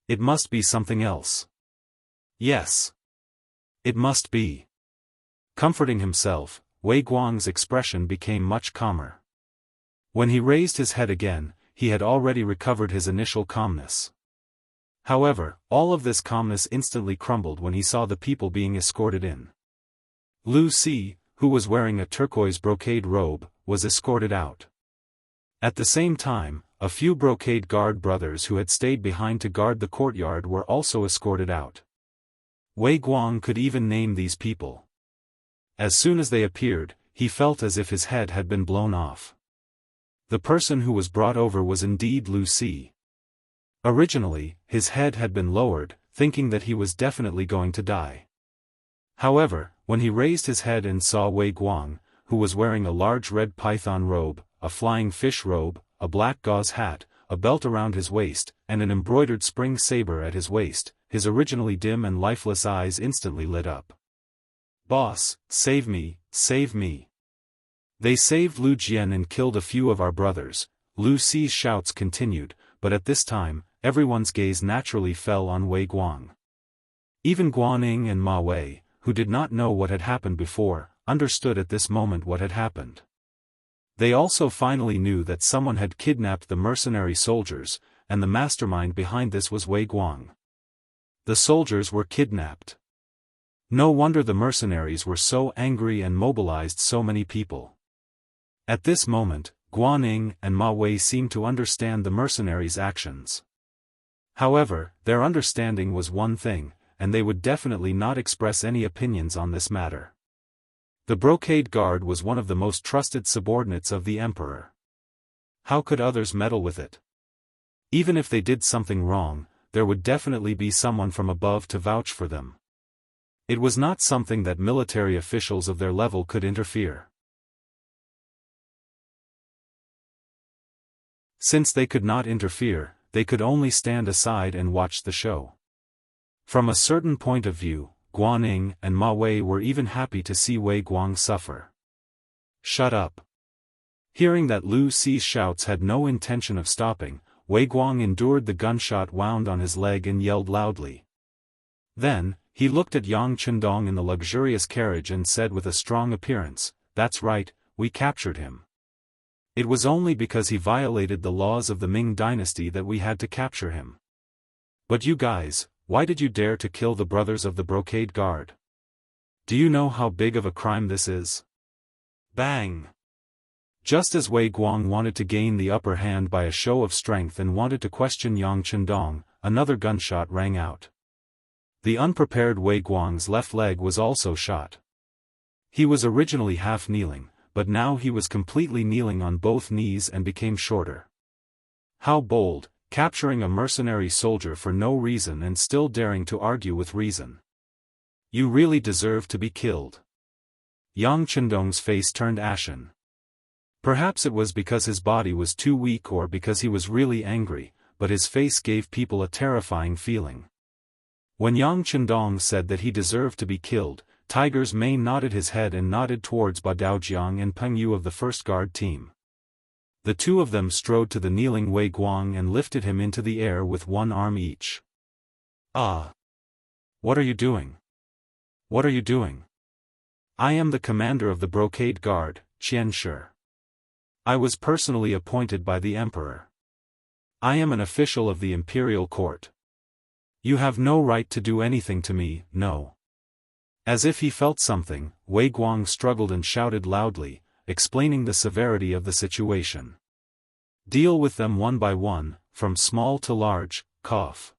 A: It must be something else. Yes. It must be. Comforting himself, Wei Guang's expression became much calmer. When he raised his head again, he had already recovered his initial calmness. However, all of this calmness instantly crumbled when he saw the people being escorted in. Lu Si, who was wearing a turquoise brocade robe, was escorted out. At the same time, a few brocade guard brothers who had stayed behind to guard the courtyard were also escorted out. Wei Guang could even name these people. As soon as they appeared, he felt as if his head had been blown off. The person who was brought over was indeed Lu Si. Originally, his head had been lowered, thinking that he was definitely going to die. However, when he raised his head and saw Wei Guang, who was wearing a large red python robe, a flying fish robe, a black gauze hat, a belt around his waist, and an embroidered spring saber at his waist, his originally dim and lifeless eyes instantly lit up. Boss, save me, save me. They saved Lu Jian and killed a few of our brothers. Lu Si's shouts continued, but at this time, everyone's gaze naturally fell on Wei Guang. Even Guaning and Ma Wei, who did not know what had happened before, understood at this moment what had happened. They also finally knew that someone had kidnapped the mercenary soldiers, and the mastermind behind this was Wei Guang. The soldiers were kidnapped. No wonder the mercenaries were so angry and mobilized so many people. At this moment, Guaning and Ma Wei seemed to understand the mercenaries' actions. However, their understanding was one thing, and they would definitely not express any opinions on this matter. The brocade guard was one of the most trusted subordinates of the emperor. How could others meddle with it? Even if they did something wrong, there would definitely be someone from above to vouch for them. It was not something that military officials of their level could interfere. Since they could not interfere, they could only stand aside and watch the show. From a certain point of view, Guaning and Ma Wei were even happy to see Wei Guang suffer. Shut up. Hearing that Lu Si's shouts had no intention of stopping, Wei Guang endured the gunshot wound on his leg and yelled loudly. Then, he looked at Yang Chendong in the luxurious carriage and said with a strong appearance, "That's right, we captured him. It was only because he violated the laws of the Ming Dynasty that we had to capture him. But you guys, why did you dare to kill the brothers of the brocade guard? Do you know how big of a crime this is?" Bang! Just as Wei Guang wanted to gain the upper hand by a show of strength and wanted to question Yang Chendong, another gunshot rang out. The unprepared Wei Guang's left leg was also shot. He was originally half kneeling, but now he was completely kneeling on both knees and became shorter. How bold, capturing a mercenary soldier for no reason and still daring to argue with reason. You really deserve to be killed. Yang Chendong's face turned ashen. Perhaps it was because his body was too weak or because he was really angry, but his face gave people a terrifying feeling. When Yang Chendong said that he deserved to be killed, Tiger's mane nodded his head and nodded towards Ba Daojiang and Peng Yu of the first guard team. The two of them strode to the kneeling Wei Guang and lifted him into the air with one arm each. Ah! What are you doing? What are you doing? I am the commander of the Brocade Guard, Qianshi. I was personally appointed by the Emperor. I am an official of the Imperial Court. You have no right to do anything to me, no. As if he felt something, Wei Guang struggled and shouted loudly, explaining the severity of the situation. Deal with them one by one, from small to large, cough.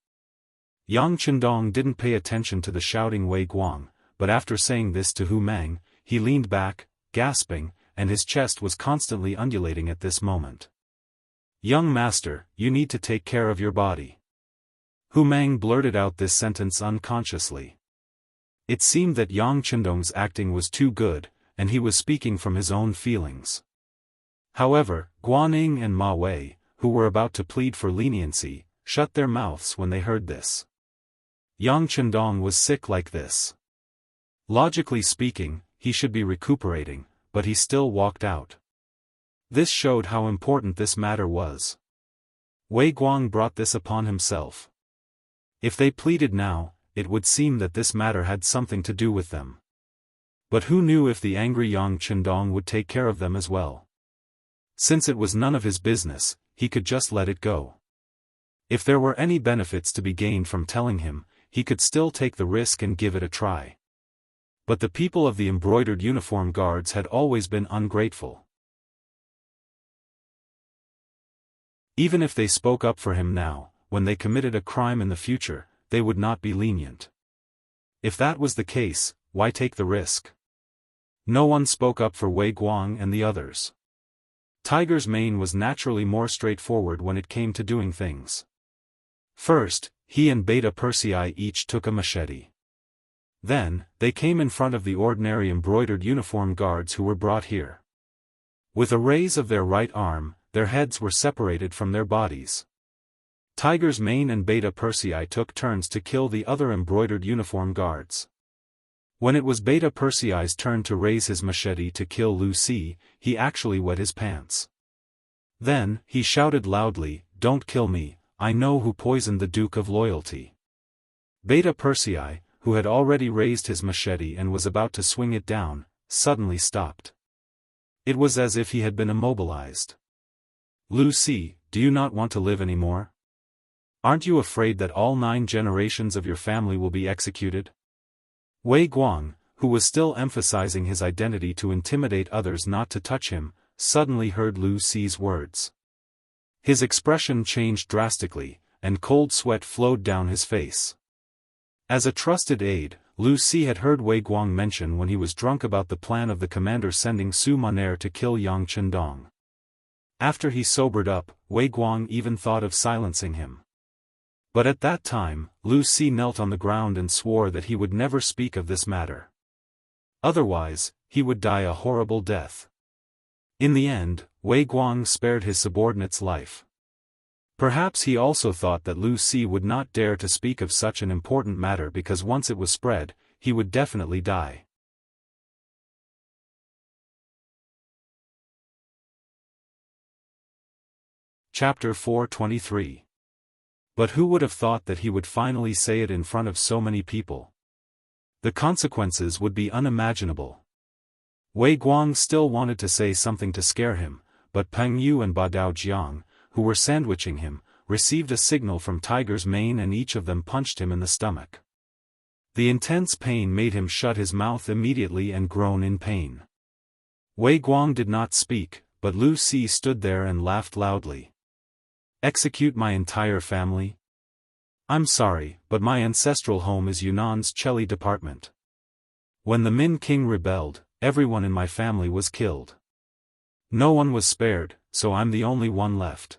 A: Yang Chendong didn't pay attention to the shouting Wei Guang, but after saying this to Hu Mang, he leaned back, gasping, and his chest was constantly undulating at this moment. Young master, you need to take care of your body. Hu Mang blurted out this sentence unconsciously. It seemed that Yang Chendong's acting was too good, and he was speaking from his own feelings. However, Guaning and Ma Wei, who were about to plead for leniency, shut their mouths when they heard this. Yang Chendong was sick like this. Logically speaking, he should be recuperating, but he still walked out. This showed how important this matter was. Wei Guang brought this upon himself. If they pleaded now, it would seem that this matter had something to do with them. But who knew if the angry Yang Chendong would take care of them as well? Since it was none of his business, he could just let it go. If there were any benefits to be gained from telling him, he could still take the risk and give it a try. But the people of the embroidered uniform guards had always been ungrateful. Even if they spoke up for him now, when they committed a crime in the future, they would not be lenient. If that was the case, why take the risk? No one spoke up for Wei Guang and the others. Tiger's mane was naturally more straightforward when it came to doing things. First, he and Beta Persei each took a machete. Then, they came in front of the ordinary embroidered uniform guards who were brought here. With a raise of their right arm, their heads were separated from their bodies. Tiger's mane and Beta Persei took turns to kill the other embroidered uniform guards. When it was Beta Persei's turn to raise his machete to kill Lu Si, he actually wet his pants. Then, he shouted loudly, "Don't kill me, I know who poisoned the Duke of Loyalty." Beta Persei, who had already raised his machete and was about to swing it down, suddenly stopped. It was as if he had been immobilized. "Lu Si, do you not want to live anymore? Aren't you afraid that all 9 generations of your family will be executed?" Wei Guang, who was still emphasizing his identity to intimidate others not to touch him, suddenly heard Lu Si's words. His expression changed drastically, and cold sweat flowed down his face. As a trusted aide, Lu Si had heard Wei Guang mention when he was drunk about the plan of the commander sending Su Maner to kill Yang Chendong. After he sobered up, Wei Guang even thought of silencing him. But at that time, Lu Si knelt on the ground and swore that he would never speak of this matter. Otherwise, he would die a horrible death. In the end, Wei Guang spared his subordinate's life. Perhaps he also thought that Lu Si would not dare to speak of such an important matter because once it was spread, he would definitely die. Chapter 423. But who would have thought that he would finally say it in front of so many people? The consequences would be unimaginable. Wei Guang still wanted to say something to scare him, but Peng Yu and Ba Daojiang, who were sandwiching him, received a signal from Tiger's mane and each of them punched him in the stomach. The intense pain made him shut his mouth immediately and groan in pain. Wei Guang did not speak, but Lu Si stood there and laughed loudly. "Execute my entire family? I'm sorry, but my ancestral home is Yunnan's Cheli department. When the Min King rebelled, everyone in my family was killed. No one was spared, so I'm the only one left.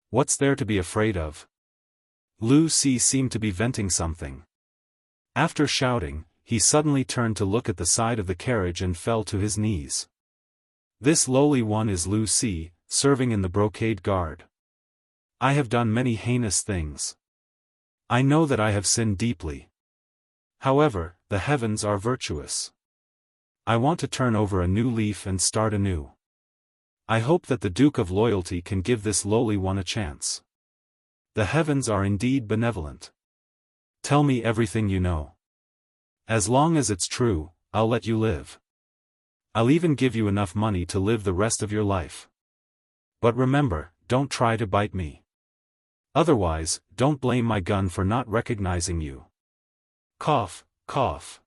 A: What's there to be afraid of? Lu Si seemed to be venting something. After shouting, he suddenly turned to look at the side of the carriage and fell to his knees. This lowly one is Lu Si, serving in the brocade guard. I have done many heinous things. I know that I have sinned deeply. However, the heavens are virtuous. I want to turn over a new leaf and start anew. I hope that the Duke of Loyalty can give this lowly one a chance. The heavens are indeed benevolent. Tell me everything you know. As long as it's true, I'll let you live. I'll even give you enough money to live the rest of your life. But remember, don't try to bite me. Otherwise, don't blame my gun for not recognizing you. Cough, cough.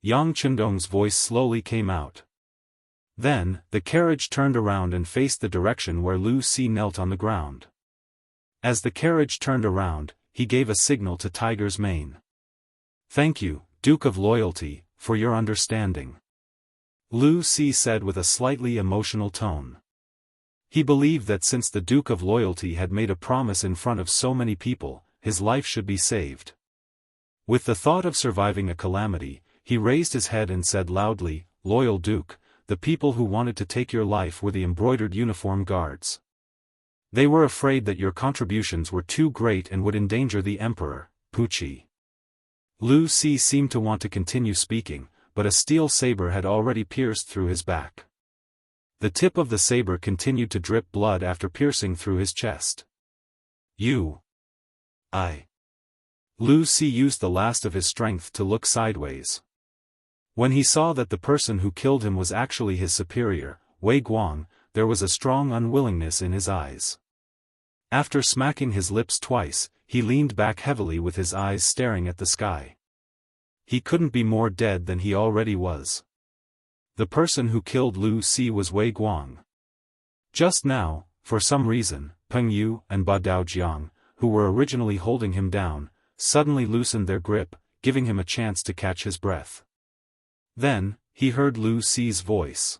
A: Yang Chendong's voice slowly came out. Then, the carriage turned around and faced the direction where Lu Si knelt on the ground. As the carriage turned around, he gave a signal to Tiger's Mane. Thank you, Duke of Loyalty, for your understanding. Lu Si said with a slightly emotional tone. He believed that since the Duke of Loyalty had made a promise in front of so many people, his life should be saved. With the thought of surviving a calamity, he raised his head and said loudly, Loyal Duke, the people who wanted to take your life were the embroidered uniform guards. They were afraid that your contributions were too great and would endanger the Emperor, Puchi. Lu Si seemed to want to continue speaking, but a steel saber had already pierced through his back. The tip of the saber continued to drip blood after piercing through his chest. Lu Si used the last of his strength to look sideways. When he saw that the person who killed him was actually his superior, Wei Guang, there was a strong unwillingness in his eyes. After smacking his lips twice, he leaned back heavily with his eyes staring at the sky. He couldn't be more dead than he already was. The person who killed Lu Si was Wei Guang. Just now, for some reason, Peng Yu and Ba Daojiang, who were originally holding him down, suddenly loosened their grip, giving him a chance to catch his breath. Then, he heard Lu Si's voice.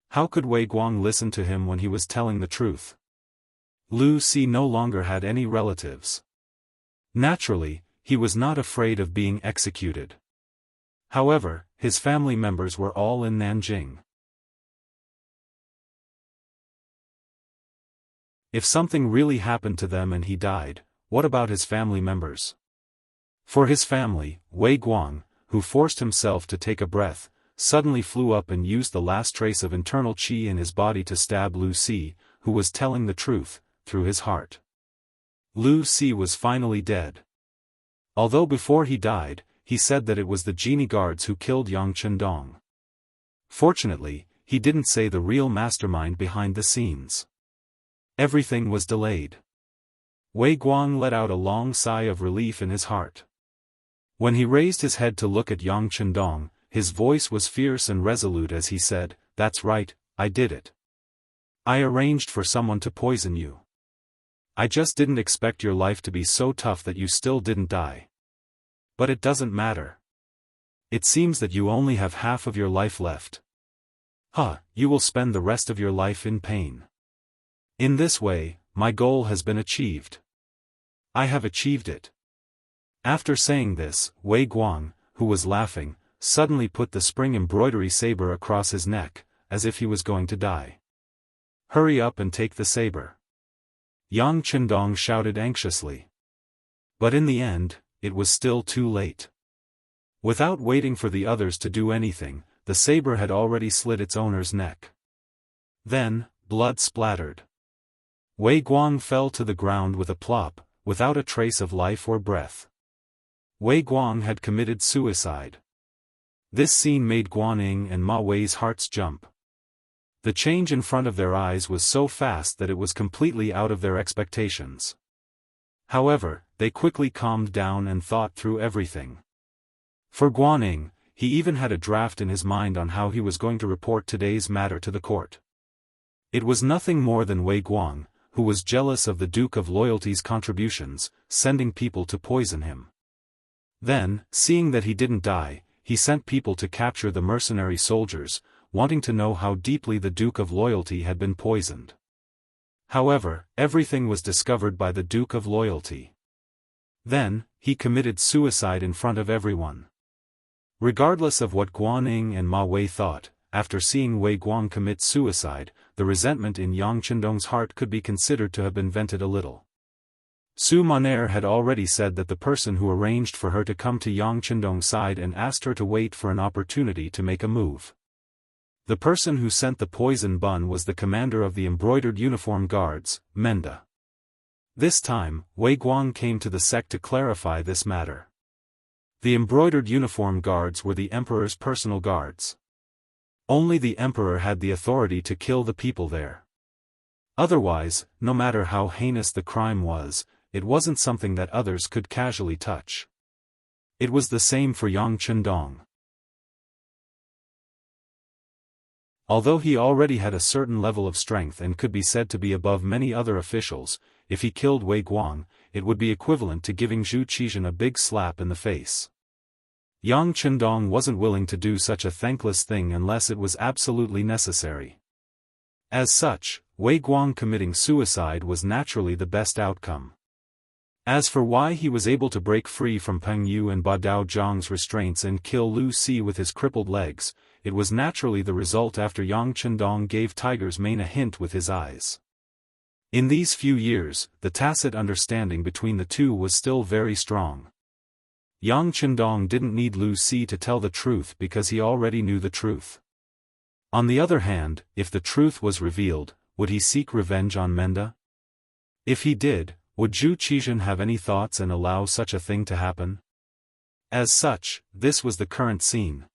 A: How could Wei Guang listen to him when he was telling the truth? Lu Si no longer had any relatives. Naturally, he was not afraid of being executed. However, his family members were all in Nanjing. If something really happened to them and he died, what about his family members? For his family, Wei Guang, who forced himself to take a breath, suddenly flew up and used the last trace of internal qi in his body to stab Lu Si, who was telling the truth, through his heart. Lu Si was finally dead. Although before he died, he said that it was the genie guards who killed Yang Chendong. Fortunately, he didn't say the real mastermind behind the scenes. Everything was delayed. Wei Guang let out a long sigh of relief in his heart. When he raised his head to look at Yang Chendong, his voice was fierce and resolute as he said, That's right, I did it. I arranged for someone to poison you. I just didn't expect your life to be so tough that you still didn't die. But it doesn't matter. It seems that you only have half of your life left. You will spend the rest of your life in pain. In this way, my goal has been achieved. I have achieved it. After saying this, Wei Guang, who was laughing, suddenly put the spring embroidery saber across his neck, as if he was going to die. Hurry up and take the saber. Yang Chendong shouted anxiously. But in the end, it was still too late. Without waiting for the others to do anything, the saber had already slit its owner's neck. Then, blood splattered. Wei Guang fell to the ground with a plop, without a trace of life or breath. Wei Guang had committed suicide. This scene made Guaning and Ma Wei's hearts jump. The change in front of their eyes was so fast that it was completely out of their expectations. However, they quickly calmed down and thought through everything. For Guaning, he even had a draft in his mind on how he was going to report today's matter to the court. It was nothing more than Wei Guang, who was jealous of the Duke of Loyalty's contributions, sending people to poison him. Then, seeing that he didn't die, he sent people to capture the mercenary soldiers, wanting to know how deeply the Duke of Loyalty had been poisoned. However, everything was discovered by the Duke of Loyalty. Then, he committed suicide in front of everyone. Regardless of what Guaning and Ma Wei thought, after seeing Wei Guang commit suicide, the resentment in Yang Chendong's heart could be considered to have been vented a little. Su Monair had already said that the person who arranged for her to come to Yang Chendong's side and asked her to wait for an opportunity to make a move. The person who sent the poison bun was the commander of the embroidered uniform guards, Menda. This time, Wei Guang came to the sect to clarify this matter. The embroidered uniform guards were the emperor's personal guards. Only the emperor had the authority to kill the people there. Otherwise, no matter how heinous the crime was, it wasn't something that others could casually touch. It was the same for Yang Chendong. Although he already had a certain level of strength and could be said to be above many other officials, if he killed Wei Guang, it would be equivalent to giving Zhu Qizhan a big slap in the face. Yang Chendong wasn't willing to do such a thankless thing unless it was absolutely necessary. As such, Wei Guang committing suicide was naturally the best outcome. As for why he was able to break free from Peng Yu and Ba Dao Zhang's restraints and kill Lu Si with his crippled legs, it was naturally the result after Yang Chendong gave Tiger's Mane a hint with his eyes. In these few years, the tacit understanding between the two was still very strong. Yang Chendong didn't need Lu Si to tell the truth because he already knew the truth. On the other hand, if the truth was revealed, would he seek revenge on Menda? If he did, would Zhu Qizhan have any thoughts and allow such a thing to happen? As such, this was the current scene.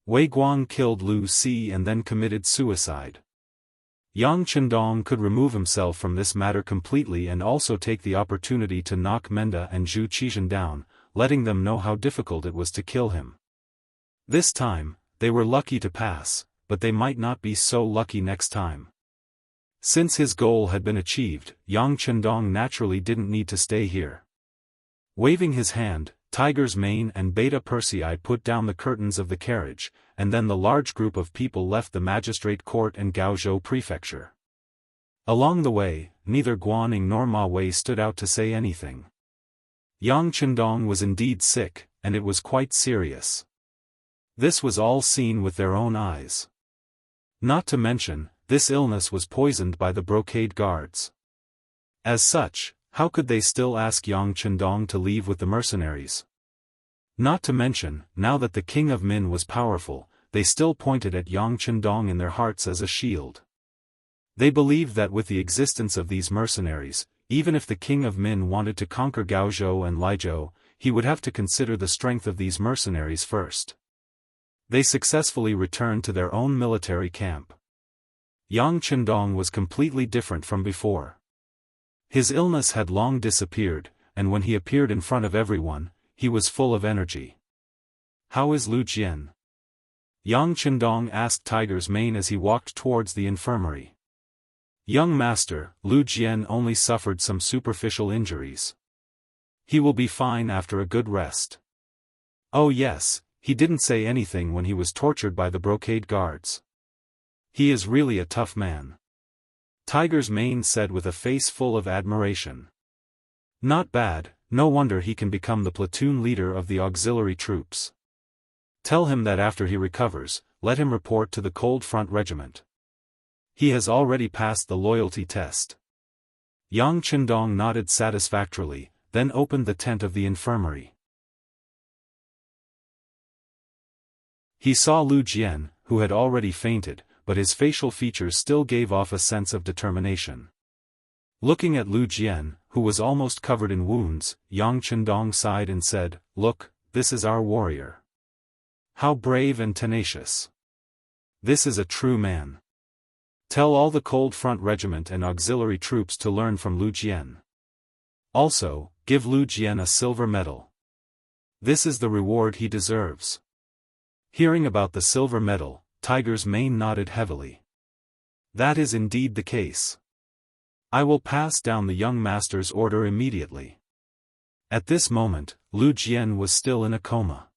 A: Wei Guang killed Lu Si and then committed suicide. Yang Chendong could remove himself from this matter completely and also take the opportunity to knock Menda and Zhu Qizhan down, letting them know how difficult it was to kill him. This time, they were lucky to pass, but they might not be so lucky next time. Since his goal had been achieved, Yang Chendong naturally didn't need to stay here. Waving his hand, Tiger's Mane and Beta Persei put down the curtains of the carriage, and then the large group of people left the magistrate court and Gaozhou prefecture. Along the way, neither Guaning nor Ma Wei stood out to say anything. Yang Chendong was indeed sick, and it was quite serious. This was all seen with their own eyes. Not to mention, this illness was poisoned by the brocade guards. As such, how could they still ask Yang Chendong to leave with the mercenaries? Not to mention, now that the King of Min was powerful, they still pointed at Yang Chendong in their hearts as a shield. They believed that with the existence of these mercenaries, even if the King of Min wanted to conquer Gaozhou and Laizhou, he would have to consider the strength of these mercenaries first. They successfully returned to their own military camp. Yang Chendong was completely different from before. His illness had long disappeared, and when he appeared in front of everyone, he was full of energy. "How is Lu Jian?" Yang Chendong asked Tiger's Mane as he walked towards the infirmary. "Young master, Lu Jian only suffered some superficial injuries. He will be fine after a good rest." "Oh yes, he didn't say anything when he was tortured by the brocade guards. He is really a tough man," Tiger's Mane said with a face full of admiration. "Not bad, no wonder he can become the platoon leader of the auxiliary troops. Tell him that after he recovers, let him report to the Cold Front Regiment. He has already passed the loyalty test." Yang Chendong nodded satisfactorily, then opened the tent of the infirmary. He saw Lu Jian, who had already fainted, but his facial features still gave off a sense of determination. Looking at Lu Jian, who was almost covered in wounds, Yang Chendong sighed and said, "Look, this is our warrior. How brave and tenacious. This is a true man. Tell all the Cold Front Regiment and auxiliary troops to learn from Lu Jian. Also, give Lu Jian a silver medal. This is the reward he deserves." Hearing about the silver medal, Tiger's Mane nodded heavily. "That is indeed the case. I will pass down the young master's order immediately." At this moment, Lu Jian was still in a coma.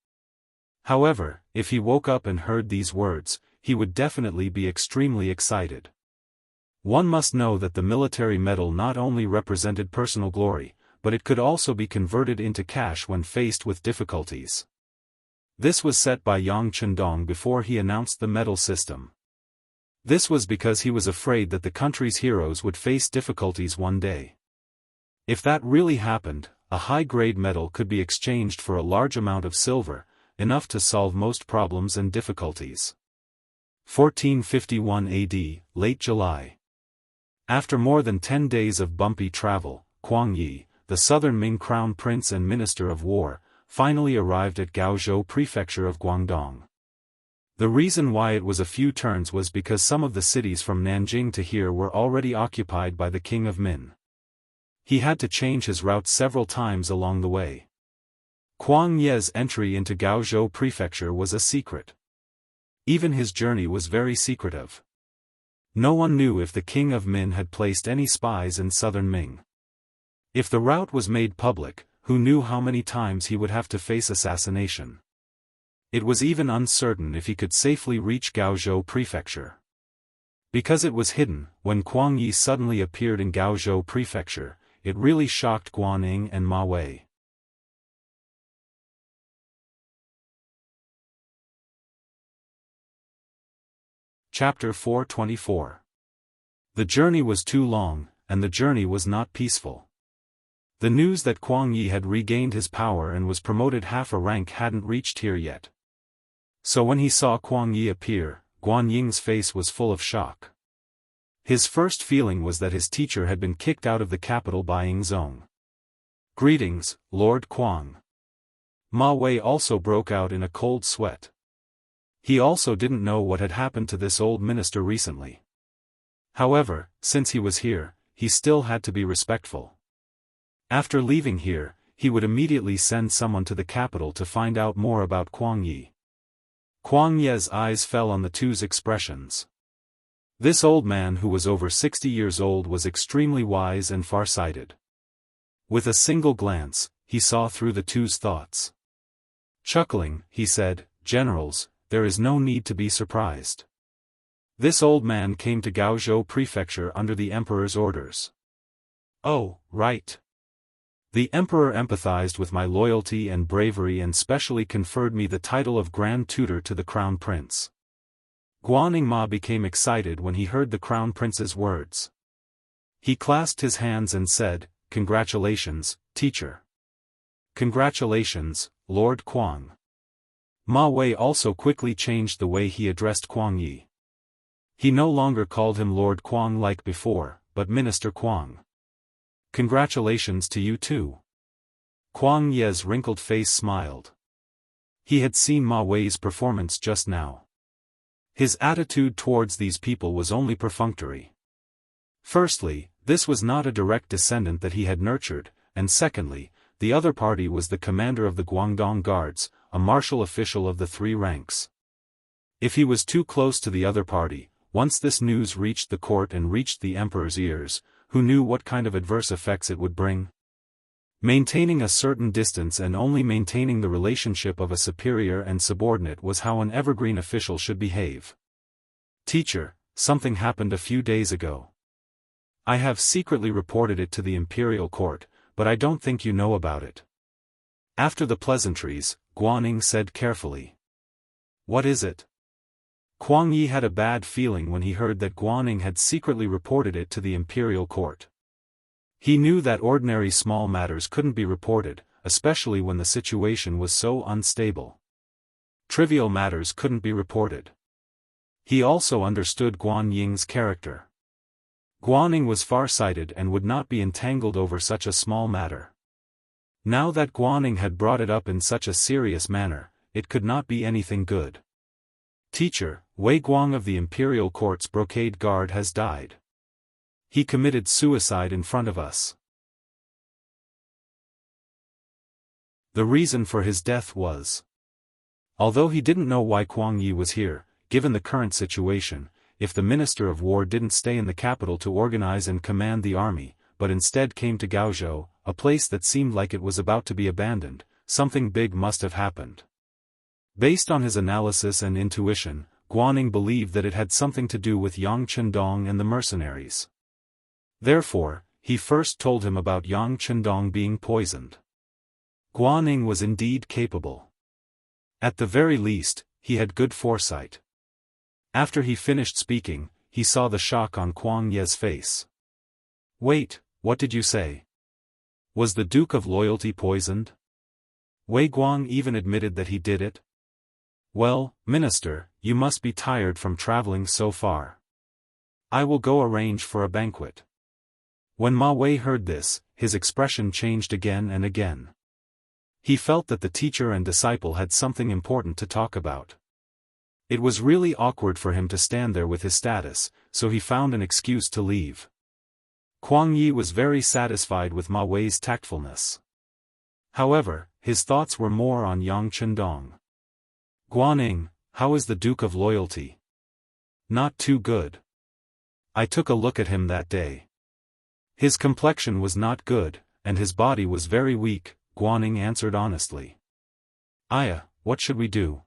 A: However, if he woke up and heard these words, he would definitely be extremely excited. One must know that the military medal not only represented personal glory, but it could also be converted into cash when faced with difficulties. This was set by Yang Chendong before he announced the medal system. This was because he was afraid that the country's heroes would face difficulties one day. If that really happened, a high-grade medal could be exchanged for a large amount of silver, enough to solve most problems and difficulties. 1451 AD, late July. After more than 10 days of bumpy travel, Kuang Yi, the southern Ming crown prince and minister of war, finally arrived at Gaozhou prefecture of Guangdong. The reason why it was a few turns was because some of the cities from Nanjing to here were already occupied by the king of Min. He had to change his route several times along the way. Kuang Ye's entry into Gaozhou prefecture was a secret. Even his journey was very secretive. No one knew if the king of Min had placed any spies in southern Ming. If the route was made public, who knew how many times he would have to face assassination? It was even uncertain if he could safely reach Gaozhou prefecture. Because it was hidden, when Kuang Yi suddenly appeared in Gaozhou prefecture, it really shocked Guanning and Ma Wei. Chapter 424. The journey was too long, and the journey was not peaceful. The news that Kuang Yi had regained his power and was promoted half a rank hadn't reached here yet. So when he saw Kuang Yi appear, Guan Ying's face was full of shock. His first feeling was that his teacher had been kicked out of the capital by Yingzong. Greetings, Lord Kuang. Ma Wei also broke out in a cold sweat. He also didn't know what had happened to this old minister recently. However, since he was here, he still had to be respectful. After leaving here, he would immediately send someone to the capital to find out more about Kuang Yi. Kuang Ye's eyes fell on the two's expressions. This old man who was over 60 years old was extremely wise and far-sighted. With a single glance, he saw through the two's thoughts. Chuckling, he said, "Generals, there is no need to be surprised. This old man came to Gaozhou prefecture under the emperor's orders." "Oh, right. The emperor empathized with my loyalty and bravery and specially conferred me the title of Grand Tutor to the Crown Prince." Guanning Ma became excited when he heard the Crown Prince's words. He clasped his hands and said, "Congratulations, teacher." "Congratulations, Lord Kuang." Ma Wei also quickly changed the way he addressed Kuang Yi. He no longer called him Lord Kuang like before, but Minister Kuang. "Congratulations to you too." Kuang Ye's wrinkled face smiled. He had seen Ma Wei's performance just now. His attitude towards these people was only perfunctory. Firstly, this was not a direct descendant that he had nurtured, and secondly, the other party was the commander of the Guangdong Guards, a martial official of the 3 ranks. If he was too close to the other party, once this news reached the court and reached the emperor's ears, who knew what kind of adverse effects it would bring? Maintaining a certain distance and only maintaining the relationship of a superior and subordinate was how an evergreen official should behave. "Teacher, something happened a few days ago. I have secretly reported it to the imperial court, but I don't think you know about it." After the pleasantries, Guanning said carefully. "What is it?" Kuang Yi had a bad feeling when he heard that Guanning had secretly reported it to the imperial court. He knew that ordinary small matters couldn't be reported, especially when the situation was so unstable. Trivial matters couldn't be reported. He also understood Guan Ying's character. Guanning was far-sighted and would not be entangled over such a small matter. Now that Guanning had brought it up in such a serious manner, it could not be anything good. "Teacher, Wei Guang of the Imperial Court's Brocade Guard has died. He committed suicide in front of us. The reason for his death was..." Although he didn't know why Kuang Yi was here, given the current situation, if the Minister of War didn't stay in the capital to organize and command the army, but instead came to Gaozhou, a place that seemed like it was about to be abandoned, something big must have happened. Based on his analysis and intuition, Guaning believed that it had something to do with Yang Chendong and the mercenaries. Therefore, he first told him about Yang Chendong being poisoned. Guaning was indeed capable. At the very least, he had good foresight. After he finished speaking, he saw the shock on Kuang Ye's face. "Wait, what did you say? Was the Duke of Loyalty poisoned?" Wei Guang even admitted that he did it. "Well, Minister, you must be tired from traveling so far. I will go arrange for a banquet." When Ma Wei heard this, his expression changed again and again. He felt that the teacher and disciple had something important to talk about. It was really awkward for him to stand there with his status, so he found an excuse to leave. Kuang Yi was very satisfied with Ma Wei's tactfulness. However, his thoughts were more on Yang Chendong. "Guaning, how is the Duke of Loyalty?" "Not too good. I took a look at him that day. His complexion was not good, and his body was very weak," Guaning answered honestly. "Aya, what should we do?"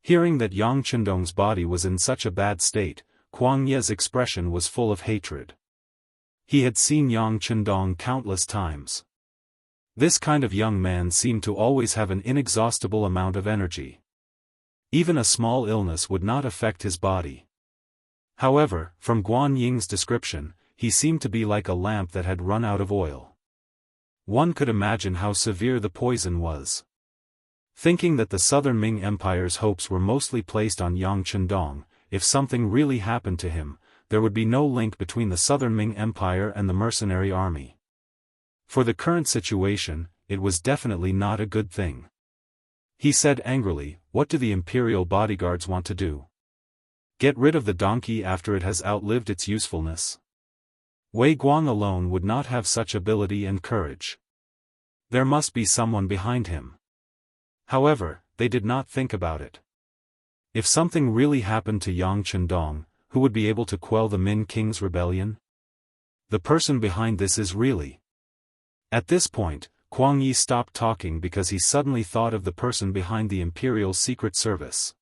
A: Hearing that Yang Chendong's body was in such a bad state, Kuang Ye's expression was full of hatred. He had seen Yang Chendong countless times. This kind of young man seemed to always have an inexhaustible amount of energy. Even a small illness would not affect his body. However, from Guan Ying's description, he seemed to be like a lamp that had run out of oil. One could imagine how severe the poison was. Thinking that the Southern Ming Empire's hopes were mostly placed on Yang Chendong, if something really happened to him, there would be no link between the Southern Ming Empire and the mercenary army. For the current situation, it was definitely not a good thing. He said angrily, "What do the imperial bodyguards want to do? Get rid of the donkey after it has outlived its usefulness?" Wei Guang alone would not have such ability and courage. There must be someone behind him. However, they did not think about it. If something really happened to Yang Chendong, who would be able to quell the Min King's rebellion? The person behind this is really... At this point, Kuang Yi stopped talking because he suddenly thought of the person behind the Imperial Secret Service.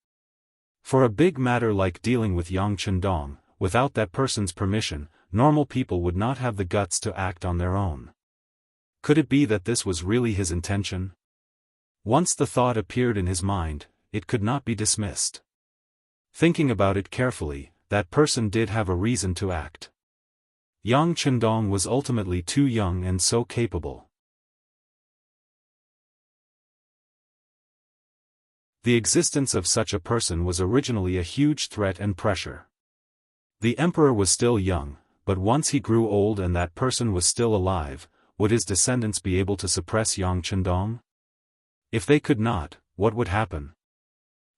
A: For a big matter like dealing with Yang Chendong, without that person's permission, normal people would not have the guts to act on their own. Could it be that this was really his intention? Once the thought appeared in his mind, it could not be dismissed. Thinking about it carefully, that person did have a reason to act. Yang Chendong was ultimately too young and so capable. The existence of such a person was originally a huge threat and pressure. The emperor was still young, but once he grew old and that person was still alive, would his descendants be able to suppress Yang Chendong? If they could not, what would happen?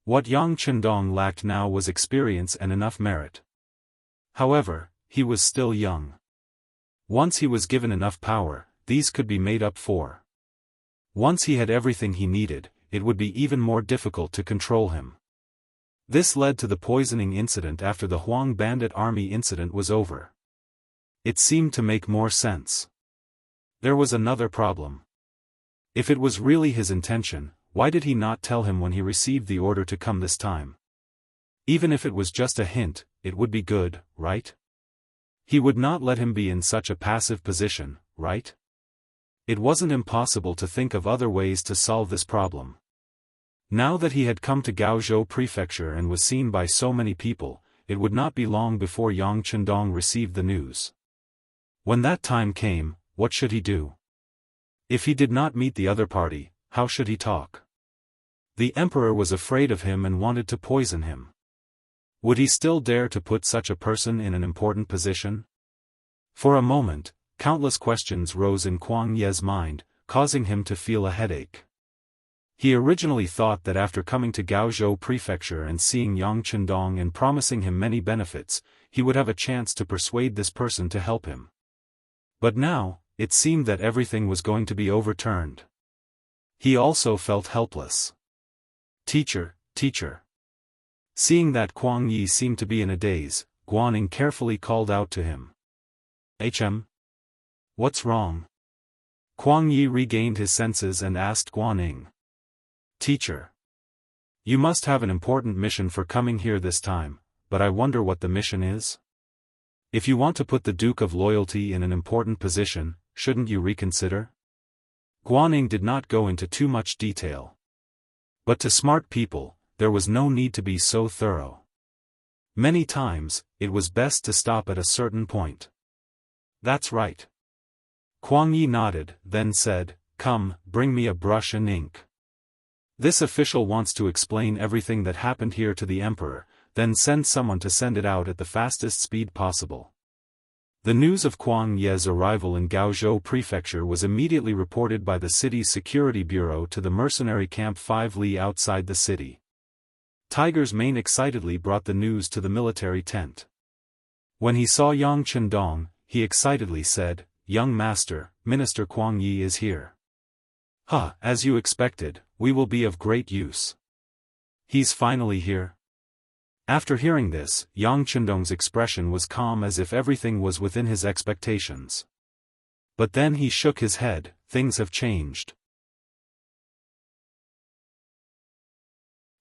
A: What Yang Chendong lacked now was experience and enough merit. However, he was still young. Once he was given enough power, these could be made up for. Once he had everything he needed, it would be even more difficult to control him. This led to the poisoning incident after the Huang bandit army incident was over. It seemed to make more sense. There was another problem. If it was really his intention, why did he not tell him when he received the order to come this time? Even if it was just a hint, it would be good, right? He would not let him be in such a passive position, right? It wasn't impossible to think of other ways to solve this problem. Now that he had come to Gaozhou Prefecture and was seen by so many people, it would not be long before Yang Chendong received the news. When that time came, what should he do? If he did not meet the other party, how should he talk? The emperor was afraid of him and wanted to poison him. Would he still dare to put such a person in an important position? For a moment, countless questions rose in Kuang Ye's mind, causing him to feel a headache. He originally thought that after coming to Gaozhou Prefecture and seeing Yang Chendong and promising him many benefits, he would have a chance to persuade this person to help him. But now, it seemed that everything was going to be overturned. He also felt helpless. Teacher, teacher. Seeing that Kuang Yi seemed to be in a daze, Guaning carefully called out to him. "HM? What's wrong?" Kuang Yi regained his senses and asked Guaning. "Teacher. You must have an important mission for coming here this time, but I wonder what the mission is? If you want to put the Duke of Loyalty in an important position, shouldn't you reconsider? Guaning did not go into too much detail. But to smart people, there was no need to be so thorough. Many times, it was best to stop at a certain point. That's right. Kuang Yi nodded, then said, "Come, bring me a brush and ink. This official wants to explain everything that happened here to the Emperor, then send someone to send it out at the fastest speed possible." The news of Kuang Ye's arrival in Gaozhou Prefecture was immediately reported by the city's security bureau to the mercenary camp 5 li outside the city. Tiger's Mane excitedly brought the news to the military tent. When he saw Yang Chendong, he excitedly said, "Young master, Minister Kuang Yi is here." "Huh, as you expected, we will be of great use." "He's finally here?" After hearing this, Yang Chendong's expression was calm as if everything was within his expectations. But then he shook his head. "Things have changed."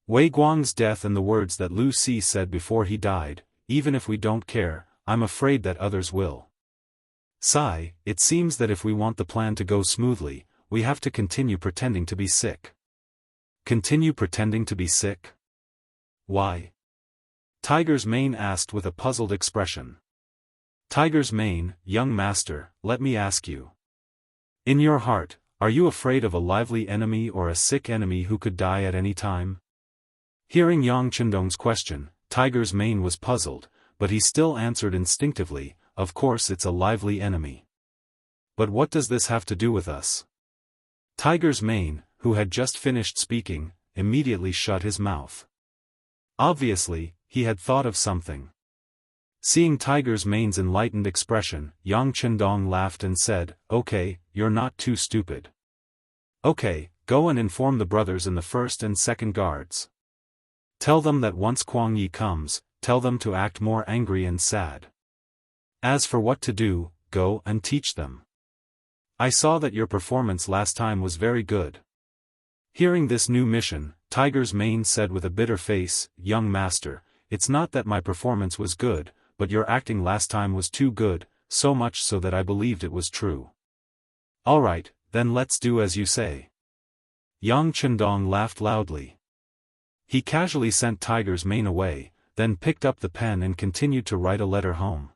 A: Wei Guang's death and the words that Lu Si said before he died, "Even if we don't care, I'm afraid that others will." Sigh, it seems that if we want the plan to go smoothly, we have to continue pretending to be sick. Continue pretending to be sick? Why? Tiger's Mane asked with a puzzled expression. Tiger's Mane, young master, let me ask you. In your heart, are you afraid of a lively enemy or a sick enemy who could die at any time? Hearing Yang Chendong's question, Tiger's Mane was puzzled, but he still answered instinctively, "Of course it's a lively enemy. But what does this have to do with us?" Tiger's Mane, who had just finished speaking, immediately shut his mouth. Obviously, he had thought of something. Seeing Tiger's Mane's enlightened expression, Yang Chendong laughed and said, "Okay, you're not too stupid. Okay, go and inform the brothers in the 1st and 2nd guards. Tell them that once Kuang Yi comes, tell them to act more angry and sad. As for what to do, go and teach them. I saw that your performance last time was very good." Hearing this new mission, Tiger's Mane said with a bitter face, "Young master, it's not that my performance was good, but your acting last time was too good, so much so that I believed it was true." "Alright, then let's do as you say." Yang Chendong laughed loudly. He casually sent Tiger's Mane away, then picked up the pen and continued to write a letter home.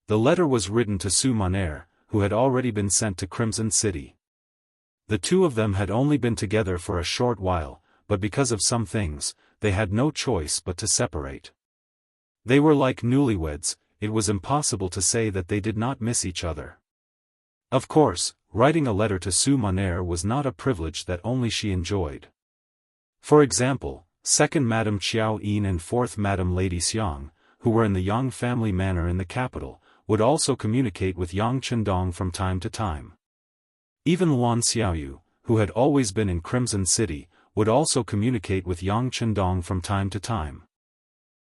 A: The letter was written to Su Monair, who had already been sent to Crimson City. The two of them had only been together for a short while, but because of some things, they had no choice but to separate. They were like newlyweds, it was impossible to say that they did not miss each other. Of course, writing a letter to Su Monair was not a privilege that only she enjoyed. For example, 2nd Madame Qiao Yin and 4th Madame Lady Xiang, who were in the Yang family manor in the capital, would also communicate with Yang Chendong from time to time. Even Luan Xiaoyu, who had always been in Crimson City, would also communicate with Yang Chendong from time to time.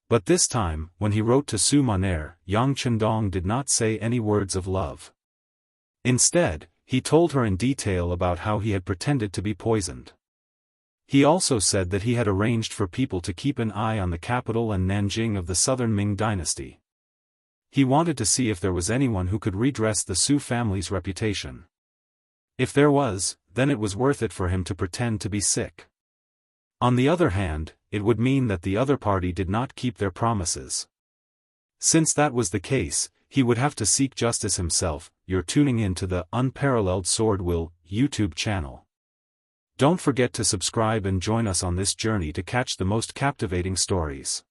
A: But this time, when he wrote to Su Monair, Yang Chendong did not say any words of love. Instead, he told her in detail about how he had pretended to be poisoned. He also said that he had arranged for people to keep an eye on the capital and Nanjing of the southern Ming dynasty. He wanted to see if there was anyone who could redress the Su family's reputation. If there was, then it was worth it for him to pretend to be sick. On the other hand, it would mean that the other party did not keep their promises. Since that was the case, he would have to seek justice himself. You're tuning in to the Unparalleled SwordWill YouTube channel. Don't forget to subscribe and join us on this journey to catch the most captivating stories.